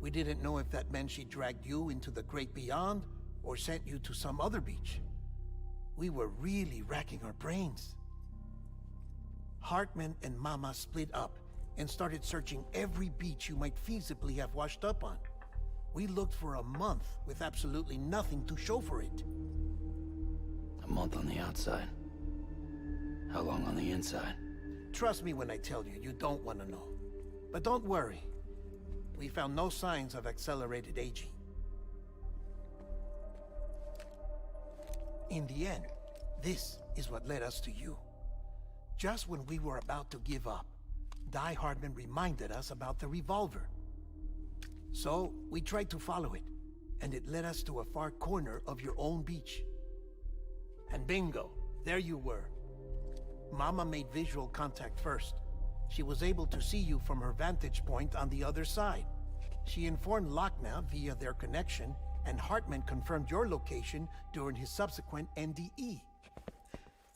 We didn't know if that meant she dragged you into the great beyond or sent you to some other beach. We were really racking our brains. Hartman and Mama split up and started searching every beach you might feasibly have washed up on. We looked for a month with absolutely nothing to show for it. A month on the outside. How long on the inside? Trust me when I tell you, you don't want to know. But don't worry. We found no signs of accelerated aging. In the end, this is what led us to you. Just when we were about to give up, Die Hardman reminded us about the revolver. So, we tried to follow it, and it led us to a far corner of your own beach. And bingo, there you were. Mama made visual contact first. She was able to see you from her vantage point on the other side. She informed Lochna via their connection, and Hartman confirmed your location during his subsequent NDE.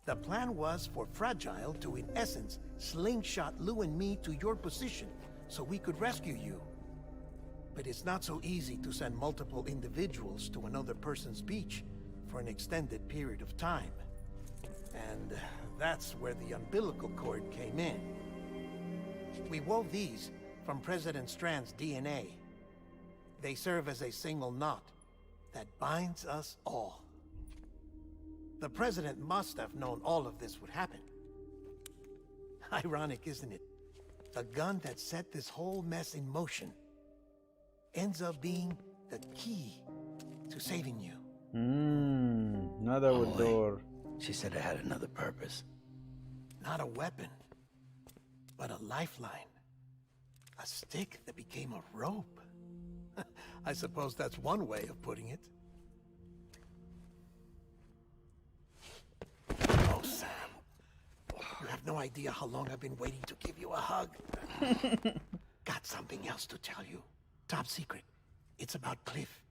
The plan was for Fragile to, in essence, slingshot Lou and me to your position so we could rescue you. But it's not so easy to send multiple individuals to another person's beach for an extended period of time. And that's where the umbilical cord came in. We wove these from President Strand's DNA. They serve as a single knot that binds us all. The President must have known all of this would happen. Ironic, isn't it? The gun that set this whole mess in motion ends up being the key to saving you. هذا هو الدور. She said it had another purpose. Not a weapon, but a lifeline. A stick that became a rope. I suppose that's one way of putting it. Oh, Sam. You have no idea how long I've been waiting to give you a hug. Got something else to tell you. Top secret. It's about Cliff.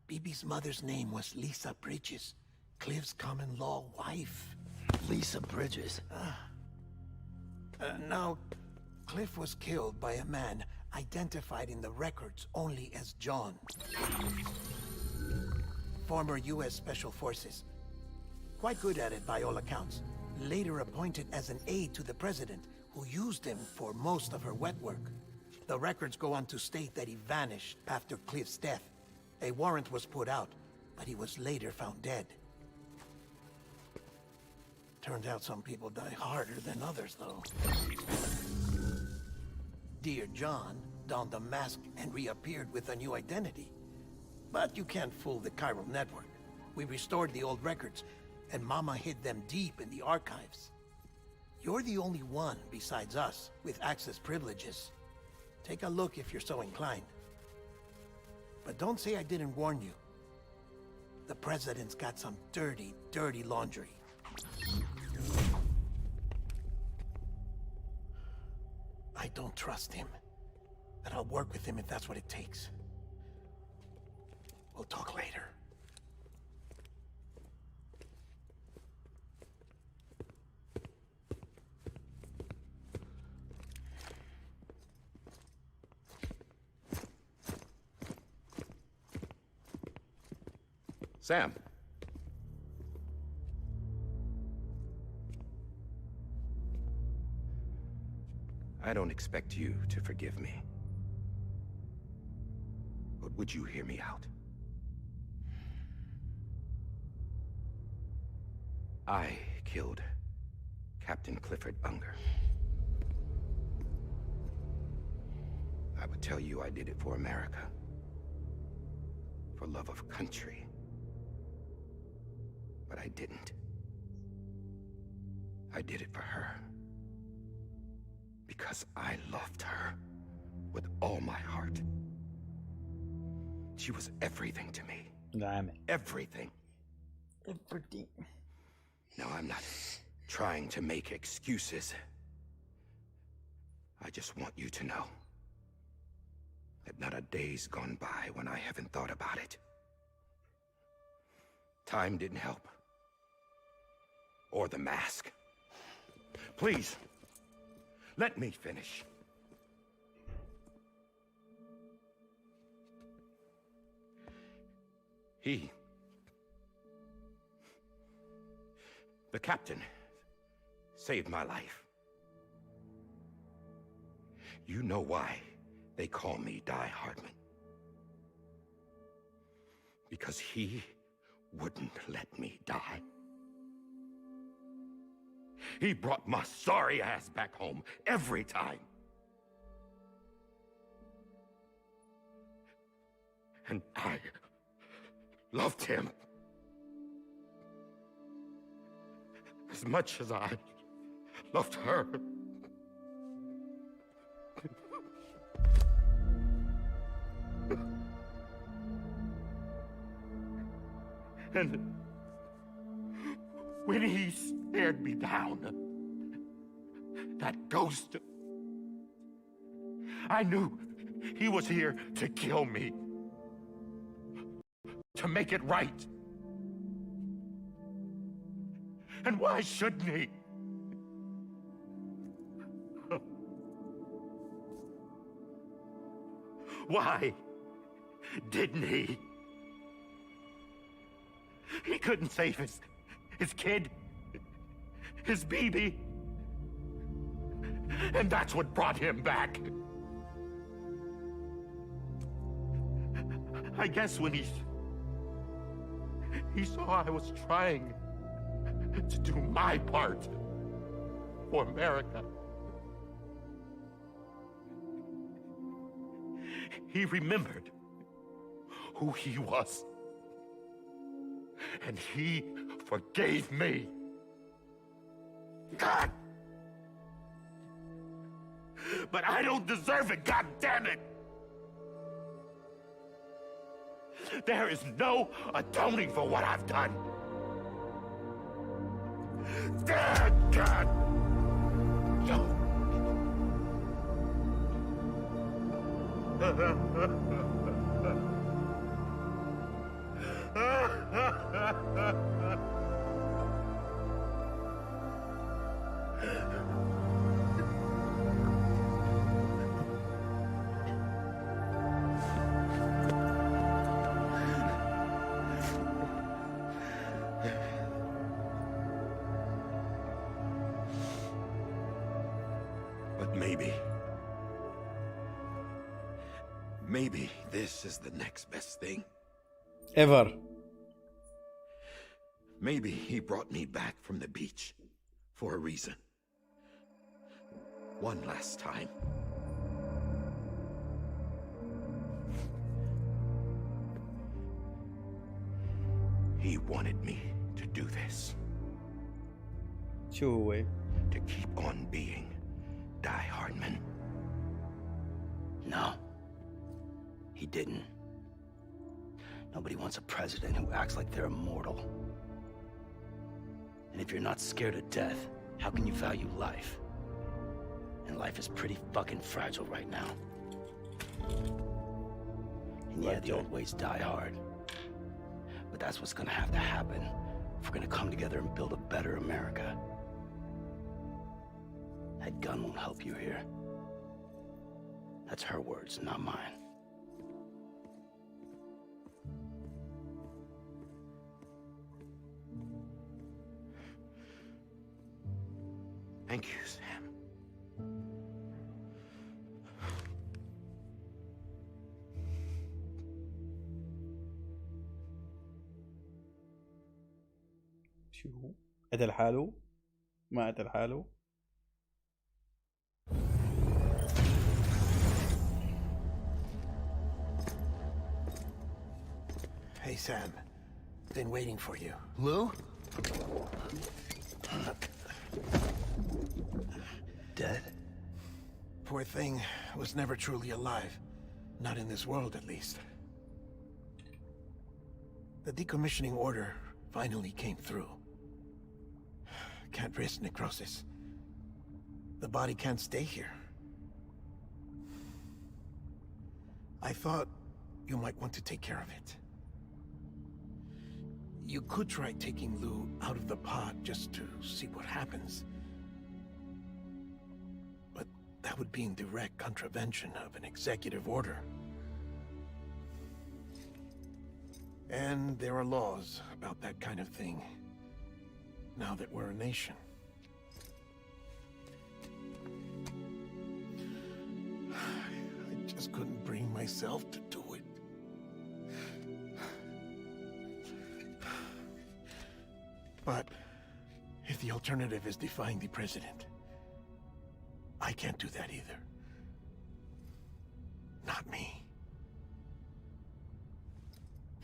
BB's mother's name was Lisa Bridges, Cliff's common-law wife. Lisa Bridges? Now, Cliff was killed by a man identified in the records only as John. Former U.S. Special Forces. Quite good at it by all accounts. Later appointed as an aide to the president, who used him for most of her wet work. The records go on to state that he vanished after Cliff's death. A warrant was put out, but he was later found dead. Turns out some people die harder than others, though. Dear John donned a mask and reappeared with a new identity. But you can't fool the chiral network. We restored the old records, and Mama hid them deep in the archives. You're the only one besides us with access privileges. Take a look if you're so inclined. But don't say I didn't warn you. The president's got some dirty, dirty laundry. I don't trust him, but I'll work with him if that's what it takes. We'll talk later. Sam. I don't expect you to forgive me. But would you hear me out? I killed Captain Clifford Unger. I would tell you I did it for America. For love of country. But I didn't. I did it for her. Because I loved her with all my heart. She was everything to me. Everything. Everything. Now, I'm not trying to make excuses. I just want you to know that not a day's gone by when I haven't thought about it. Time didn't help. Or the mask. Please, let me finish. The captain, saved my life. You know why they call me Die Hardman. Because he wouldn't let me die. He brought my sorry ass back home every time. And I loved him as much as I loved her. And when he stared me down, that ghost, I knew he was here to kill me, to make it right. And why shouldn't he? Why didn't he? He couldn't save his kid, his baby. And that's what brought him back. I guess when he saw I was trying to do my part for America, he remembered who he was. And he forgave me. God! But I don't deserve it, God damn it! There is no atoning for what I've done. God! No. Maybe this is the next best thing. ever. Maybe he brought me back from the beach for a reason. One last time. He wanted me to do this. شو هو؟ To keep on being Die Hardman. No. He didn't. Nobody wants a president who acts like they're immortal. And if you're not scared of death, how can you value life? And life is pretty fucking fragile right now. And yeah, the old ways die hard. But that's what's gonna have to happen if we're gonna come together and build a better America. That gun won't help you here. That's her words, not mine. Thank you, Sam. شو قتل حاله؟ ما قتل حاله؟ Hey, Sam. Been waiting for you. Lou? Dead? Poor thing was never truly alive. Not in this world, at least. The decommissioning order finally came through. Can't risk necrosis. The body can't stay here. I thought you might want to take care of it. You could try taking Lou out of the pod just to see what happens. But that would be in direct contravention of an executive order. And there are laws about that kind of thing, now that we're a nation. I just couldn't bring myself to do it. But if the alternative is defying the president, I can't do that either. Not me.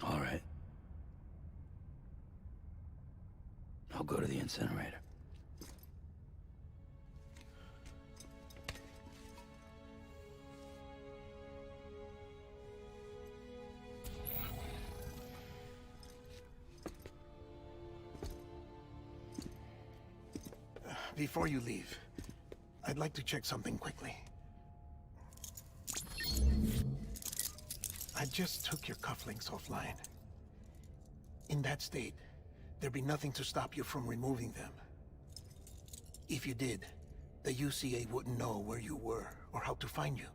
All right. I'll go to the incinerator. Before you leave, I'd like to check something quickly. I just took your cufflinks offline. In that state, there'd be nothing to stop you from removing them. If you did, the UCA wouldn't know where you were or how to find you.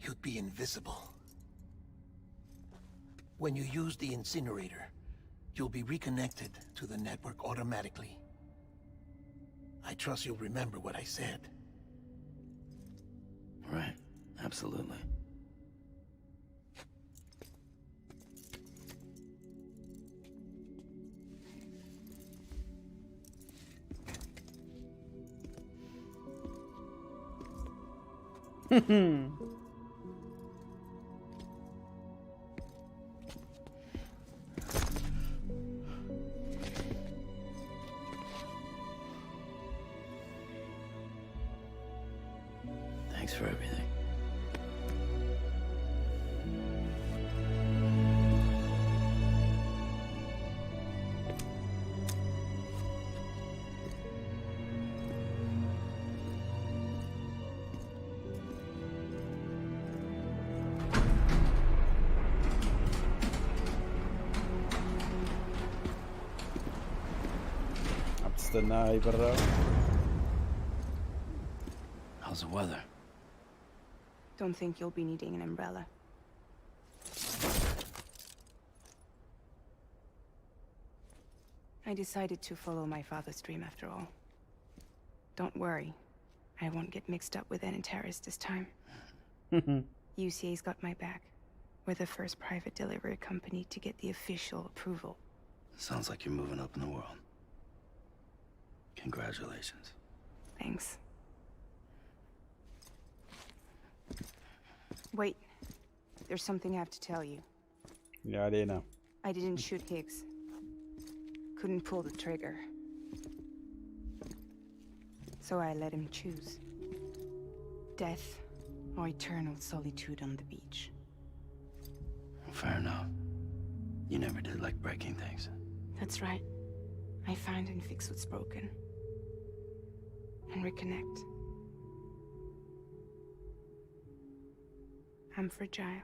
You'd be invisible. When you use the incinerator, you'll be reconnected to the network automatically. I trust you'll remember what I said. Right. Absolutely. Thanks for everything. عم تستناي برا؟ How's the weather? Don't think you'll be needing an umbrella. I decided to follow my father's dream after all. Don't worry. I won't get mixed up with any terrorists this time. UCA's got my back. We're the first private delivery company to get the official approval. Sounds like you're moving up in the world. Congratulations. Thanks. Wait. There's something I have to tell you. يا علينا. I didn't shoot Higgs. Couldn't pull the trigger. So I let him choose. Death or eternal solitude on the beach. Fair enough. You never did like breaking things. That's right. I find and fix what's broken. And reconnect. I'm fragile.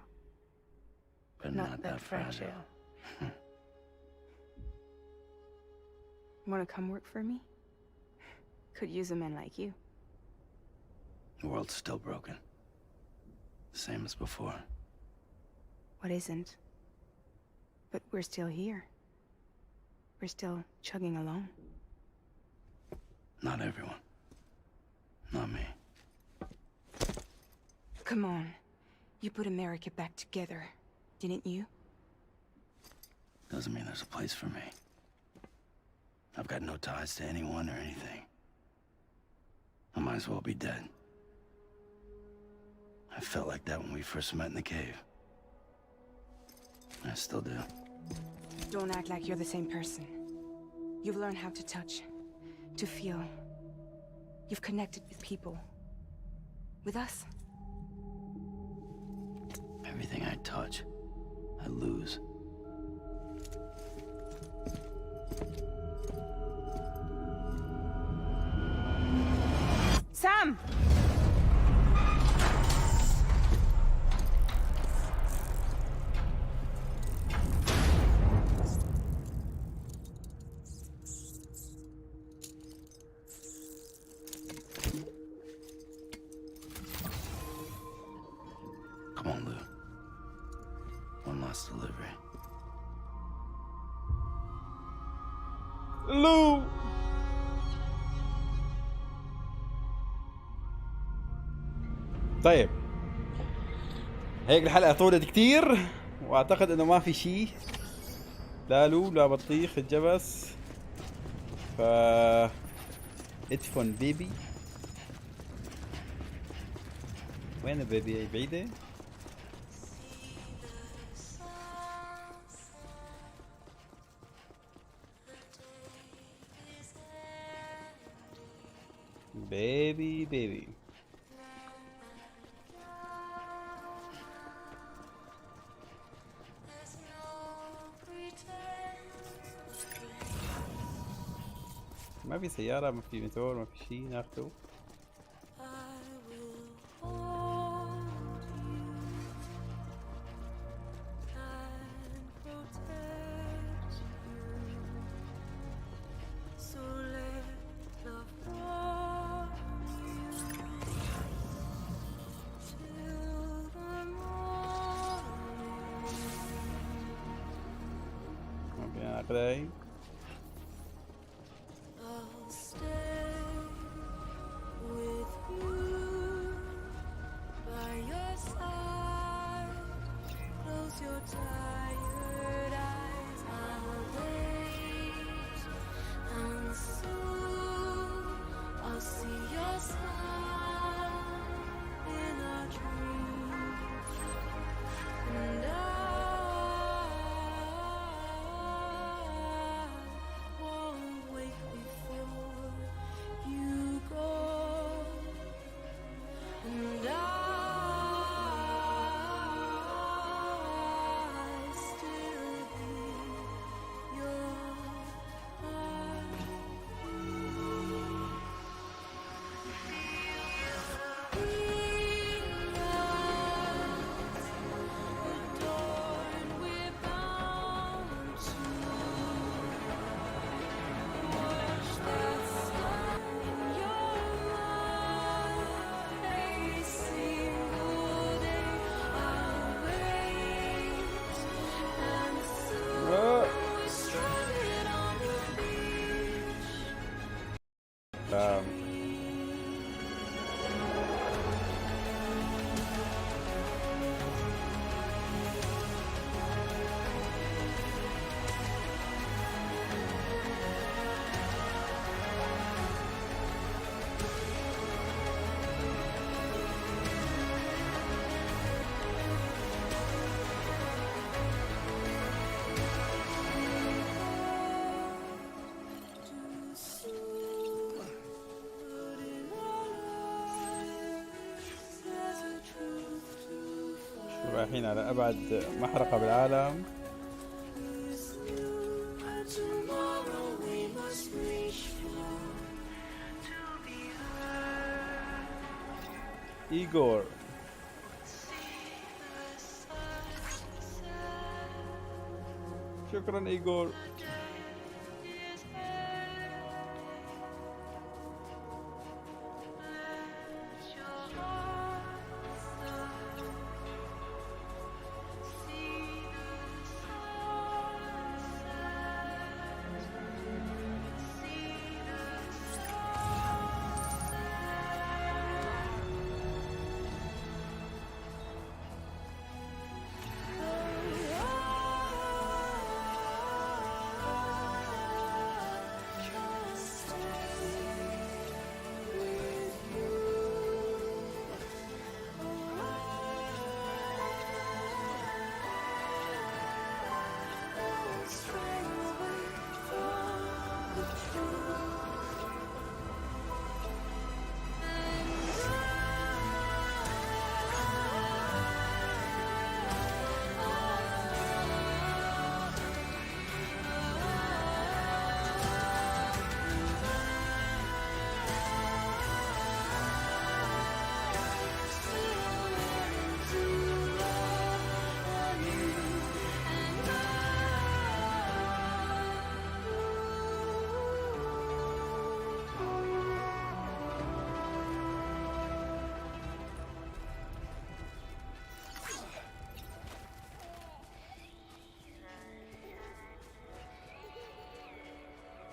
But not that fragile. Wanna come work for me? Could use a man like you. The world's still broken. The same as before. What isn't? But we're still here. We're still chugging along. Not everyone. Not me. Come on. You put America back together, didn't you? Doesn't mean there's a place for me. I've got no ties to anyone or anything. I might as well be dead. I felt like that when we first met in the cave. I still do. Don't act like you're the same person. You've learned how to touch, to feel. You've connected with people. With us. Everything I touch, I lose. Sam! Come on, Lou. One last delivery. لو طيب هيك الحلقة طولت كتير واعتقد انه ما في شيء لا لو لا بطيخ الجبس ف ادفن بيبي. وين البيبي؟ بعيدة؟ بيبي بيبي ما في سيارة، ما في موتور، ما في شيء ناخده. ما في ناخده. رايحين على أبعد محرقة بالعالم. إيغور شكرا إيغور.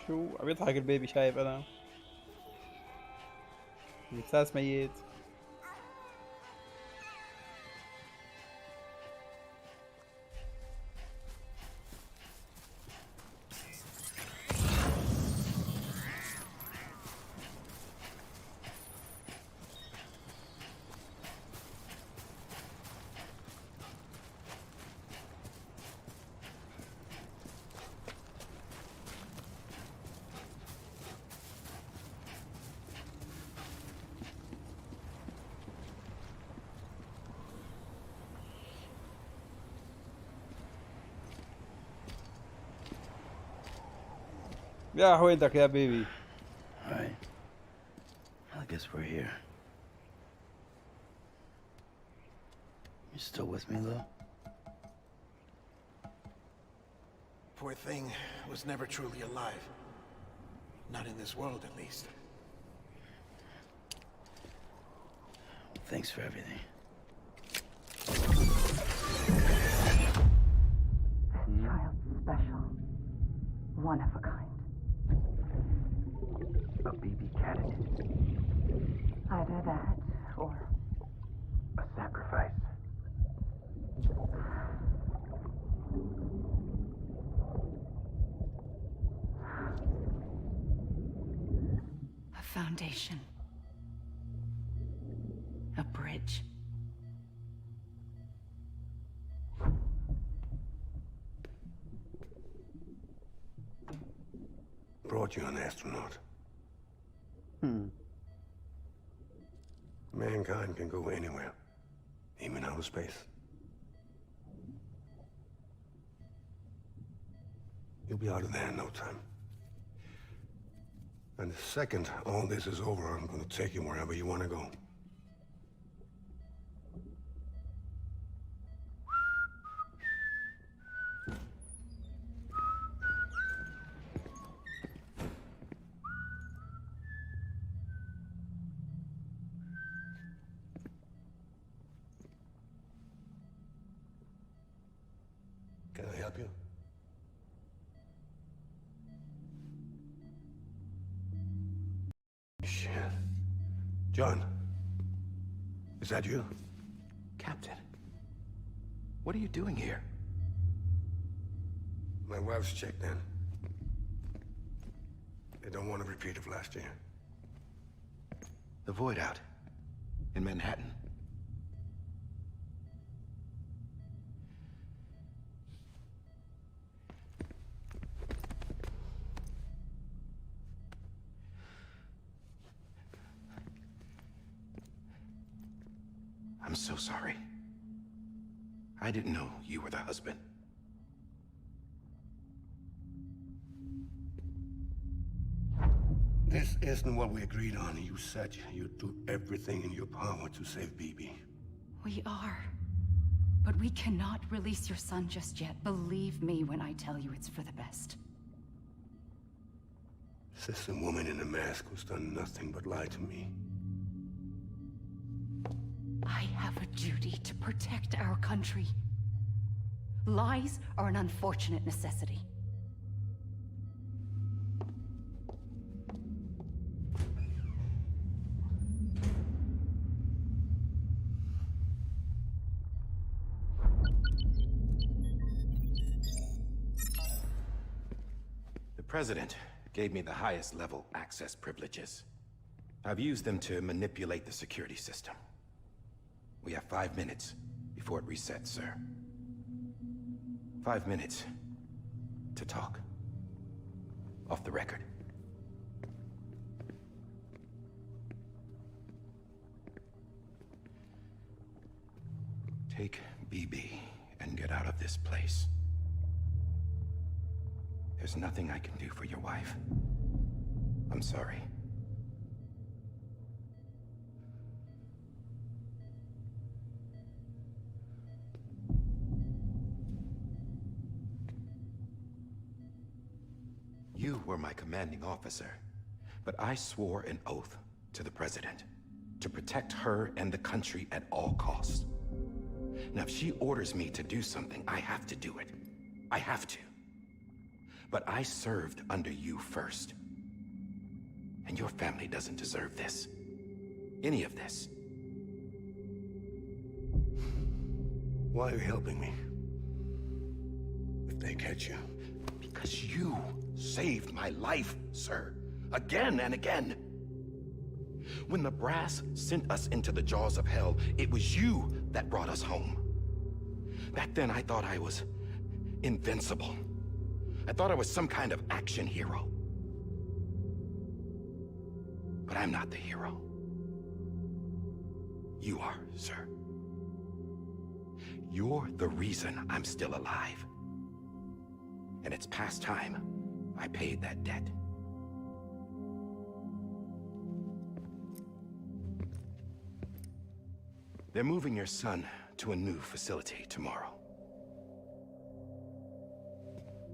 شو عم يضحك البيبي؟ شايف انا الاساس ميت. يا حوينتك يا بيبي. Alright. I guess we're here. You still with me, Lil? Poor thing was never truly alive. Not in this world, at least. Thanks for everything. Child's special. One of a kind. A baby candidate. Either that, or A sacrifice. A foundation. A bridge. Brought you an astronaut. Mankind can go anywhere, even outer space. You'll be out of there in no time. And the second all this is over, I'm gonna take you wherever you want to go. Can I help you? Shit. John, is that you? Captain, what are you doing here? My wife's checked in. They don't want a repeat of last year. The void out in Manhattan. I'm so sorry. I didn't know you were the husband. This isn't what we agreed on. You said you'd do everything in your power to save Bibi. We are. But we cannot release your son just yet. Believe me when I tell you it's for the best. This woman in a mask who's done nothing but lie to me. I have a duty to protect our country. Lies are an unfortunate necessity. The President gave me the highest level access privileges. I've used them to manipulate the security system. We have 5 minutes before it resets, sir. 5 minutes to talk. Off the record. Take BB and get out of this place. There's nothing I can do for your wife. I'm sorry. You were my commanding officer, but I swore an oath to the President to protect her and the country at all costs. Now, if she orders me to do something, I have to do it. I have to. But I served under you first. And your family doesn't deserve this. Any of this. Why are you helping me? If they catch you. Because you saved my life, sir. Again and again. When the brass sent us into the jaws of hell, it was you that brought us home. Back then, I thought I was invincible. I thought I was some kind of action hero. But I'm not the hero. You are, sir. You're the reason I'm still alive. And it's past time I paid that debt. They're moving your son to a new facility tomorrow.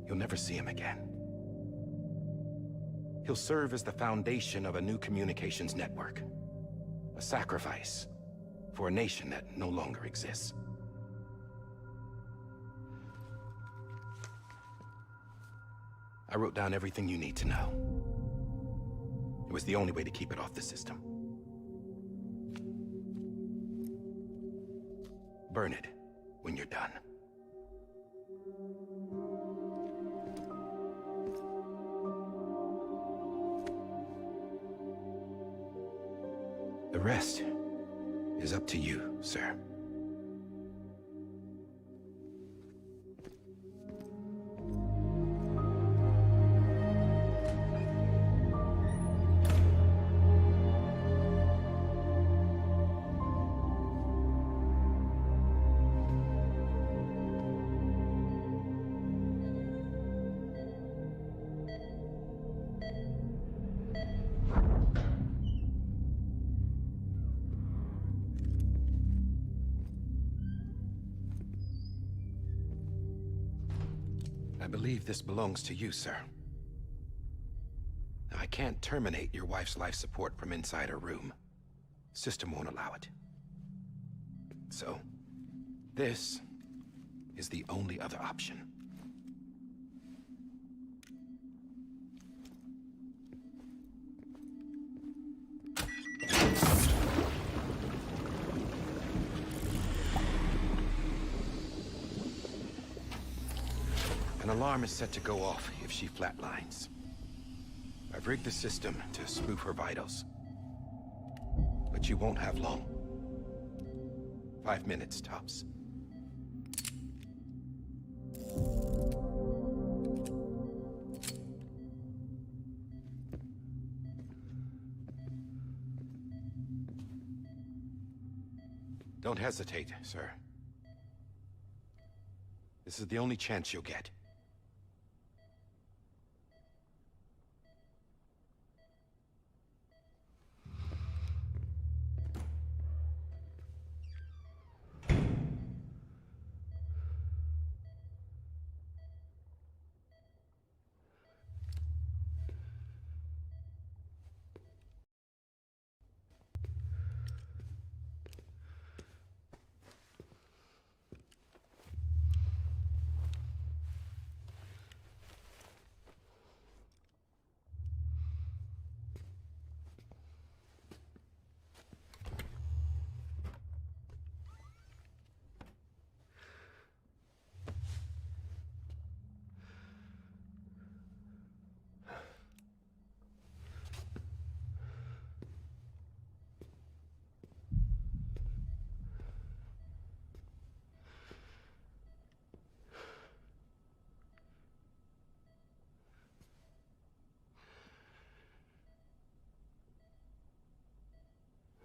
You'll never see him again. He'll serve as the foundation of a new communications network. A sacrifice for a nation that no longer exists. I wrote down everything you need to know. It was the only way to keep it off the system. Burn it when you're done. The rest is up to you, sir. I believe this belongs to you, sir. Now, I can't terminate your wife's life support from inside her room. System won't allow it. So, this is the only other option. An alarm is set to go off if she flatlines. I've rigged the system to spoof her vitals. But you won't have long. 5 minutes, tops. Don't hesitate, sir. This is the only chance you'll get.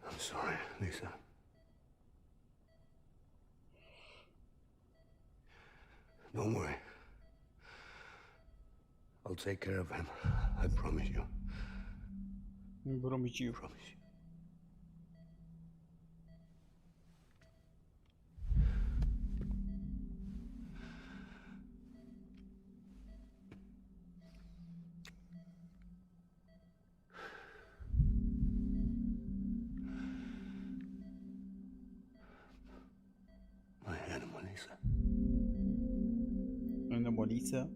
I'm sorry, Lisa. Don't worry. I'll take care of him. I promise you. Promise you. Promise you. أنا مونيسا.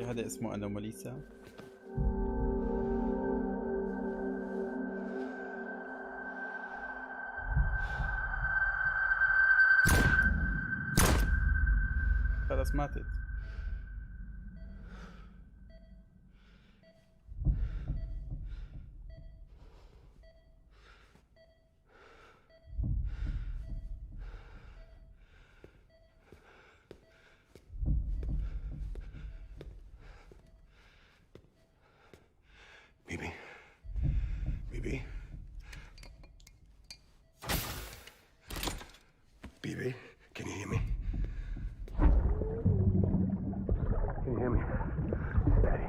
هذا اسمه أنا مونيسا. خلاص ماتت. Baby, can you hear me? Can you hear me? Steady.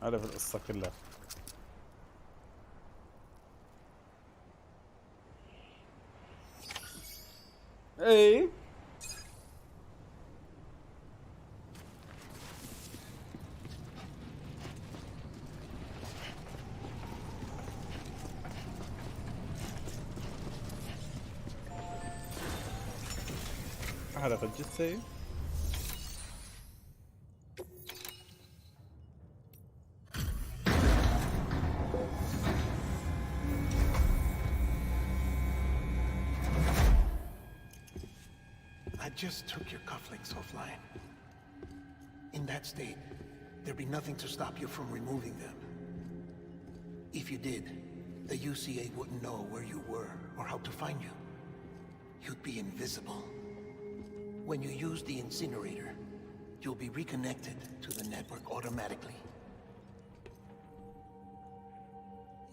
عارف القصة كلها. ايه حلقة الجثة. I just took your cufflinks offline. In that state, there'd be nothing to stop you from removing them. If you did, the UCA wouldn't know where you were or how to find you. You'd be invisible. When you use the incinerator, you'll be reconnected to the network automatically.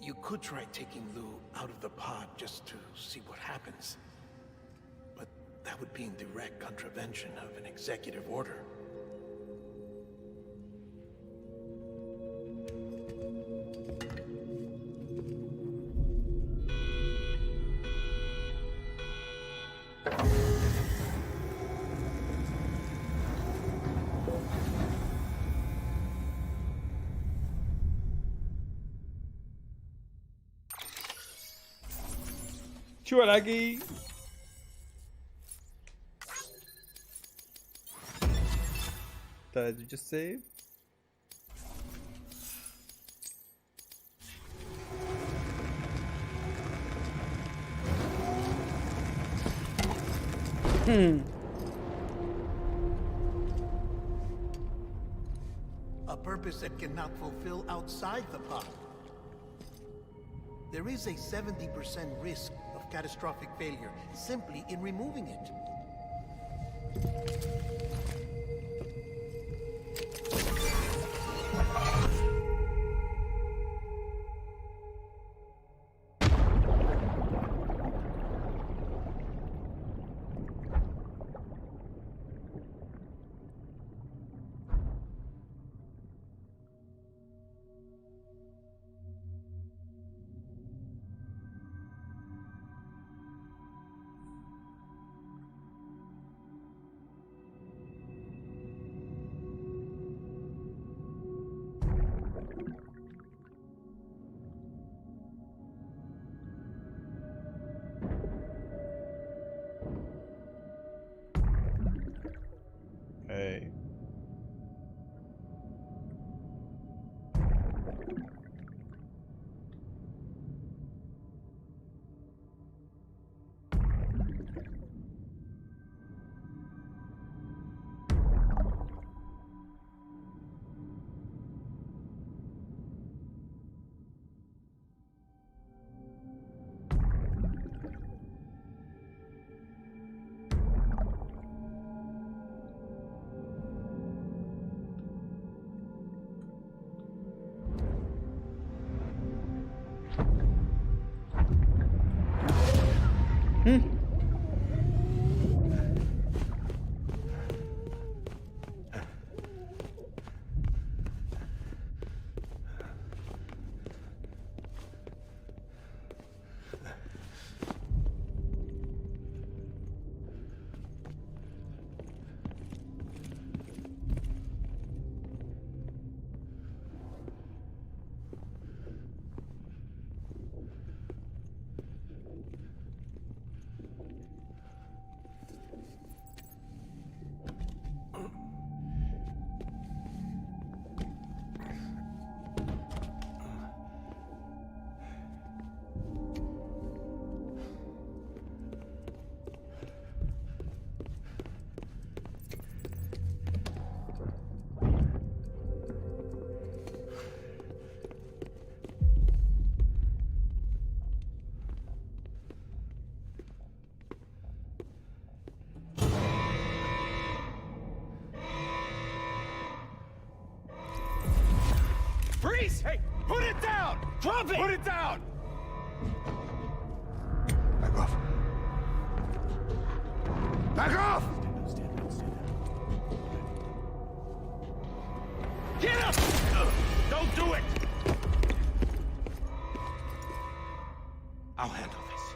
You could try taking Lou out of the pod just to see what happens. But that would be in direct contravention of an executive order. شو الاقي؟ Did you just save? A purpose that cannot fulfill outside the pod. There is a 70% risk of catastrophic failure simply in removing it. Hey. Freeze! Hey, put it down! Drop it! Put it down! Back off. Back off! Get up! Don't do it! I'll handle this.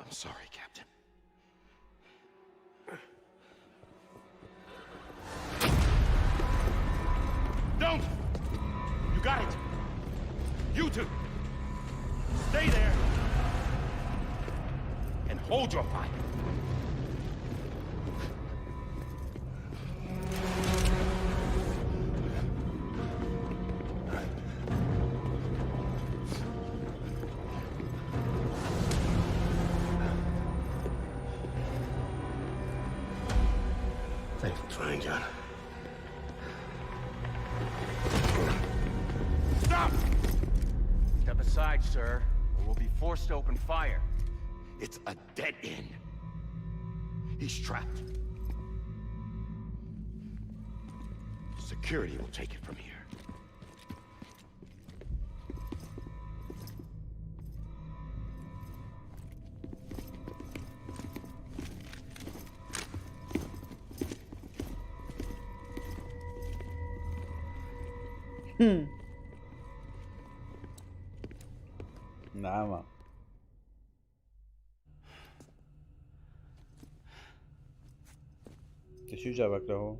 I'm sorry, Captain. Don't! You got it! You two! Stay there! And hold your fire! Thanks for trying, John. Stop! Step aside, sir, or we'll be forced to open fire. It's a dead end. He's trapped. Security will take it from here. شو جابك له؟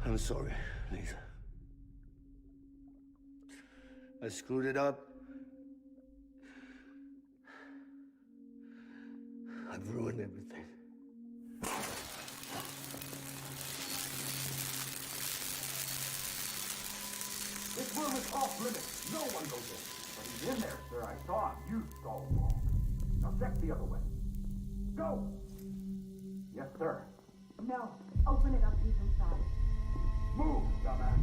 I'm sorry, Lisa. I screwed it up. I've ruined everything. This room is off limits. No one goes in. But he's in there, sir. I saw him. You stalled wrong. Now check the other way. Go! Yes, sir. No. Open it up. He's inside. Move, dumbass.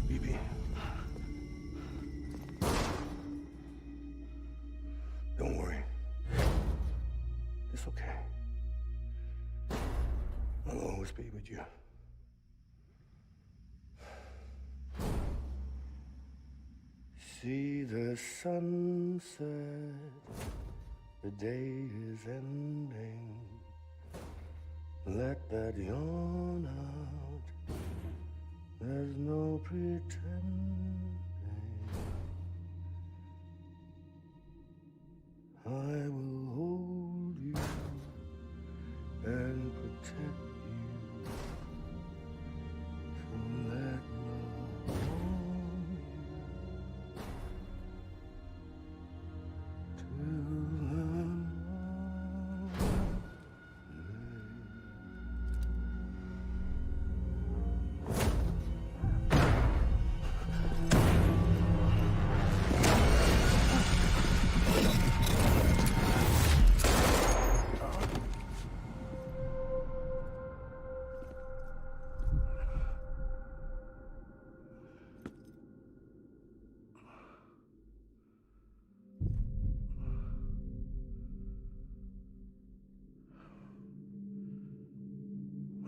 BB. Don't worry. It's okay. I'll always be with you. See the sunset. The day is ending. Let that yawn out. There's no pretending. I will hold you and protect you. So let love warm you till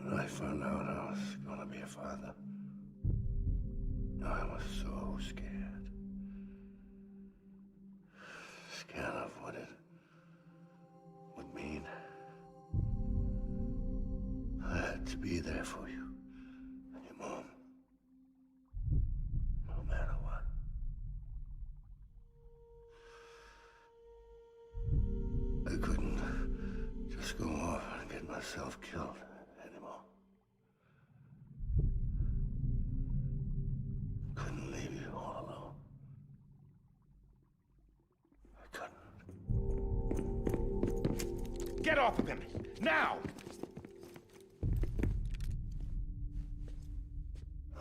When I found out I was gonna be a father, I was so scared. Scared of what it would mean. I had to be there for you and your mom, no matter what. I couldn't just go off and get myself killed anymore. Couldn't leave you all alone. I couldn't. Get off of him! Now!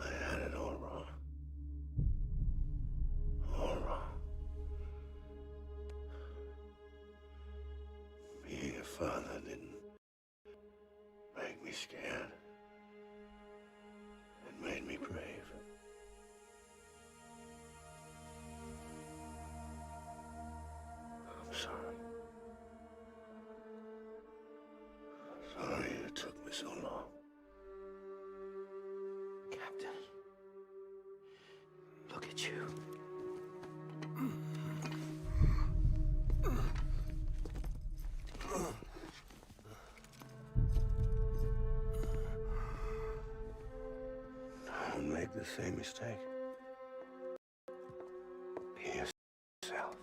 I had it all wrong. All wrong. Being a father didn't make me scared. It made me brave. I'm sorry. Sorry it took me so long. Captain. Look at you. Don't make the same mistake. Be yourself.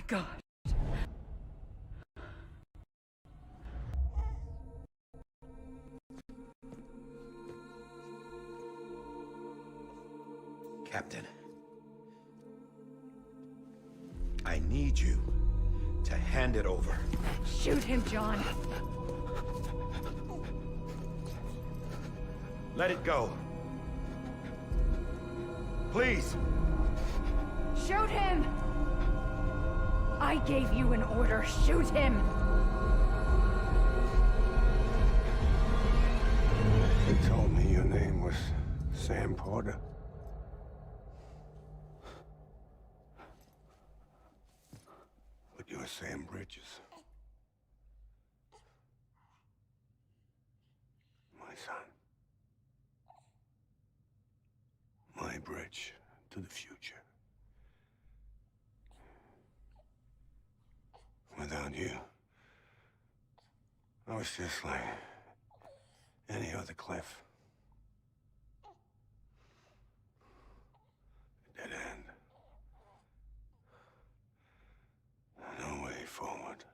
God. Captain, I need you to hand it over. Shoot him, John. Let it go. Please. Shoot him! I gave you an order. Shoot him! They told me your name was Sam Porter. But you're Sam Bridges. My son. My bridge to the future. Without you, I was just like any other Cliff. A dead end. No way forward.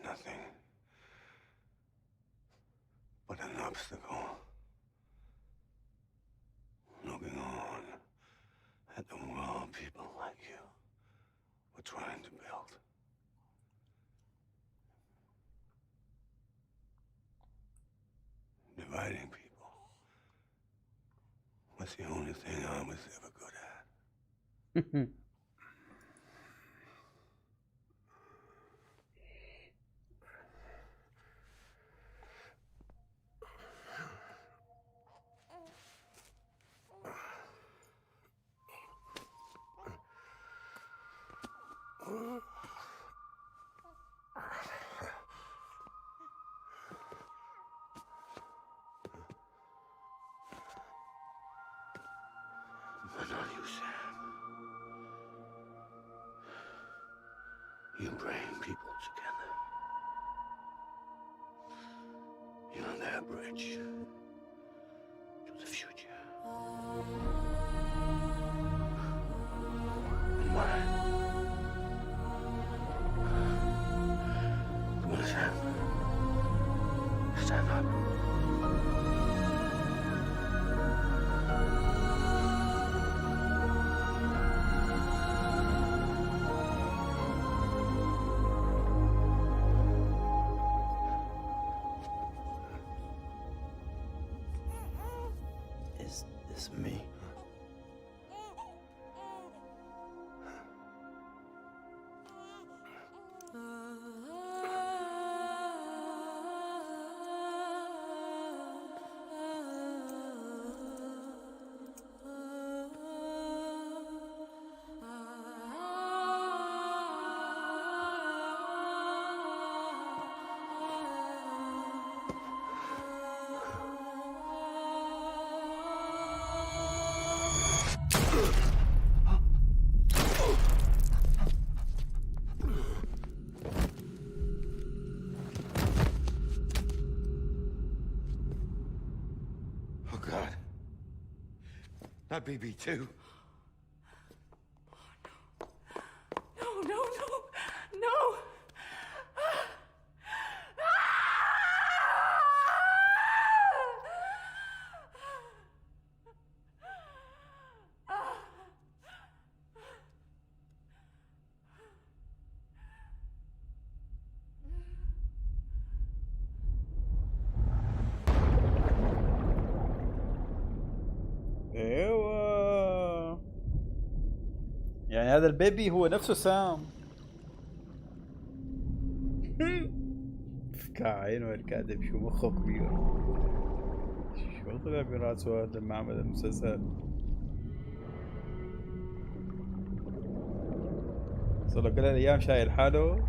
Nothing but an obstacle. Looking on at the world people like you were trying to build. Dividing people was the only thing I was ever good at. But not you, Sam. You bring people together. You're their bridge to the future. And mine. Come on, Sam. Stand up. Is this me? Oh, God. Not BB2. No, no, no, no! ايوه يعني هذا البيبي هو نفسه سام. كاين الكاتب شو مخه كبير. شو طلع براسه هذا لما عمل المسلسل. صار له كل الايام شايل حاله.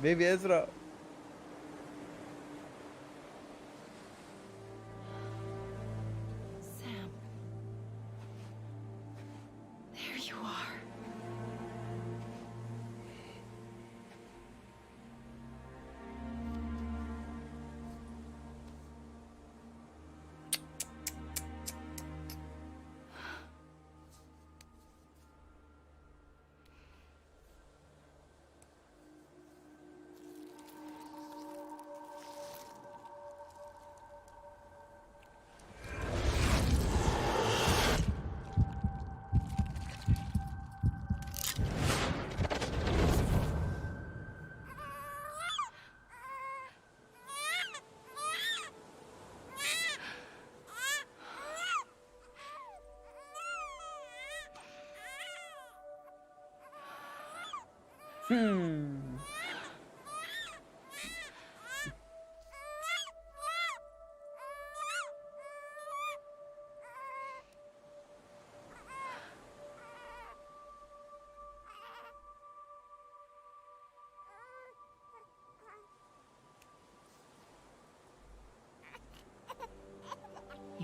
بيبي ازرق. You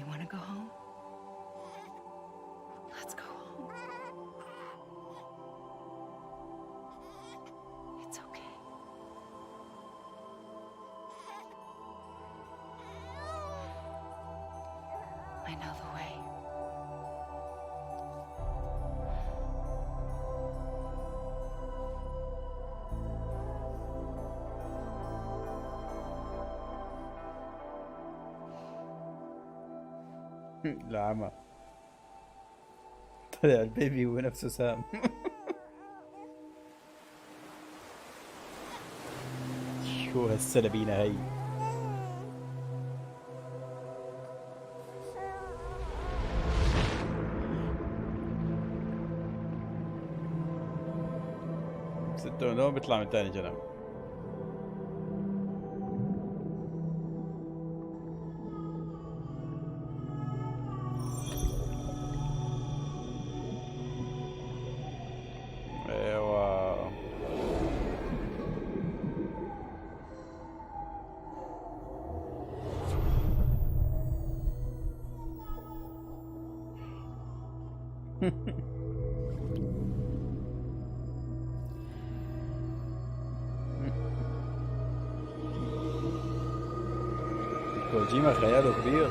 want to go home? Let's go home. It's okay. I know the way. العمى طلع البيبي هو نفسه سام. شو هالسلبينة هي؟ ستة ونوم بيطلع من تاني جنب. كوجيما خياله كبير.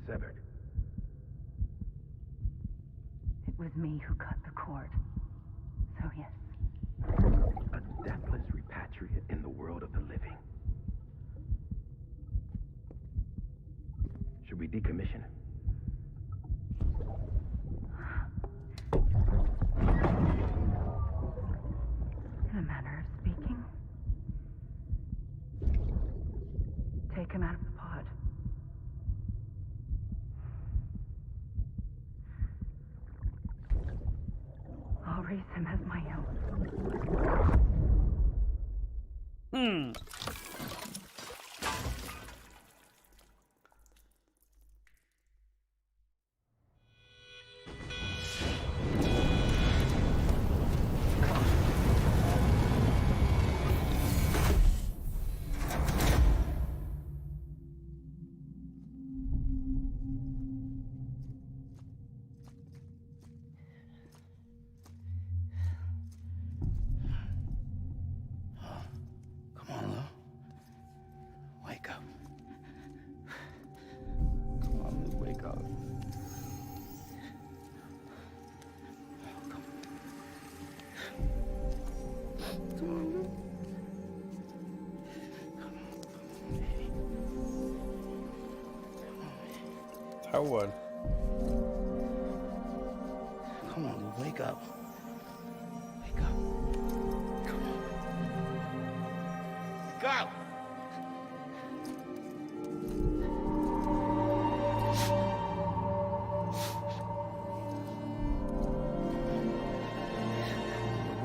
Severed. It was me who cut the cord. So yes. A deathless repatriate in the world of the living. Should we decommission? In a manner of speaking. Take him out of the pod. I'll raise him as my own. تحول. Come on, wake up. Wake up. Come on. Go!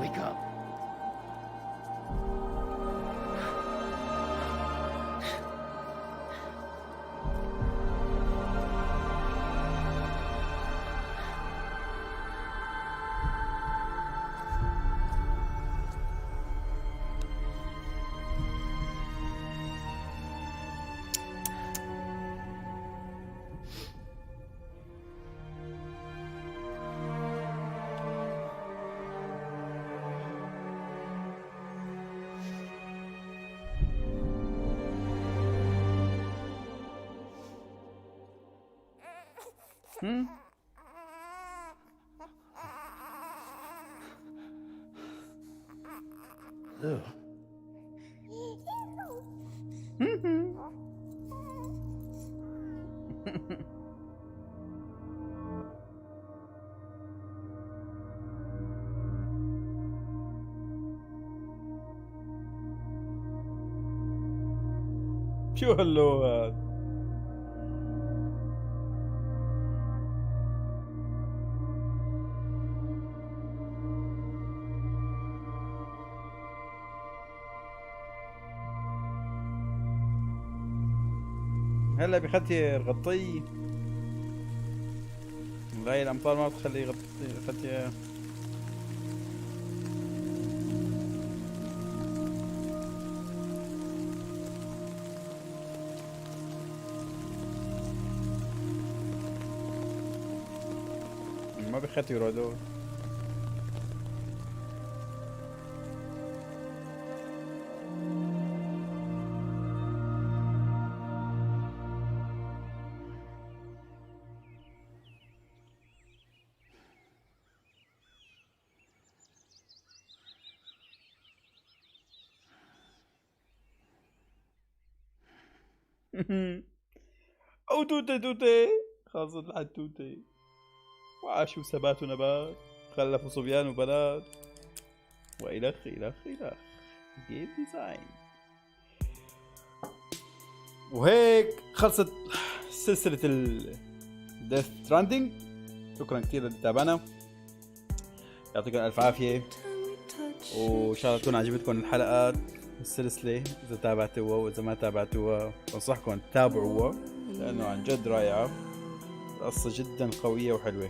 Wake up. شو هاللو هذا؟ هلا بخدي غطيه. لا الامطار ما بتخليه يغطي خدي. ما بخدي يرادون. او توتي توتي خاصة لحد توتي. وعاشوا سبات ونبات، خلفوا صبيان وبنات، وإلخ إلخ إلخ. جيم ديزاين. وهيك خلصت سلسلة الديث ستراندينج. شكرا كثير اللي تابعنا، يعطيكم الف عافية، وان شاء الله تكون عجبتكم الحلقات السلسلة. اذا تابعتوها واذا ما تابعتوها بنصحكم تتابعوها لانه عن جد رائعة، القصة جدا قوية وحلوة.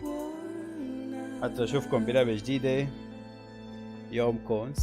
حتى اشوفكم بلعبة جديدة، يومكم سعيد.